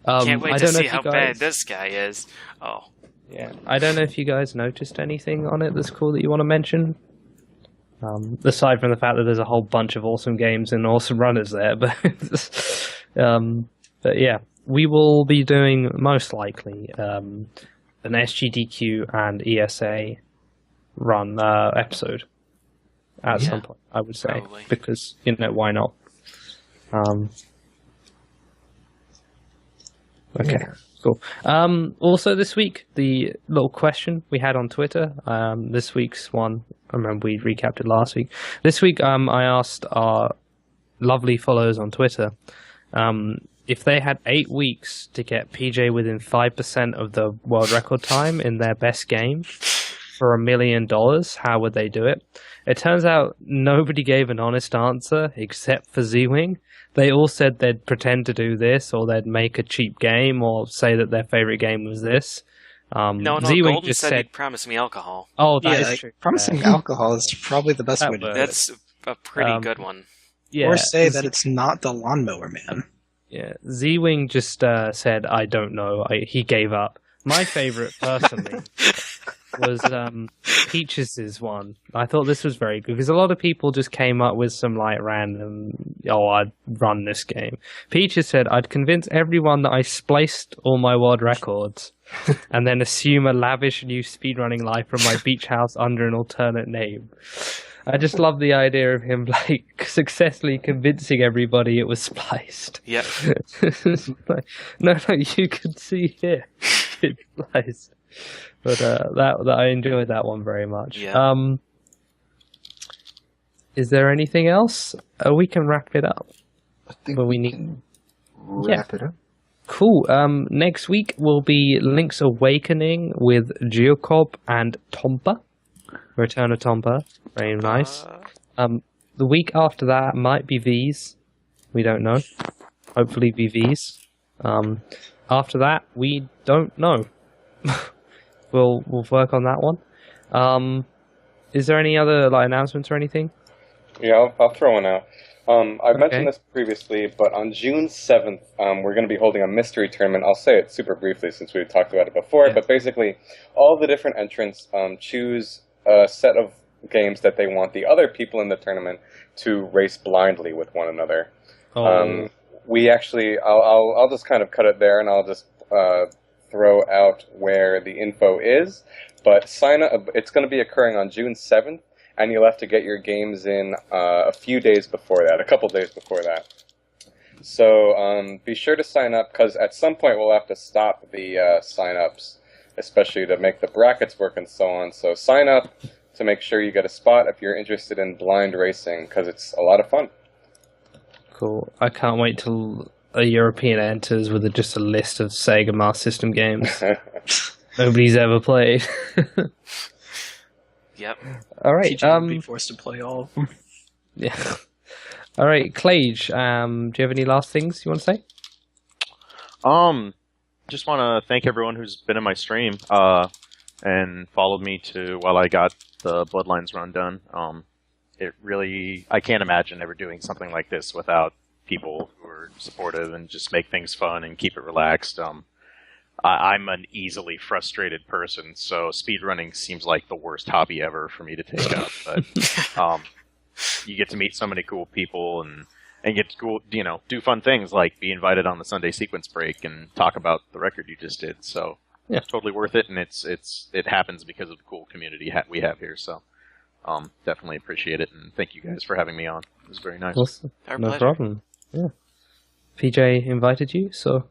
B: Can't wait
A: I
B: to
A: don't know
B: see
A: if
B: how
A: you guys,
B: bad this guy is. Oh.
A: Yeah, I don't know if you guys noticed anything on it that's cool that you want to mention. Aside from the fact that there's a whole bunch of awesome games and awesome runners there, but yeah, we will be doing most likely an SGDQ and ESA run episode at
B: Yeah,
A: some point. I would say
B: probably.
A: because why not? Okay.
C: Yeah.
A: Cool. Also, this week, the little question we had on Twitter. This week's one, I remember we recapped it last week. This week, I asked our lovely followers on Twitter if they had 8 weeks to get PJ within 5% of the world record time in their best game for $1 million, how would they do it? It turns out nobody gave an honest answer except for Z-Wing. They all said they'd pretend to do this, or they'd make a cheap game, or say that their favorite game was this.
B: No,
A: Z-Wing
B: Golden
A: just
B: said
A: said,
B: he'd promise me alcohol.
A: "Oh, that
F: Yeah,
A: is true."
F: promising alcohol is probably the best
A: That
F: way to do
A: works.
F: it.
B: That's a pretty good one.
A: Yeah,
F: Or say that it's not the Lawnmower Man.
A: Yeah, Z-Wing just said, "I don't know." He gave up. My favorite, personally, was Peaches' one. I thought this was very good because a lot of people just came up with some like random, "Oh, I'd run this game." Peaches said, "I'd convince everyone that I spliced all my world records, and then assume a lavish new speedrunning life from my beach house under an alternate name." I just love the idea of him like successfully convincing everybody it was spliced.
B: Yep.
A: Like, no, you can see here it's spliced. But that I enjoyed that one very much.
B: Yeah.
A: Is there anything else? We can wrap it up.
C: I think
A: But we
C: we
A: need
C: can wrap it up.
A: Cool. Next week will be Link's Awakening with Geocob and Tompa. Return of Tompa. Very nice. The week after that might be V's. We don't know. Hopefully VVs. After that, we don't know. We'll work on that one. Is there any other like announcements or anything?
E: Yeah, I'll throw one out. I've
A: Okay.
E: mentioned this previously, but on June 7th, we're going to be holding a mystery tournament. I'll say it super briefly since we've talked about it before, but basically, all the different entrants choose a set of games that they want the other people in the tournament to race blindly with one another. We actually, I'll just kind of cut it there, and I'll just throw out where the info is. But sign up. It's going to be occurring on June 7th. And you'll have to get your games in a few days before that, a couple days before that. So be sure to sign up, because at some point we'll have to stop the sign-ups, especially to make the brackets work and so on. So sign up to make sure you get a spot if you're interested in blind racing, because it's a lot of fun.
A: Cool. I can't wait till a European enters with just a list of Sega Master System games nobody's ever played.
B: Yep.
A: All right.
F: TJ will be forced to play all of them.
A: Yeah. All right, Clage. Do you have any last things you want to say?
D: Just want to thank everyone who's been in my stream and followed me to while I got the Bloodlines run done. It really, I can't imagine ever doing something like this without people who are supportive and just make things fun and keep it relaxed. I'm an easily frustrated person, so speedrunning seems like the worst hobby ever for me to take up. But you get to meet so many cool people and get to do fun things like be invited on the Sunday sequence break and talk about the record you just did. So
A: yeah,
D: totally worth it, and it happens because of the cool community we have here. So definitely appreciate it, and thank you guys for having me on. It was very nice.
A: Awesome.
B: Our
A: No
B: pleasure.
A: problem. Yeah. PJ invited you, so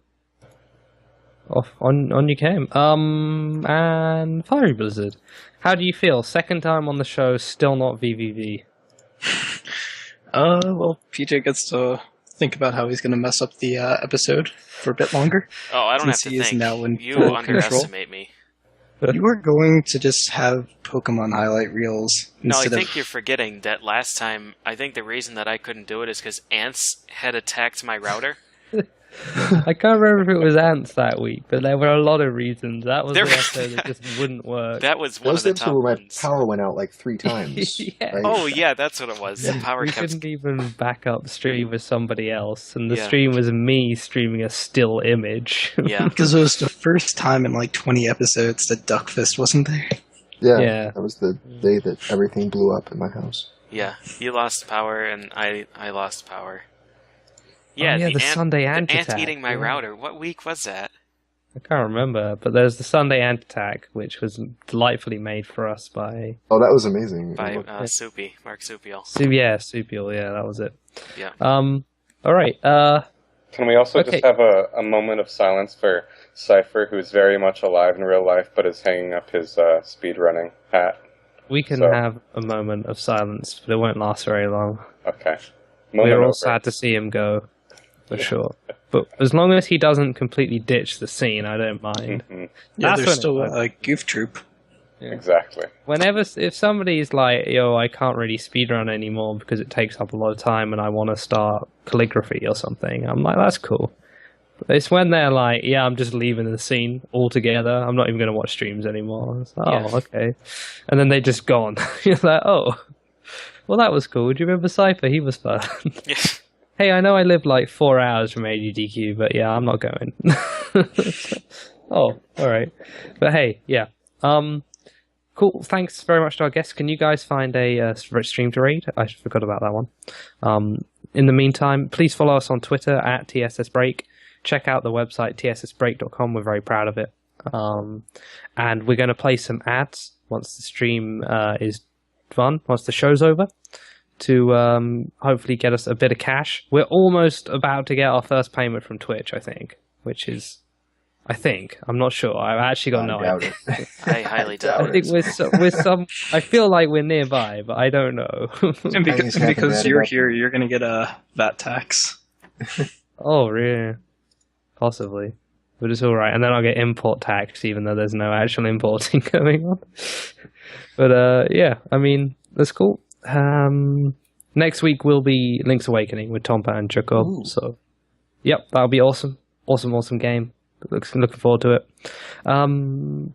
A: off on you came. And Fiery Blizzard, how do you feel? Second time on the show, still not VVV.
F: Well, PJ gets to think about how he's going to mess up the episode for a bit longer.
B: Oh, I don't have
F: Since
B: to
F: he is
B: think.
F: now in
B: You
F: full
B: underestimate me.
F: You are going to just have Pokemon highlight reels
B: No, I
F: instead
B: think
F: of...
B: you're forgetting that last time, I think the reason that I couldn't do it is because ants had attacked my router.
A: I can't remember if it was ants that week, but there were a lot of reasons. That was
B: There-
A: the episode that just wouldn't work.
B: That was
C: That
B: one
C: was
B: of
C: the
B: the
C: episode
B: top
C: where my
B: ones.
C: power went out like 3 times.
A: Yeah.
C: right?
B: Oh, yeah, that's what it was. The power
A: we
B: kept...
A: couldn't even back up stream with somebody else, and the
B: Yeah.
A: stream was me streaming a still image.
B: Yeah.
F: Because it was the first time in like 20 episodes that Duckfist wasn't there.
A: Yeah.
C: That was the day that everything blew up in my house.
B: Yeah, you lost power, and I lost power. Yeah,
A: yeah, the
B: ant,
A: Sunday
B: the
A: ant
B: ant
A: attack,
B: eating my
A: yeah.
B: router. What week was that?
A: I can't remember, but there's the Sunday Ant Attack, which was delightfully made for us by
C: Oh, that was amazing.
B: By Soupy, Mark Soupiel.
A: Supiel, yeah, that was it.
B: Yeah.
A: All right.
E: Can we also
A: Okay.
E: just have a moment of silence for Cypher, who's very much alive in real life, but is hanging up his speedrunning hat?
A: We can
E: So-
A: have a moment of silence, but it won't last very long.
E: Okay. Moment
A: We're all
E: over.
A: sad to see him go, for sure. But as long as he doesn't completely ditch the scene, I don't mind.
E: Mhm.
F: Yeah,
A: That's
F: there's
A: when
F: still
A: it-
F: a goof troop.
E: Exactly.
A: If somebody's like, yo, I can't really speedrun anymore because it takes up a lot of time and I want to start calligraphy or something, I'm like, that's cool. But it's when they're like, yeah, I'm just leaving the scene altogether. I'm not even going to watch streams anymore. It's like, oh,
B: Yeah.
A: okay. And then they just gone. You're like, oh. Well, that was cool. Do you remember Cypher? He was fun.
B: Yeah.
A: Hey, I know I live like 4 hours from ADDQ, but yeah, I'm not going. Oh, all right. But hey, yeah. Cool. Thanks very much to our guests. Can you guys find a stream to read? I forgot about that one. In the meantime, please follow us on Twitter at TSSBreak. Check out the website tssbreak.com. We're very proud of it. And we're going to play some ads once the stream is done, once the show's over, to hopefully get us a bit of cash. We're almost about to get our first payment from Twitch, I think, which is... I'm not sure. I've actually got no idea.
B: I highly doubt
A: I think I feel like we're nearby, but I don't know.
F: And because you're here, you're going to get a VAT tax.
A: Oh, really? Possibly. But it's alright. And then I'll get import tax, even though there's no actual importing going on. But, yeah, I mean, that's cool. Next week will be Link's Awakening with Tompa and Jacob. Ooh. So, yep, that'll be awesome. Awesome game. Looking forward to it.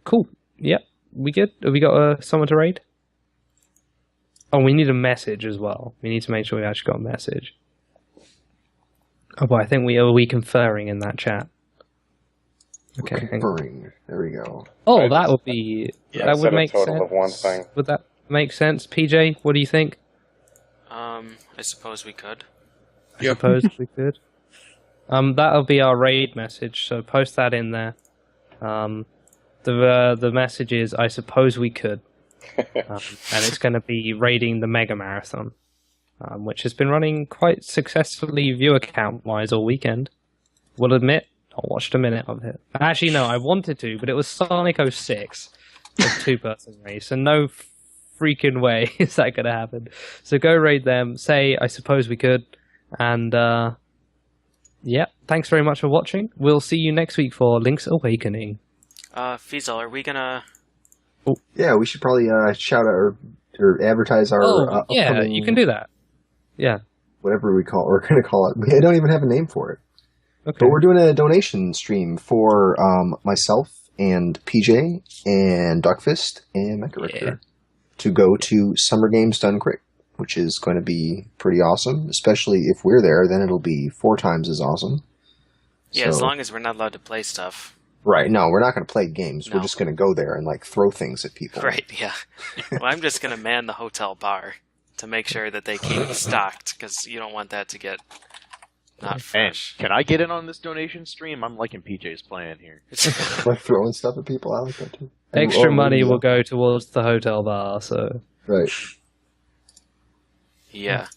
A: Cool. Yep. We good? Have we got someone to raid? Oh, we need a message as well. We need to make sure we actually got a message. Oh, boy, I think we conferring in that chat. Okay.
C: Conferring. There we go.
A: Oh, that would be...
E: Yeah,
A: that would make sense.
E: Of one thing.
A: Would that make sense? PJ, what do you think?
B: I suppose we could.
A: I suppose we could. That'll be our raid message, so post that in there. The message is, I suppose we could. And it's going to be raiding the Mega Marathon, which has been running quite successfully viewer count-wise all weekend. Will admit, I watched a minute of it. Actually, no, I wanted to, but it was Sonic 06, a two-person race, and no freaking way is that going to happen. So go raid them, say, I suppose we could, and... yeah, thanks very much for watching. We'll see you next week for Link's Awakening.
B: Fiesel, are we gonna...
C: Oh. Yeah, we should probably shout out or advertise our
A: yeah,
C: upcoming...
A: you can do that. Yeah.
C: Whatever we're going to call it. I don't even have a name for it.
A: Okay.
C: But we're doing a donation stream for myself and PJ and Duckfist and Mecha Richter to go to Summer Games Done Quick, which is going to be pretty awesome, especially if we're there, then it'll be 4 times as awesome.
B: Yeah, so, as long as we're not allowed to play stuff.
C: Right, no, we're not going to play games.
B: No.
C: We're just going to go there and, throw things at people.
B: Right, yeah. Well, I'm just going to man the hotel bar to make sure that they keep stocked, because you don't want that to get not fresh.
D: And can I get in on this donation stream? I'm liking PJ's plan here.
C: Throwing stuff at people, I like that too.
A: Extra money will go towards the hotel bar, so...
C: Right.
B: Yeah.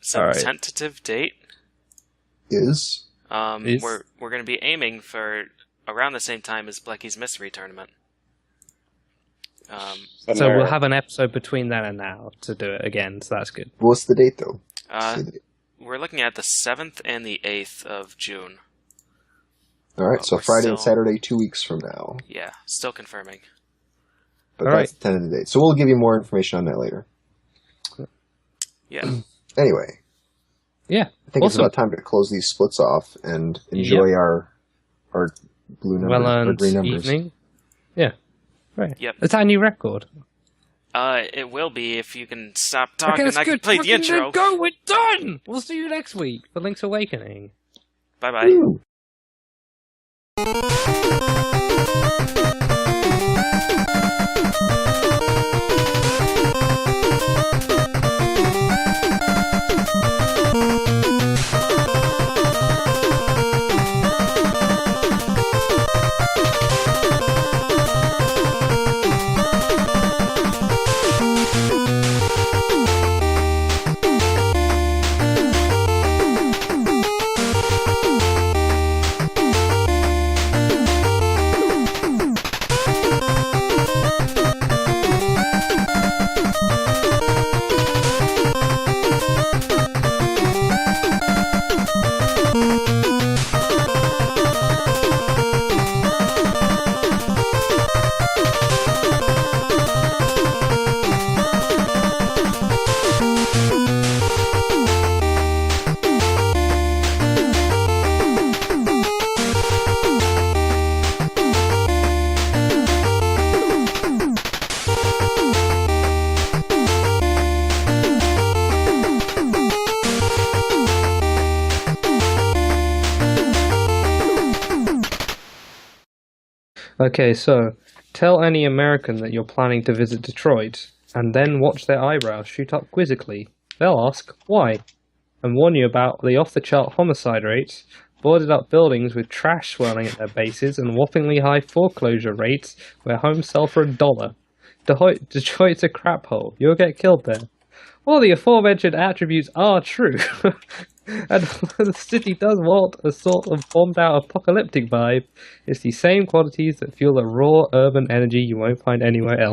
B: So tentative date
C: is
B: we're going to be aiming for around the same time as Blecky's Mystery Tournament.
A: So we'll have an episode between then and now to do it again, so that's good.
C: What's the date though?
B: We're looking at the 7th and the 8th of June.
C: All right, so Friday and Saturday, 2 weeks from now.
B: Yeah, still confirming.
C: But that's the tentative date. So we'll give you more information on that later.
B: Yeah.
C: Anyway.
A: Yeah.
C: I think it's about time to close these splits off and enjoy our blue numbers or green numbers.
A: Evening. Yeah. Right.
B: Yep.
A: It's our new record.
B: It will be if you can stop talking and I can play the intro.
A: Go, we're done! We'll see you next week for Link's Awakening.
B: Bye-bye.
A: Okay, so tell any American that you're planning to visit Detroit, and then watch their eyebrows shoot up quizzically. They'll ask, why? And warn you about the off-the-chart homicide rates, boarded-up buildings with trash swirling at their bases, and whoppingly high foreclosure rates where homes sell for $1. Detroit's a crap hole. You'll get killed there. All the aforementioned attributes are true, and the city does want a sort of bombed-out apocalyptic vibe. It's the same qualities that fuel the raw urban energy you won't find anywhere else.